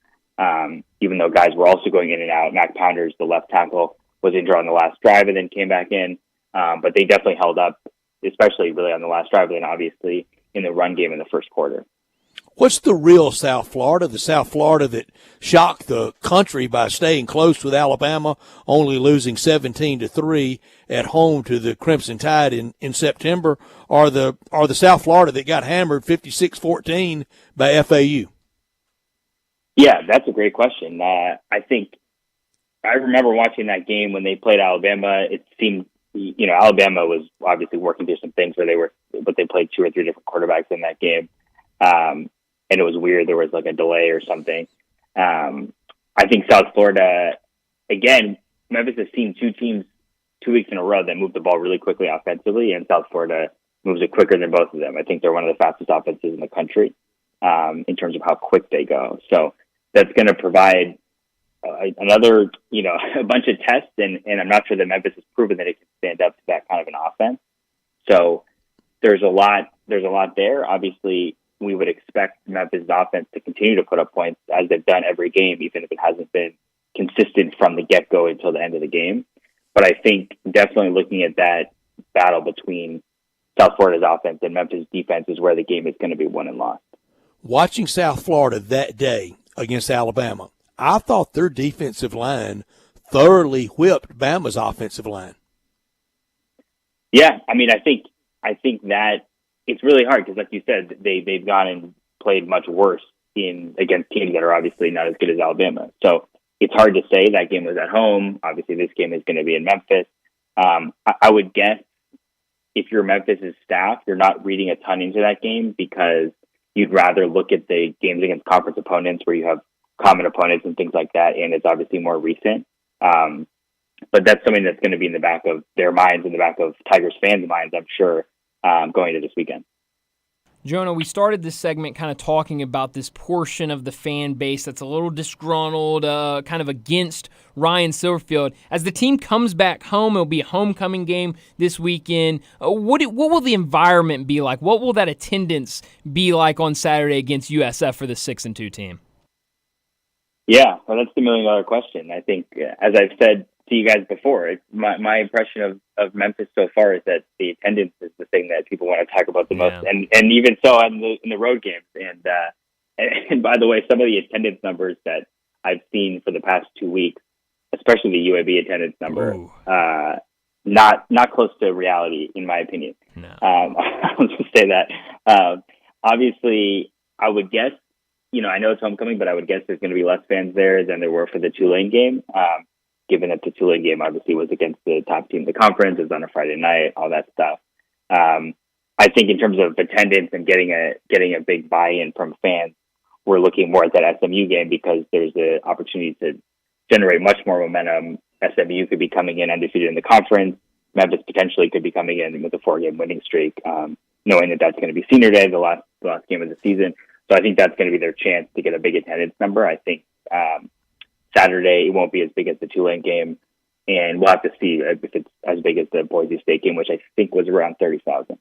even though guys were also going in and out. Mac Pounders, the left tackle, was injured on the last drive and then came back in. But they definitely held up, especially really on the last drive, and then obviously in the run game in the first quarter. What's the real South Florida, the South Florida that shocked the country by staying close with Alabama, only losing 17-3 at home to the Crimson Tide in September, or the South Florida that got hammered 56-14 by FAU? Yeah, that's a great question. I think I remember watching that game when they played Alabama. It seemed, Alabama was obviously working through some things but they played 2 or 3 different quarterbacks in that game. And it was weird. There was like a delay or something. I think South Florida, again, Memphis has seen 2 teams 2 weeks in a row that move the ball really quickly offensively, and South Florida moves it quicker than both of them. I think they're one of the fastest offenses in the country in terms of how quick they go. So that's going to provide another, a bunch of tests, and I'm not sure that Memphis has proven that it can stand up to that kind of an offense. So there's a lot there. Obviously, we would expect Memphis' offense to continue to put up points as they've done every game, even if it hasn't been consistent from the get-go until the end of the game. But I think definitely looking at that battle between South Florida's offense and Memphis' defense is where the game is going to be won and lost. Watching South Florida that day against Alabama, I thought their defensive line thoroughly whipped Bama's offensive line. Yeah, I mean, I think that it's really hard because, like you said, they've gone and played much worse against teams that are obviously not as good as Alabama. So it's hard to say. That game was at home. Obviously, this game is going to be in Memphis. I would guess if you're Memphis' staff, you're not reading a ton into that game because you'd rather look at the games against conference opponents where you have common opponents and things like that, and it's obviously more recent. But that's something that's going to be in the back of their minds, in the back of Tigers fans' minds, I'm sure, going into this weekend. Jonah, we started this segment kind of talking about this portion of the fan base that's a little disgruntled, kind of against Ryan Silverfield. As the team comes back home, it'll be a homecoming game this weekend. What will the environment be like? What will that attendance be like on Saturday against USF for the 6-2 team? Yeah, well, that's the $1 million question. I think, as I've said to you guys before. My impression of Memphis so far is that the attendance is the thing that people want to talk about the most, and even so in the road games. And by the way, some of the attendance numbers that I've seen for the past 2 weeks, especially the UAB attendance number, not close to reality, in my opinion. No. I'll just say that. Obviously, I would guess, I know it's homecoming, but I would guess there's going to be less fans there than there were for the Tulane game, given that the Tulane game obviously was against the top team of the conference. It was on a Friday night, all that stuff. I think in terms of attendance and getting a big buy-in from fans, we're looking more at that SMU game because there's the opportunity to generate much more momentum. SMU could be coming in undefeated in the conference. Memphis potentially could be coming in with a 4-game winning streak, knowing that that's going to be senior day, the last game of the season. So I think that's going to be their chance to get a big attendance number. I think Saturday it won't be as big as the Tulane game, and we'll have to see if it's as big as the Boise State game, which I think was around 30,000.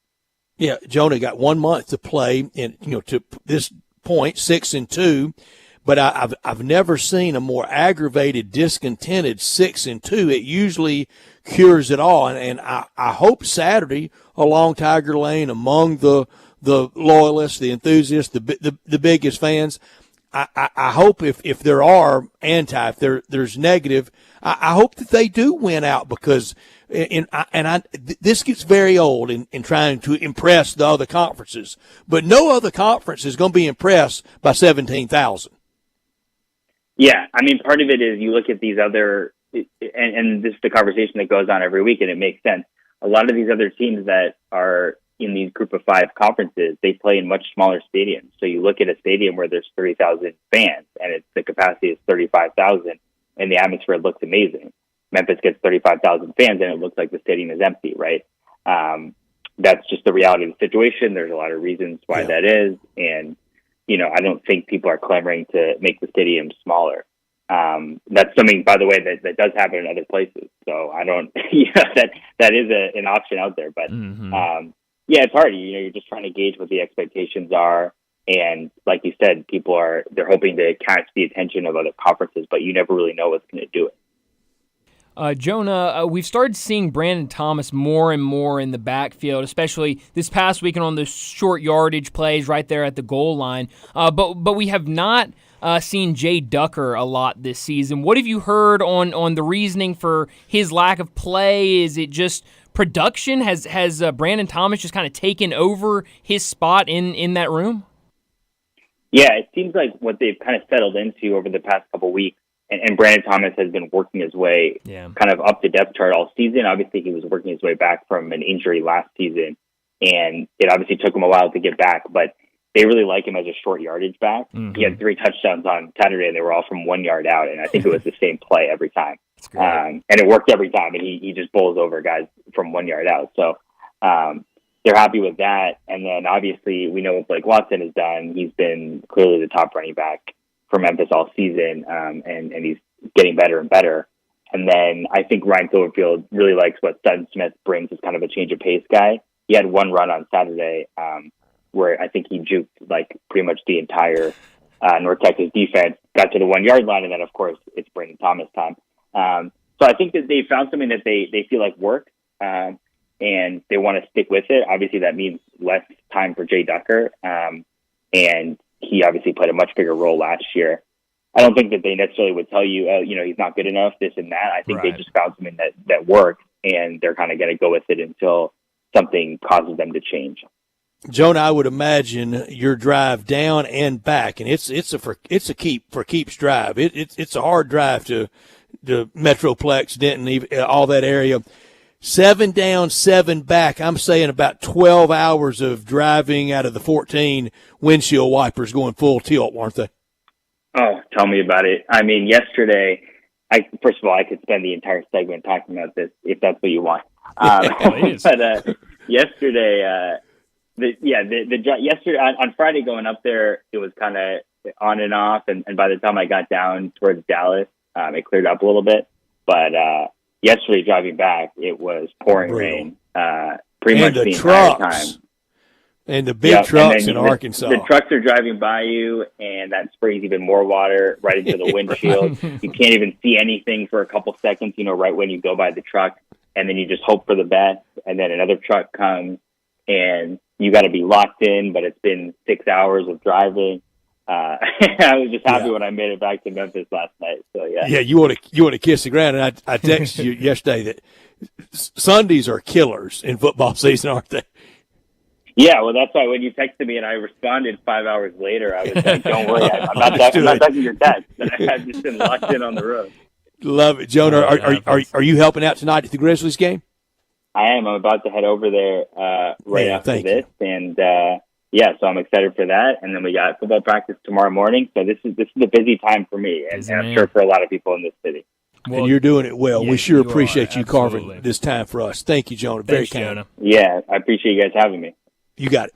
Yeah, Jonah got 1 month to play, and to this point, 6-2. But I've never seen a more aggravated, discontented 6-2. It usually cures it all, and I hope Saturday along Tiger Lane among the loyalists, the enthusiasts, the biggest fans. I hope if there are if there's negative, I hope that they do win out because this gets very old in trying to impress the other conferences, but no other conference is going to be impressed by 17,000. Yeah, I mean, part of it is you look at these other, and this is the conversation that goes on every week, and it makes sense. A lot of these other teams that are in these group of 5 conferences, they play in much smaller stadiums. So you look at a stadium where there's 30,000 fans, and the capacity is 35,000, and the atmosphere looks amazing. Memphis gets 35,000 fans, and it looks like the stadium is empty, right? That's just the reality of the situation. There's a lot of reasons why that is, and I don't think people are clamoring to make the stadium smaller. That's something, by the way, that does happen in other places. So I don't, that is an option out there. But yeah, it's hard. You're just trying to gauge what the expectations are. And like you said, they're hoping to catch the attention of other conferences, but you never really know what's going to do it. Jonah, we've started seeing Brandon Thomas more and more in the backfield, especially this past weekend on the short yardage plays right there at the goal line. But we have not seen Jay Ducker a lot this season. What have you heard on the reasoning for his lack of play? Is it just production? Has Brandon Thomas just kind of taken over his spot in that room? Yeah, it seems like what they've kind of settled into over the past couple weeks. And Brandon Thomas has been working his way kind of up the depth chart all season. Obviously, he was working his way back from an injury last season, and it obviously took him a while to get back, but they really like him as a short yardage back. Mm-hmm. He had 3 touchdowns on Saturday, and they were all from 1 yard out, and I think it was the same play every time. And it worked every time, and he just bowls over guys from 1 yard out. So they're happy with that. And then, obviously, we know what Blake Watson has done. He's been clearly the top running back for Memphis all season, and he's getting better and better. And then I think Ryan Silverfield really likes what Sutton Smith brings as kind of a change of pace guy. He had 1 run on Saturday where I think he juked like pretty much the entire North Texas defense, got to the 1 yard line, and then of course it's Brandon Thomas time. So I think that they found something that they feel like works, and they want to stick with it. Obviously that means less time for Jay Ducker, and he obviously played a much bigger role last year. I don't think that they necessarily would tell you, he's not good enough, this and that. I think they just found something that works, and they're kind of going to go with it until something causes them to change. Jonah, I would imagine your drive down and back, and it's a keeps drive. It's a hard drive to Metroplex, Denton, all that area. 7 down, 7 back. I'm saying about 12 hours of driving out of the 14 windshield wipers going full tilt, weren't they? Oh, tell me about it. I mean, yesterday, first of all, I could spend the entire segment talking about this if that's what you want. But yesterday, yesterday on Friday going up there, it was kind of on and off, and by the time I got down towards Dallas, it cleared up a little bit. But yesterday driving back, it was pouring rain pretty much the entire time. And the big trucks in the Arkansas. The trucks are driving by you, and that sprays even more water right into the windshield. You can't even see anything for a couple seconds, right when you go by the truck. And then you just hope for the best. And then another truck comes, and you got to be locked in, but it's been 6 hours of driving. I was just happy when I made it back to Memphis last night. So, yeah. Yeah, you want to kiss the ground. And I texted you yesterday that Sundays are killers in football season, aren't they? Yeah, well, that's why when you texted me and I responded 5 hours later, I was like, don't worry, I'm not touching your text. I've just been locked in on the road. Love it. Jonah, are you helping out tonight at the Grizzlies game? I am. I'm about to head over there after this. And, so I'm excited for that. And then we got football practice tomorrow morning. So this is a busy time for me, and I'm sure for a lot of people in this city. Well, and you're doing it well. We sure appreciate you carving this time for us. Thank you, Jonah. Very kind. Jonah. Yeah, I appreciate you guys having me. You got it.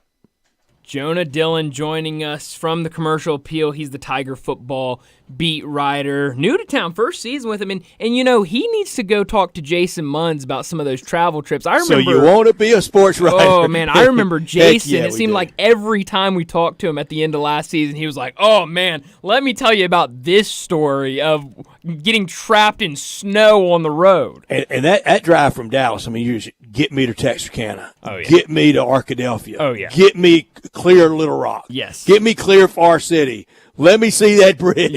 Jonah Dillon joining us from the Commercial Appeal. He's the Tiger football beat writer. New to town, first season with him. And he needs to go talk to Jason Munns about some of those travel trips. I remember. So you want to be a sports writer. Oh, man. I remember Jason. It seemed like every time we talked to him at the end of last season, he was like, oh, man, let me tell you about this story of getting trapped in snow on the road. And that drive from Dallas, you get me to Texarkana. Oh, yeah. Get me to Arkadelphia. Oh, yeah. Get me clear Little Rock. Yes. Get me clear Far City. Let me see that bridge.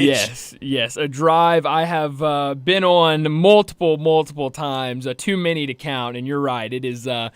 Yes. A drive I have been on multiple times, too many to count. And you're right, it is not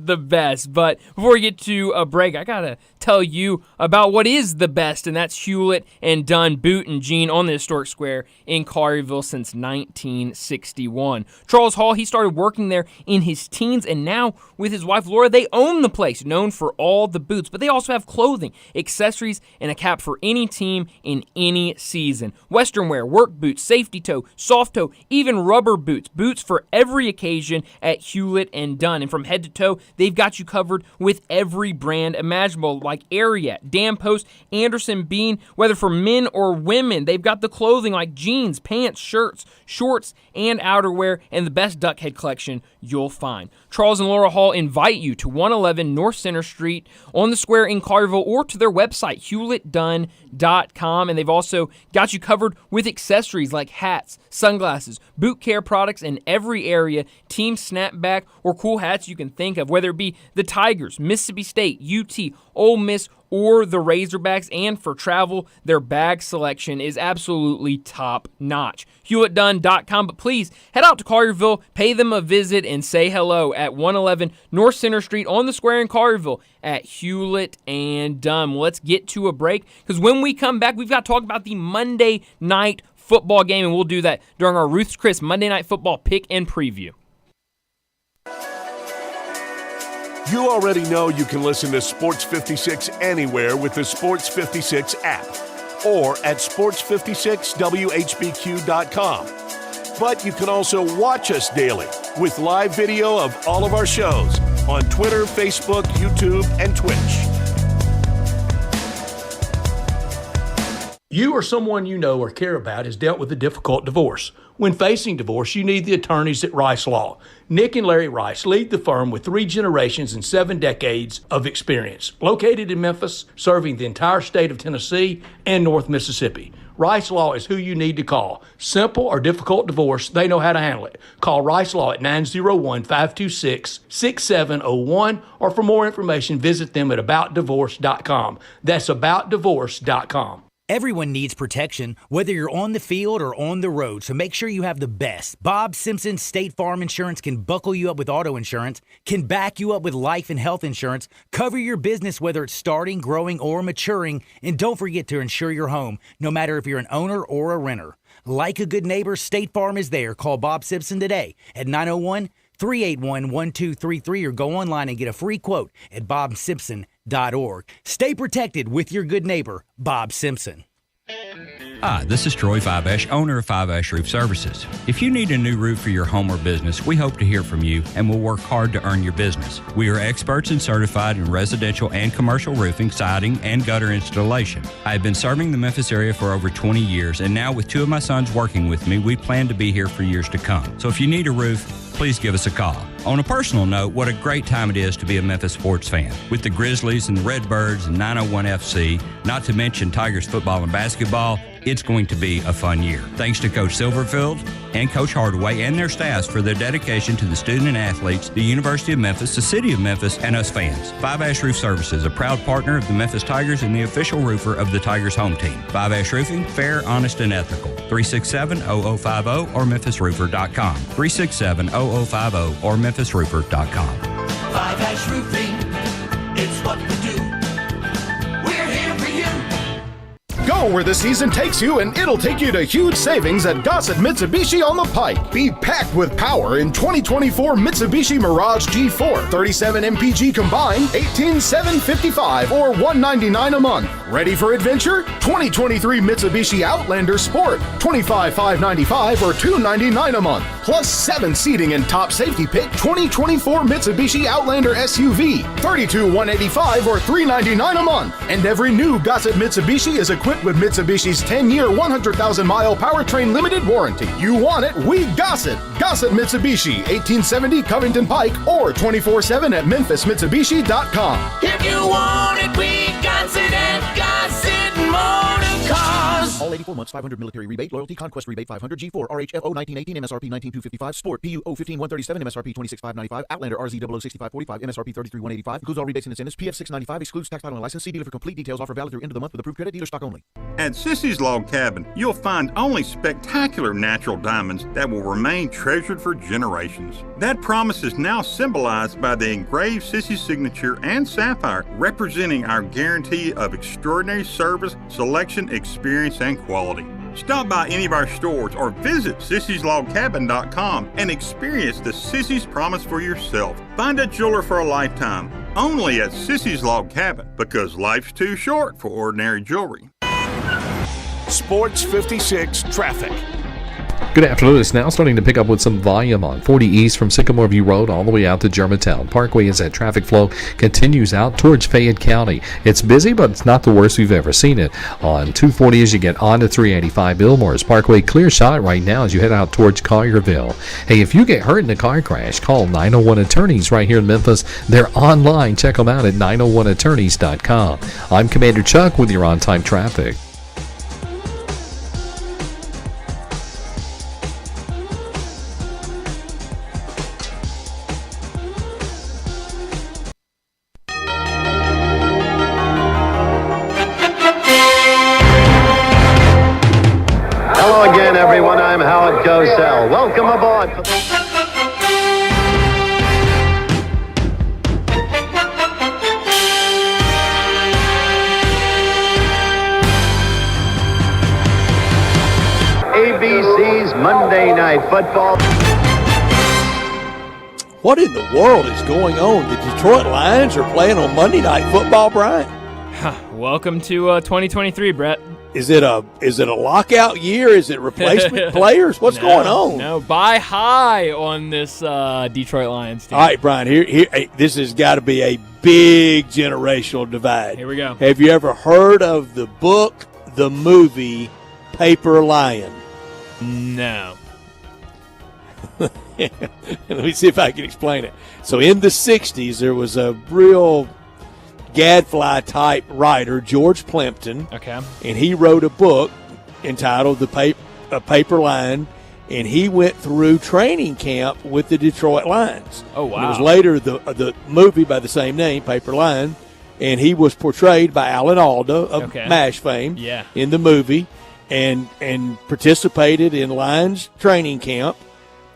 the best. But before we get to a break, I gotta tell you about what is the best, and that's Hewlett and Dunn Boot and Jean on the historic square in Collierville since 1961. Charles Hall, he started working there in his teens, and now with his wife Laura, they own the place, known for all the boots, but they also have clothing, accessories, and a cap for any team in any season. Western wear, work boots, safety toe, soft toe, even rubber boots. Boots for every occasion at Hewlett and Dunn. And from head to toe, they've got you covered with every brand imaginable, like Ariat, Dan Post, Anderson Bean. Whether for men or women, they've got the clothing like jeans, pants, shirts, shorts, and outerwear, and the best duck head collection you'll find. Charles and Laura Hall invite you to 111 North Center Street on the square in Collierville, or to their website, hewlettdunn.com. And they've also got you covered with accessories like hats, sunglasses, boot care products in every area, team snapback, or cool hats you can think of, whether it be the Tigers, Mississippi State, UT, Ole Miss, or the Razorbacks. And for travel, their bag selection is absolutely top-notch. HewlettDunn.com, but please head out to Collierville, pay them a visit, and say hello at 111 North Center Street on the square in Collierville at Hewlett and Dunn. Well, let's get to a break, because when we come back, we've got to talk about the Monday night football game, and we'll do that during our Ruth's Chris Monday Night Football pick and preview. You already know you can listen to Sports 56 anywhere with the Sports 56 app or at sports56whbq.com. But you can also watch us daily with live video of all of our shows on Twitter, Facebook, YouTube, and Twitch. You or someone you know or care about has dealt with a difficult divorce. When facing divorce, you need the attorneys at Rice Law. Nick and Larry Rice lead the firm with 3 generations and 7 decades of experience. Located in Memphis, serving the entire state of Tennessee and North Mississippi. Rice Law is who you need to call. Simple or difficult divorce, they know how to handle it. Call Rice Law at 901-526-6701, or for more information, visit them at aboutdivorce.com. That's aboutdivorce.com. Everyone needs protection, whether you're on the field or on the road, so make sure you have the best. Bob Simpson State Farm Insurance can buckle you up with auto insurance, can back you up with life and health insurance, cover your business whether it's starting, growing, or maturing, and don't forget to insure your home, no matter if you're an owner or a renter. Like a good neighbor, State Farm is there. Call Bob Simpson today at 901-381-1233 or go online and get a free quote at bobsimpson.org. Stay protected with your good neighbor, Bob Simpson. Hi, this is Troy Fiveash, owner of Fiveash Roof Services. If you need a new roof for your home or business, we hope to hear from you and will work hard to earn your business. We are experts and certified in residential and commercial roofing, siding, and gutter installation. I have been serving the Memphis area for over 20 years, and now with 2 of my sons working with me, we plan to be here for years to come. So if you need a roof, please give us a call. On a personal note, what a great time it is to be a Memphis sports fan. With the Grizzlies and the Redbirds and 901 FC, not to mention Tigers football and basketball, it's going to be a fun year. Thanks to Coach Silverfield and Coach Hardaway and their staffs for their dedication to the student and athletes, the University of Memphis, the City of Memphis, and us fans. Five Ash Roof Services, a proud partner of the Memphis Tigers and the official roofer of the Tigers home team. Five Ash Roofing, fair, honest, and ethical. 367-0050 or memphisroofer.com. 367-0050 or memphisroofer.com. Five Ash Roofing, it's what we do. We're here for you. Go where the season takes you, and it'll take you to huge savings at Gossett Mitsubishi on the Pike. Be packed with power in 2024 Mitsubishi Mirage G4. 37 MPG combined, $18,755 or $199 a month. Ready for adventure? 2023 Mitsubishi Outlander Sport, $25,595 or $299 a month. Plus 7 seating and top safety pick 2024 Mitsubishi Outlander SUV, $32,185 or $399 a month. And every new Gossett Mitsubishi is equipped with Mitsubishi's 10-year, 100,000-mile powertrain limited warranty. You want it, we Gossett. Gossett Mitsubishi, 1870 Covington Pike, or 24/7 at memphismitsubishi.com. If you want it, we Gossett at Gossett Motor Cars. All 84 months, 500 military rebate, loyalty, conquest rebate, 500 G4, RHFO 1918, MSRP 19255, Sport, PU 015-137, MSRP 26595, Outlander RZ 006545, MSRP 33185, includes all rebates and incentives, PF 695, excludes tax, title, and license. See dealer for complete details. Offer valid through end of the month with approved credit, dealer stock only. At Sissy's Log Cabin, you'll find only spectacular natural diamonds that will remain treasured for generations. That promise is now symbolized by the engraved Sissy signature and sapphire, representing our guarantee of extraordinary service, selection, experience, and quality. Stop by any of our stores or visit sissyslogcabin.com and experience the Sissy's promise for yourself. Find a jeweler for a lifetime, only at Sissy's Log Cabin, because life's too short for ordinary jewelry. Sports 56 traffic. Good afternoon. It's now starting to pick up with some volume on 40 East from Sycamore View Road all the way out to Germantown Parkway as that traffic flow continues out towards Fayette County. It's busy, but it's not the worst we've ever seen it. On 240 as you get on to 385 Billmore's Parkway, clear shot right now as you head out towards Collierville. Hey, if you get hurt in a car crash, call 901 Attorneys right here in Memphis. They're online. Check them out at 901attorneys.com. I'm Commander Chuck with your on-time traffic. Hello again, everyone. I'm Howard Cosell. Welcome aboard. ABC's Monday Night Football. What in the world is going on? The Detroit Lions are playing on Monday Night Football, Brian. Welcome to 2023, Brett. Is it a lockout year? Is it replacement players? What's going on? No, buy high on this Detroit Lions team. All right, Brian, here this has got to be a big generational divide. Here we go. Have you ever heard of the book, the movie, Paper Lion? No. Let me see if I can explain it. So in the 60s, there was a real gadfly-type writer, George Plimpton. Okay. And he wrote a book entitled Paper Lion, and he went through training camp with the Detroit Lions. Oh, wow. And it was later the movie by the same name, Paper Lion, and he was portrayed by Alan Alda of MASH fame in the movie and participated in Lions training camp,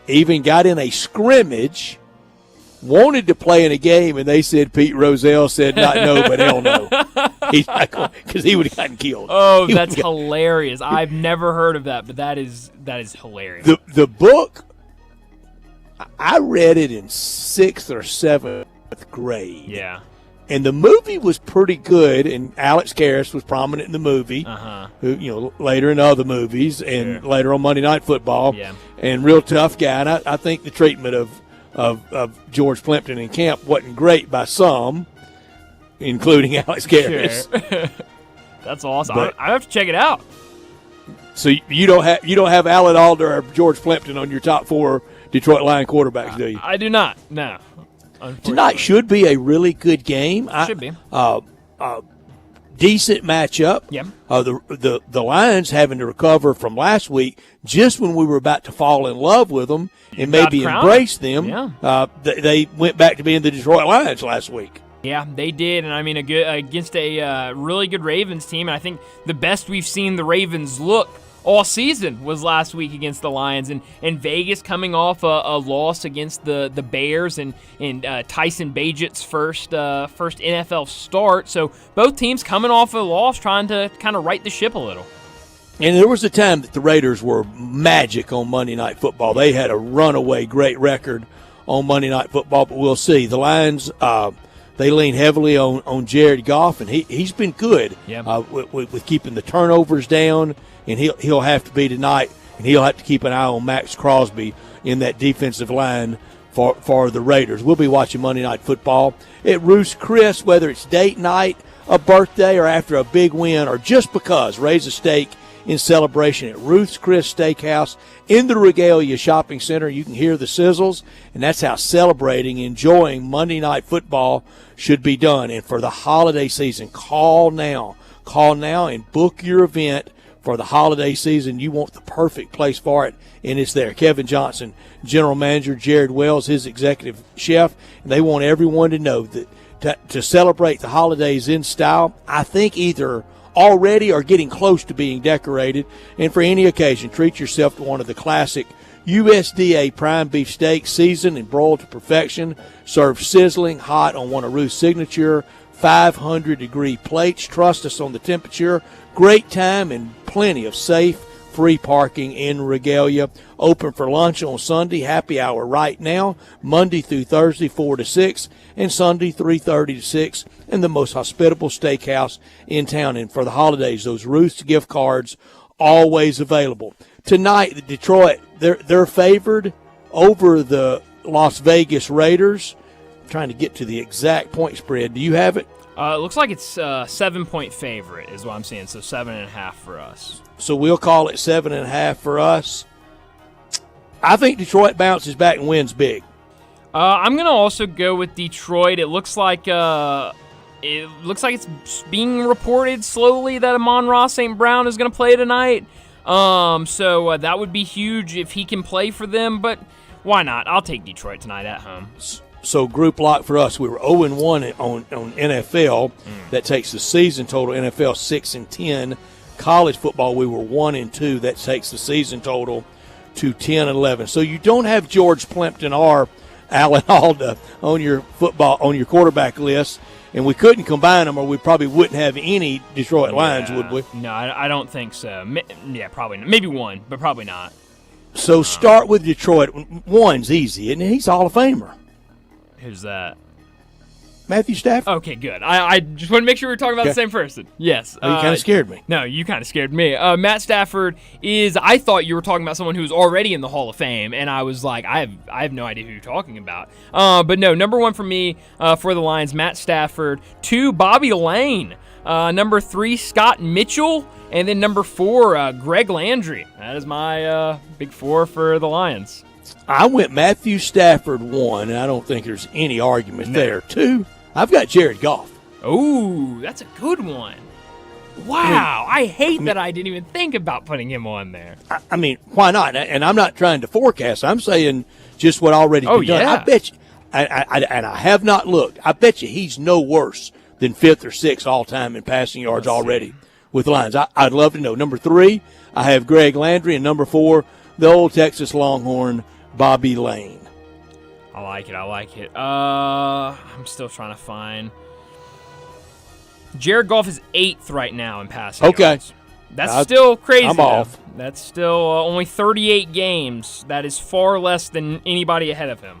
even got in a scrimmage, wanted to play in a game, and they said Pete Rozelle said not no, but hell no. He's not going because he would have gotten killed. Oh, that's hilarious. I've never heard of that, but that is hilarious. The book, I read it in 6th or 7th grade. Yeah. And the movie was pretty good, and Alex Karras was prominent in the movie, who later in other movies, and later on Monday Night Football, and real tough guy. And I think the treatment of George Plimpton in camp wasn't great by some, including Alex Karras. Sure. That's awesome. I have to check it out. So you don't have Allen Alder or George Plimpton on your top 4 Detroit Lion quarterbacks, do you? I do not. No. Tonight should be a really good game. Should be. Decent matchup. Yeah. The Lions having to recover from last week, just when we were about to fall in love with them and maybe embrace them. Yeah. They went back to being the Detroit Lions last week. Yeah, they did, and I mean, against a really good Ravens team, and I think the best we've seen the Ravens look all season was last week against the Lions, and Vegas coming off a loss against the Bears and Tyson Bagent's first NFL start. So both teams coming off a loss, trying to kind of right the ship a little. And there was a time that the Raiders were magic on Monday Night Football. They had a runaway great record on Monday Night Football, but we'll see. The Lions, they lean heavily on Jared Goff, and he's been good with keeping the turnovers down. And he'll have to be tonight, and he'll have to keep an eye on Max Crosby in that defensive line for the Raiders. We'll be watching Monday Night Football at Ruth's Chris, whether it's date night, a birthday, or after a big win, or just because. Raise a steak in celebration at Ruth's Chris Steakhouse in the Regalia Shopping Center. You can hear the sizzles, and that's how celebrating, enjoying Monday Night Football should be done. And for the holiday season, call now and book your event for the holiday season. You want the perfect place for it, and it's there. Kevin Johnson, general manager, Jared Wells, his executive chef, and they want everyone to know that to celebrate the holidays in style, I think either already or getting close to being decorated, and for any occasion, treat yourself to one of the classic USDA prime beef steaks, seasoned and broiled to perfection, served sizzling hot on one of Ruth's signature 500-degree plates. Trust us on the temperature. Great time and plenty of safe, free parking in Regalia. Open for lunch on Sunday, happy hour right now, Monday through Thursday 4 to 6, and Sunday 3:30 to 6, and the most hospitable steakhouse in town. And for the holidays, those Ruth's gift cards always available. Tonight, the Detroit, they're favored over the Las Vegas Raiders. I'm trying to get to the exact point spread. Do you have it? It looks like it's 7-point favorite is what I'm seeing, so 7.5 for us. So we'll call it 7.5 for us. I think Detroit bounces back and wins big. I'm gonna also go with Detroit. It looks like it's being reported slowly that Amon-Ra St. Brown is gonna play tonight. So that would be huge if he can play for them. But why not? I'll take Detroit tonight at home. So group lock for us. We were 0-1 on NFL. That takes the season total. NFL 6-10. College football, we were 1-2. That takes the season total to 10-11. So you don't have George Plimpton or Allen Alda on your quarterback list, and we couldn't combine them, or we probably wouldn't have any Detroit Lions, would we? No, I don't think so. Yeah, probably not. Maybe one, but probably not. So start with Detroit. One's easy, and he's a Hall of Famer. Who's that? Matthew Stafford. Okay, good. I just want to make sure we're talking about the same person. Yes. Oh, you kind of scared me. No, you kind of scared me. Matt Stafford is, I thought you were talking about someone who's already in the Hall of Fame, and I was like, I have no idea who you're talking about. But no, number one for me for the Lions, Matt Stafford. 2, Bobby Lane. Number 3, Scott Mitchell. And then number 4, Greg Landry. That is my big 4 for the Lions. I went Matthew Stafford 1, and I don't think there's any argument there. 2, I've got Jared Goff. Oh, that's a good one. Wow, I hate that I didn't even think about putting him on there. I mean, why not? And I'm not trying to forecast. I'm saying just what already been done. Yeah. I bet you, and I have not looked, I bet you he's no worse than 5th or 6th all-time in passing yards already with the Lions. I'd love to know. Number 3, I have Greg Landry, and number 4, the old Texas Longhorn, Bobby Lane. I like it. I'm still trying to find. Jared Goff is 8th right now in passing yards. That's still crazy. I'm off. That's still only 38 games. That is far less than anybody ahead of him.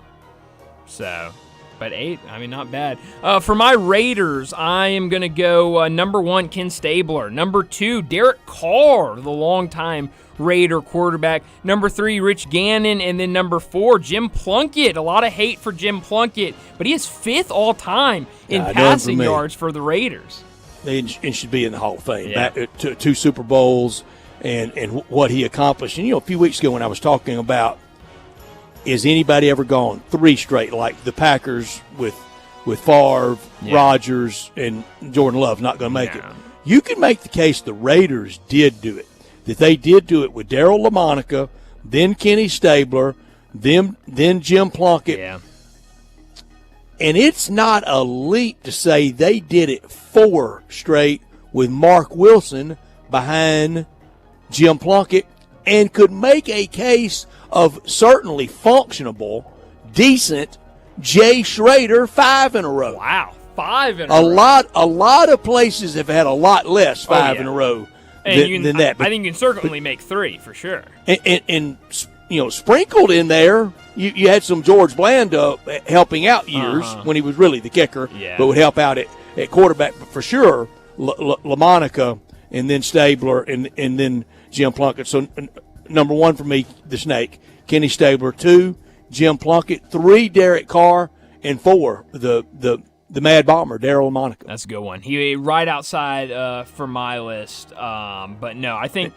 So, but 8, I mean, not bad. For my Raiders, I am going to go number 1, Ken Stabler. Number 2, Derek Carr, the longtime Raider quarterback. Number 3, Rich Gannon. And then number 4, Jim Plunkett. A lot of hate for Jim Plunkett, but he is 5th all time in passing yards for the Raiders. He should be in the Hall of Fame. Yeah. 2 Super Bowls, and what he accomplished. And, a few weeks ago when I was talking about, is anybody ever gone 3 straight like the Packers with Favre, Rodgers, and Jordan Love not going to make it? You can make the case the Raiders did do it, that they did do it with Darryl LaMonica, then Kenny Stabler, then Jim Plunkett. Yeah. And it's not a leap to say they did it 4 straight with Mark Wilson behind Jim Plunkett, and could make a case of certainly functionable, decent Jay Schrader 5 in a row. Wow, 5 in a row. A lot of places have had a lot less 5 in a row than that. But, I think you can certainly make 3 for sure. And sprinkled in there, you had some George Blanda helping out years when he was really the kicker, but would help out at quarterback. But for sure, LaMonica and then Stabler and then Jim Plunkett. So number 1 for me, the Snake, Kenny Stabler. 2, Jim Plunkett. 3, Derek Carr. And 4, the Mad Bomber, Darryl LaMonica. That's a good one. He right outside for my list. But no, I think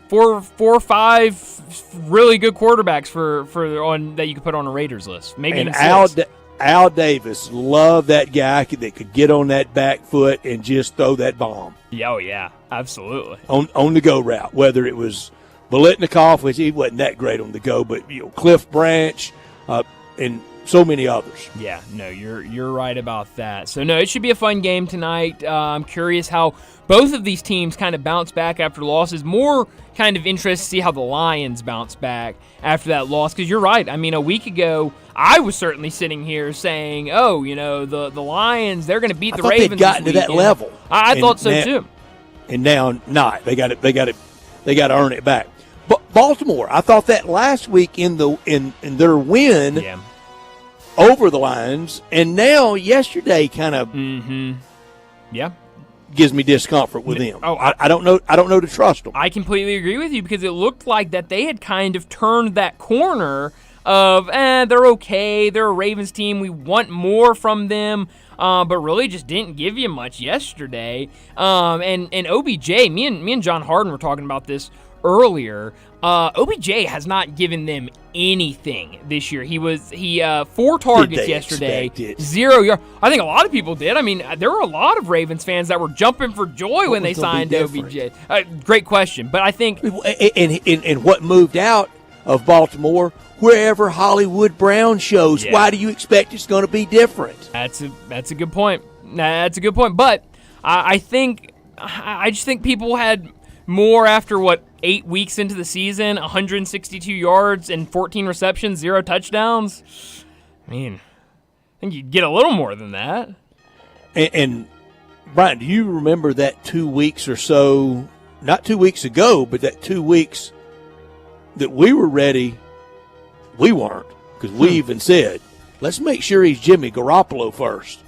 4 or 5 really good quarterbacks for on that you could put on a Raiders list. Maybe and even 6. Al Davis, loved that guy that could get on that back foot and just throw that bomb. Oh yeah, absolutely. On the go route, whether it was Biletnikoff, which he wasn't that great on the go, but Cliff Branch, and so many others. Yeah, no, you're right about that. So no, it should be a fun game tonight. I'm curious how both of these teams kind of bounce back after losses. More kind of interested to see how the Lions bounce back after that loss, because you're right. I mean, a week ago, I was certainly sitting here saying, the Lions, they're going to beat the Ravens. They'd gotten to that level. I thought so too. And now not. They got to earn it back. But Baltimore, I thought that last week in their win over the Lions, and now yesterday kind of gives me discomfort with them. I don't know to trust them. I completely agree with you, because it looked like that they had kind of turned that corner of they're okay, they're a Ravens team, we want more from them, but really just didn't give you much yesterday. And OBJ, me and John Harden were talking about this earlier. OBJ has not given them anything this year. He 4 targets yesterday, 0 yards. I think a lot of people did. I mean, there were a lot of Ravens fans that were jumping for joy when they signed OBJ. Great question, but I think and what moved out of Baltimore, wherever Hollywood Brown shows, why do you expect it's going to be different? That's a good point. That's a good point. But I just think people had more after 8 weeks into the season, 162 yards and 14 receptions, 0 touchdowns. I mean, I think you'd get a little more than that. And Brian, do you remember that 2 weeks or so, not 2 weeks ago, but that 2 weeks that we were ready? We weren't, because we even said, let's make sure he's Jimmy Garoppolo first.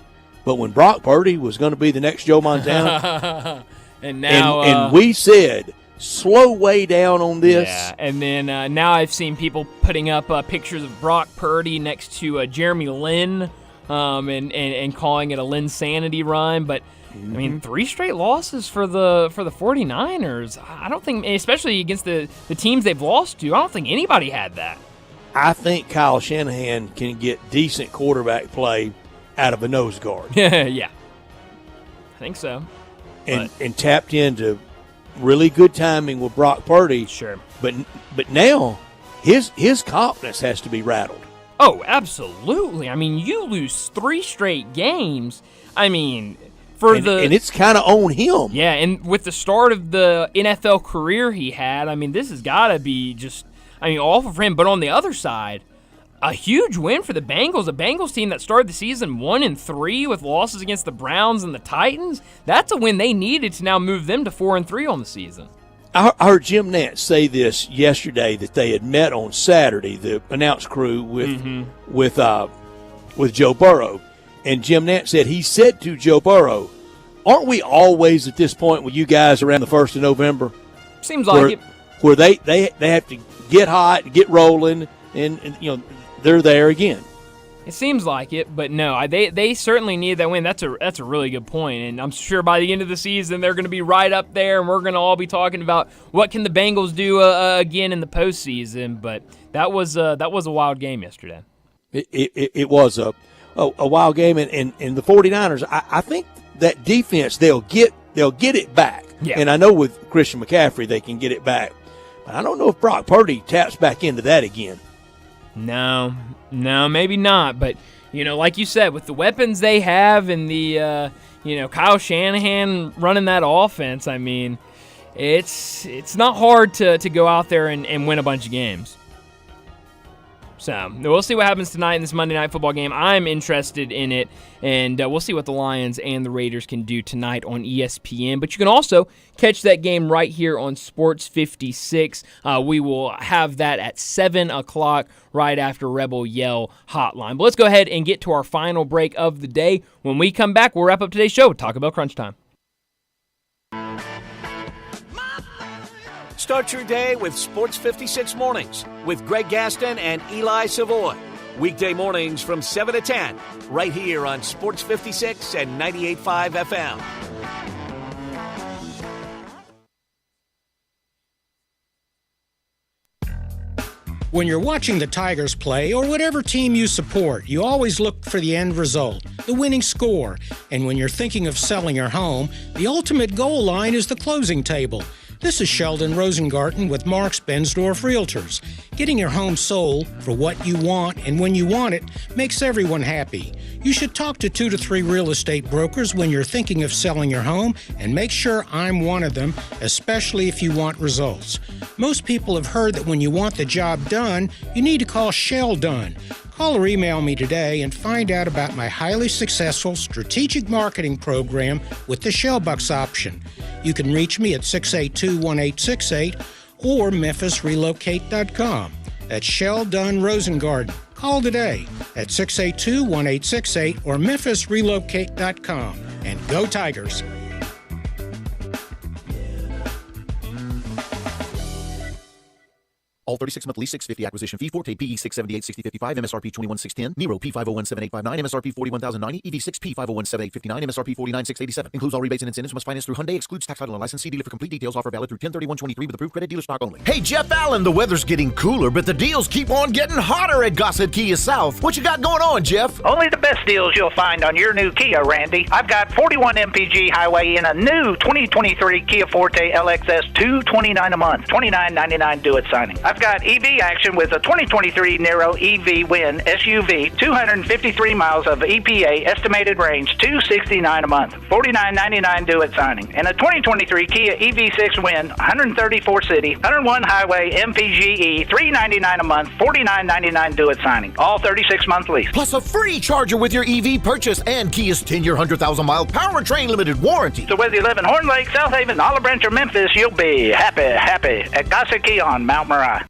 But when Brock Purdy was going to be the next Joe Montana, and now and we said, slow way down on this. Yeah, and then now I've seen people putting up pictures of Brock Purdy next to Jeremy Lin, and calling it a Linsanity run. But I mean, 3 straight losses for the 49ers. I don't think, especially against the teams they've lost to, I don't think anybody had that. I think Kyle Shanahan can get decent quarterback play out of a nose guard. Yeah, I think so. And tapped into really good timing with Brock Purdy. Sure. But now his confidence has to be rattled. Oh, absolutely. I mean, you lose 3 straight games. I mean, and it's kind of on him. Yeah, and with the start of the NFL career he had, I mean, this has got to be just, awful for him. But on the other side, a huge win for the Bengals, a Bengals team that started the season 1-3 with losses against the Browns and the Titans. That's a win they needed to now move them to 4-3 on the season. I heard Jim Nantz say this yesterday, that they had met on Saturday, the announce crew with Joe Burrow, and Jim Nantz said he said to Joe Burrow, "Aren't we always at this point with you guys around the 1st of November? Seems like it. Where they have to get hot, get rolling, and they're there again." It seems like it, but no, they certainly need that win. That's a really good point, and I'm sure by the end of the season they're going to be right up there, and we're going to all be talking about what can the Bengals do again in the postseason. But that was a wild game yesterday. It was a wild game, and the 49ers. I think that defense they'll get it back, and I know with Christian McCaffrey they can get it back, but I don't know if Brock Purdy taps back into that again. No, maybe not. But, like you said, with the weapons they have and the, Kyle Shanahan running that offense, I mean, it's not hard to go out there and win a bunch of games. So we'll see what happens tonight in this Monday Night Football game. I'm interested in it, and we'll see what the Lions and the Raiders can do tonight on ESPN. But you can also catch that game right here on Sports 56. We will have that at 7 o'clock right after Rebel Yell Hotline. But let's go ahead and get to our final break of the day. When we come back, we'll wrap up today's show with Taco Bell Crunch Time. Start your day with Sports 56 Mornings with Greg Gaston and Eli Savoy. Weekday mornings from 7 to 10, right here on Sports 56 and 98.5 FM. When you're watching the Tigers play or whatever team you support, you always look for the end result, the winning score. And when you're thinking of selling your home, the ultimate goal line is the closing table. This is Sheldon Rosengarten with Marks Bensdorf Realtors. Getting your home sold for what you want and when you want it makes everyone happy. You should talk to 2 to 3 real estate brokers when you're thinking of selling your home, and make sure I'm one of them, especially if you want results. Most people have heard that when you want the job done, you need to call Shell Done. Call or email me today and find out about my highly successful strategic marketing program with the Shellbucks option. You can reach me at 682-1868 or memphisrelocate.com. That's Shell Dunn Rosengarten. Call today at 682-1868 or memphisrelocate.com. And go Tigers! All 36-month lease, $650 acquisition fee, Forte PE $678, $6055, MSRP $21,610, Nero P5017859, MSRP $41,090, EV6 P5017859, MSRP $49,687. Includes all rebates and incentives. Must finance through Hyundai. Excludes tax, title, and license. See dealer for complete details. Offer valid through 10/31/23 with approved credit. Dealer stock only. Hey, Jeff Allen, the weather's getting cooler, but the deals keep on getting hotter at Gossett Kia South. What you got going on, Jeff? Only the best deals you'll find on your new Kia, Randy. I've got 41 MPG Highway in a new 2023 Kia Forte LXS, $229 a month, $29.99 due at signing. I've got EV action with a 2023 Nero EV Win SUV, 253 miles of EPA estimated range, $269 a month, $49.99 due at signing. And a 2023 Kia EV6 Win, 134 city, 101 highway MPGE, $399 a month, $49.99 due at signing. All 36-month lease. Plus a free charger with your EV purchase and Kia's 10-year, 100,000-mile powertrain limited warranty. So whether you live in Horn Lake, South Haven, Olive Branch, or Memphis, you'll be happy at Gossett Kia on Mount Moriah.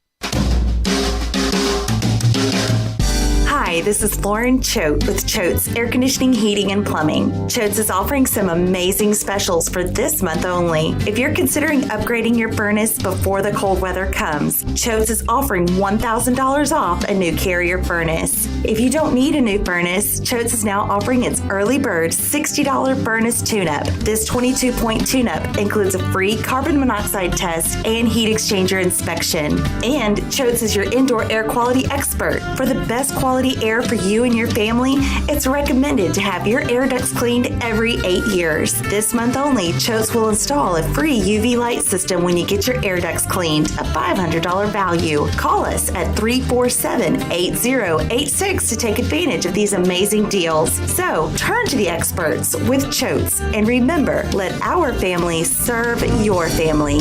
Hi, this is Lauren Choate with Choate's Air Conditioning, Heating, and Plumbing. Choate's is offering some amazing specials for this month only. If you're considering upgrading your furnace before the cold weather comes, Choate's is offering $1,000 off a new Carrier furnace. If you don't need a new furnace, Choate's is now offering its early bird $60 furnace tune-up. This 22-point tune-up includes a free carbon monoxide test and heat exchanger inspection. And Choate's is your indoor air quality expert. For the best quality air for you and your family, it's recommended to have your air ducts cleaned every 8 years. This month only, Choate's will install a free UV light system when you get your air ducts cleaned, a $500 value. Call us at 347-8086 to take advantage of these amazing deals. So, turn to the experts with Choate's, and remember, let our family serve your family.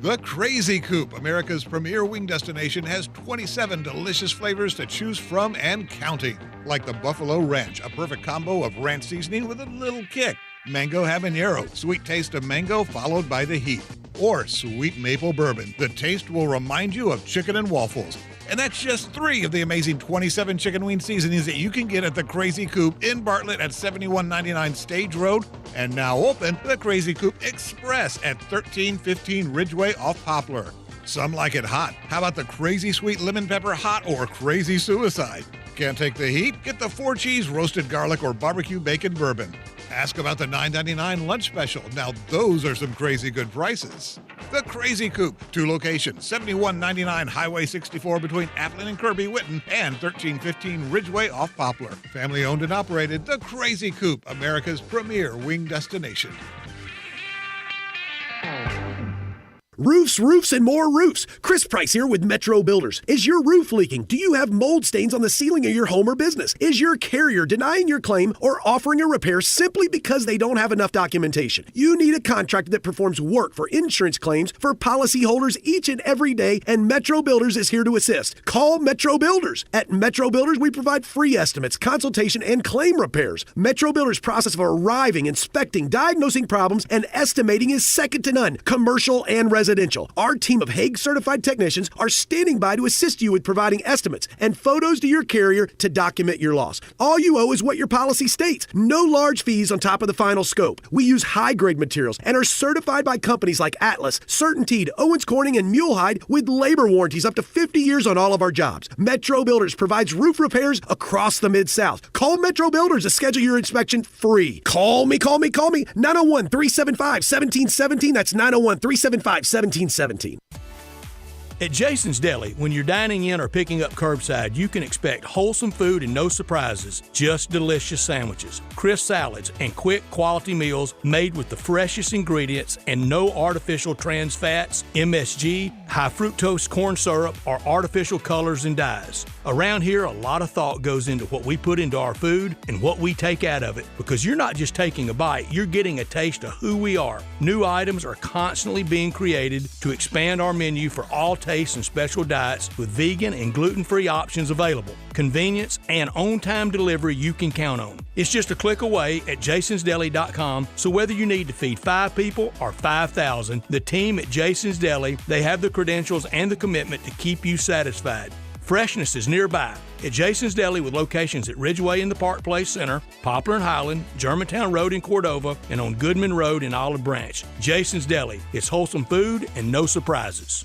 The Crazy Coop, America's premier wing destination, has 27 delicious flavors to choose from and counting. Like the Buffalo Ranch, a perfect combo of ranch seasoning with a little kick. Mango Habanero, sweet taste of mango followed by the heat. Or sweet maple bourbon, the taste will remind you of chicken and waffles. And that's just 3 of the amazing 27 chicken wing seasonings that you can get at the Crazy Coop in Bartlett at 7199 Stage Road. And now open, the Crazy Coop Express at 1315 Ridgeway off Poplar. Some like it hot. How about the Crazy Sweet Lemon Pepper Hot or Crazy Suicide? Can't take the heat? Get the 4-cheese roasted garlic or barbecue bacon bourbon. Ask about the $9.99 lunch special. Now those are some crazy good prices. The Crazy Coop, 2 locations, 7199 Highway 64 between Atlin and Kirby Whitten, and 1315 Ridgeway off Poplar. Family owned and operated, The Crazy Coop, America's premier wing destination. Roofs, roofs, and more roofs. Chris Price here with Metro Builders. Is your roof leaking? Do you have mold stains on the ceiling of your home or business? Is your carrier denying your claim or offering a repair simply because they don't have enough documentation? You need a contractor that performs work for insurance claims for policyholders each and every day, and Metro Builders is here to assist. Call Metro Builders. At Metro Builders, we provide free estimates, consultation, and claim repairs. Metro Builders' process of arriving, inspecting, diagnosing problems, and estimating is second to none, commercial and residential. Our team of Hague-certified technicians are standing by to assist you with providing estimates and photos to your carrier to document your loss. All you owe is what your policy states. No large fees on top of the final scope. We use high-grade materials and are certified by companies like Atlas, CertainTeed, Owens Corning, and Mulehide with labor warranties up to 50 years on all of our jobs. Metro Builders provides roof repairs across the Mid-South. Call Metro Builders to schedule your inspection free. Call me. 901-375-1717. That's 901-375-1717. At Jason's Deli, when you're dining in or picking up curbside, you can expect wholesome food and no surprises, just delicious sandwiches, crisp salads, and quick quality meals made with the freshest ingredients and no artificial trans fats, MSG, high fructose corn syrup, or artificial colors and dyes. Around here, a lot of thought goes into what we put into our food and what we take out of it, because you're not just taking a bite, you're getting a taste of who we are. New items are constantly being created to expand our menu for all tastes and special diets with vegan and gluten-free options available. Convenience and on-time delivery you can count on. It's just a click away at jasonsdeli.com, so whether you need to feed 5 people or 5,000, the team at Jason's Deli, they have the credentials and the commitment to keep you satisfied. Freshness is nearby at Jason's Deli with locations at Ridgeway in the Park Place Center, Poplar and Highland, Germantown Road in Cordova, and on Goodman Road in Olive Branch. Jason's Deli. It's wholesome food and no surprises.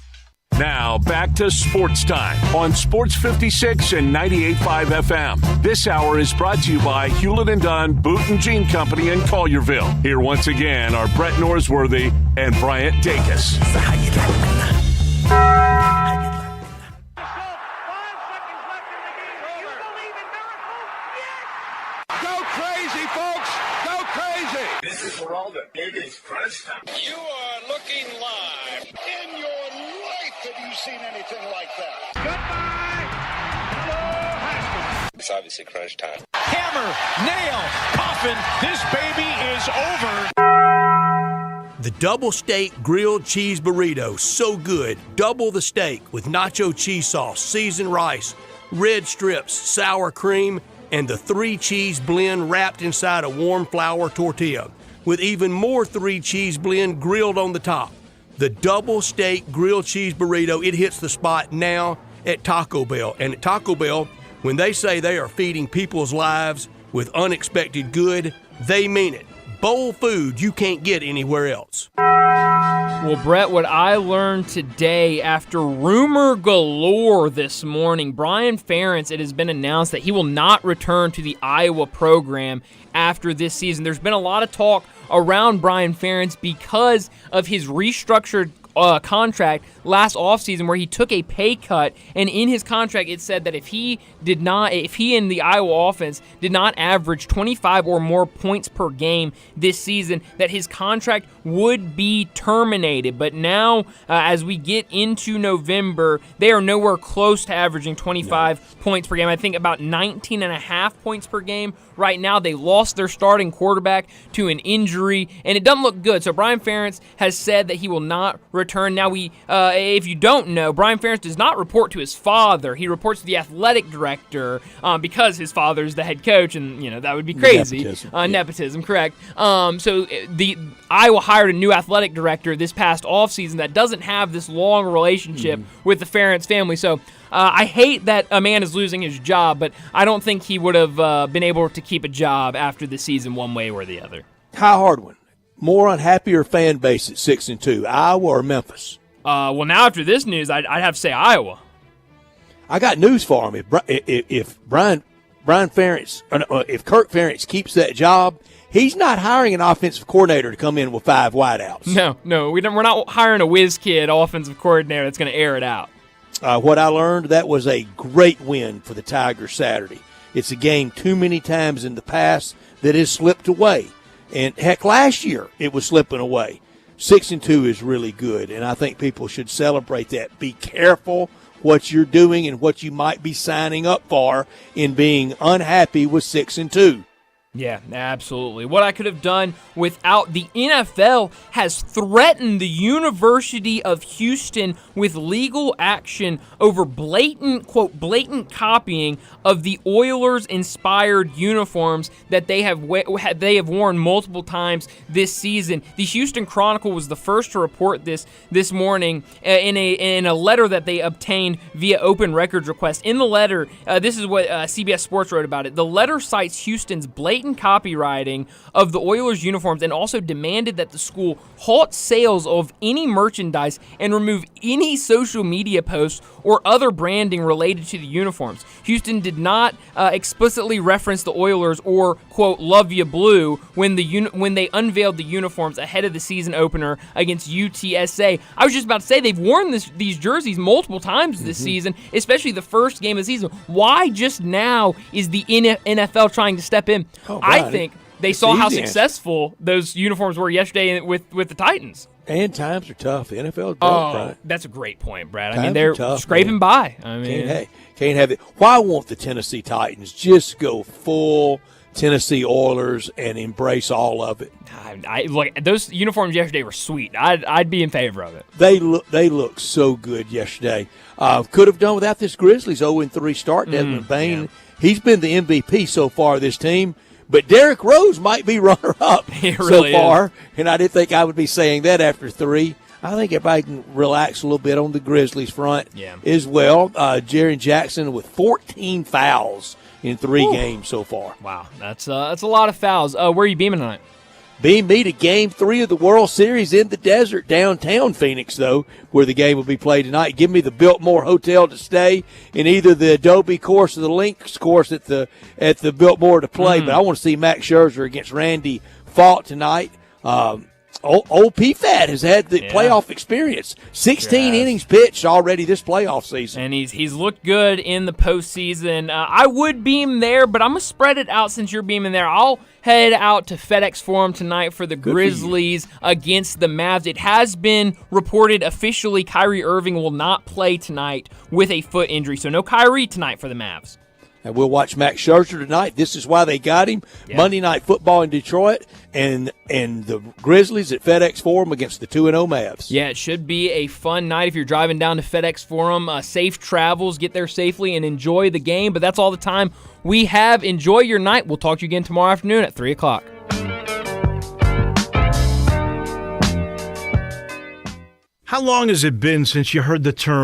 Now, back to Sports Time on Sports 56 and 98.5 FM. This hour is brought to you by Hewlett & Dunn Boot and Jean Company in Collierville. Here once again are Brett Norsworthy and Bryant Dacus. Go crazy, folks! Go crazy! This is Geraldo. It is crunch time. You are looking live. In your life have you seen anything like that? Goodbye! Hello, Haskins. It's obviously crunch time. Hammer, nail, coffin. This baby is over. The double steak grilled cheese burrito, so good. Double the steak with nacho cheese sauce, seasoned rice, red strips, sour cream, and the 3-cheese blend wrapped inside a warm flour tortilla, with even more 3-cheese blend grilled on the top. The double steak grilled cheese burrito, it hits the spot now at Taco Bell. And at Taco Bell, when they say they are feeding people's lives with unexpected good, they mean it. Bowl food you can't get anywhere else. Well, Brett, what I learned today after rumor galore this morning, Brian Ferentz, it has been announced that he will not return to the Iowa program after this season. There's been a lot of talk around Brian Ferentz because of his restructured contract last offseason where he took a pay cut, and in his contract it said that if he in the Iowa offense did not average 25 or more points per game this season, that his contract would be terminated. But now, as we get into November, they are nowhere close to averaging 25 points per game. I think about 19.5 points per game right now. They lost their starting quarterback to an injury, and it doesn't look good. So Brian Ferentz has said that he will not return. Now, if you don't know, Brian Ferentz does not report to his father. He reports to the athletic director because his father's the head coach, and that would be crazy. Nepotism, correct. So the Iowa hired a new athletic director this past offseason that doesn't have this long relationship with the Ferentz family. So I hate that a man is losing his job, but I don't think he would have been able to keep a job after the season one way or the other. High hard one. More unhappier fan base at 6-2, Iowa or Memphis? Well, now after this news, I'd have to say Iowa. I got news for him. If Brian Ferentz, if Kirk Ferentz keeps that job, he's not hiring an offensive coordinator to come in with 5 wideouts. No, we're not hiring a whiz kid offensive coordinator that's going to air it out. What I learned, that was a great win for the Tigers Saturday. It's a game too many times in the past that has slipped away. And, heck, last year it was slipping away. 6-2 is really good, and I think people should celebrate that. Be careful what you're doing and what you might be signing up for in being unhappy with 6-2. Yeah, absolutely. What I could have done without the NFL has threatened the University of Houston with legal action over blatant copying of the Oilers-inspired uniforms that they have worn multiple times this season. The Houston Chronicle was the first to report this morning in a letter that they obtained via open records request. In the letter, this is what CBS Sports wrote about it. The letter cites Houston's blatant copywriting of the Oilers uniforms and also demanded that the school halt sales of any merchandise and remove any social media posts or other branding related to the uniforms. Houston did not explicitly reference the Oilers or, quote, love ya blue when they unveiled the uniforms ahead of the season opener against UTSA. I was just about to say they've worn these jerseys multiple times this season, especially the first game of the season. Why just now is the NFL trying to step in? I think they saw how successful those uniforms were yesterday with the Titans. And times are tough. The NFL is broke, right? That's a great point, Brad. Times they're tough, scraping by. I mean, can't have it. Why won't the Tennessee Titans just go full Tennessee Oilers and embrace all of it? Look, those uniforms yesterday were sweet. I'd be in favor of it. They look so good yesterday. Could have done without this Grizzlies 0-3 start. Desmond Bain, he's been the MVP so far of this team. But Derrick Rose might be runner-up so far, and I didn't think I would be saying that after 3. I think everybody can relax a little bit on the Grizzlies front as well. Jaren Jackson with 14 fouls in 3 games so far. Wow, that's a lot of fouls. Where are you beaming tonight? Beam me to Game 3 of the World Series in the desert, downtown Phoenix, though, where the game will be played tonight. Give me the Biltmore Hotel to stay in either the Adobe course or the Lynx course at the Biltmore to play. But I want to see Max Scherzer against Randy Falk tonight. Old PFAT has had the playoff experience. 16 innings pitched already this playoff season. And he's looked good in the postseason. I would beam there, but I'm going to spread it out since you're beaming there. I'll head out to FedEx Forum tonight for the Grizzlies against the Mavs. It has been reported officially Kyrie Irving will not play tonight with a foot injury, so no Kyrie tonight for the Mavs. And we'll watch Max Scherzer tonight. This is why they got him. Yeah. Monday Night Football in Detroit and the Grizzlies at FedEx Forum against the 2-0 Mavs. Yeah, it should be a fun night if you're driving down to FedEx Forum. Safe travels, get there safely, and enjoy the game. But that's all the time we have. Enjoy your night. We'll talk to you again tomorrow afternoon at 3 o'clock. How long has it been since you heard the term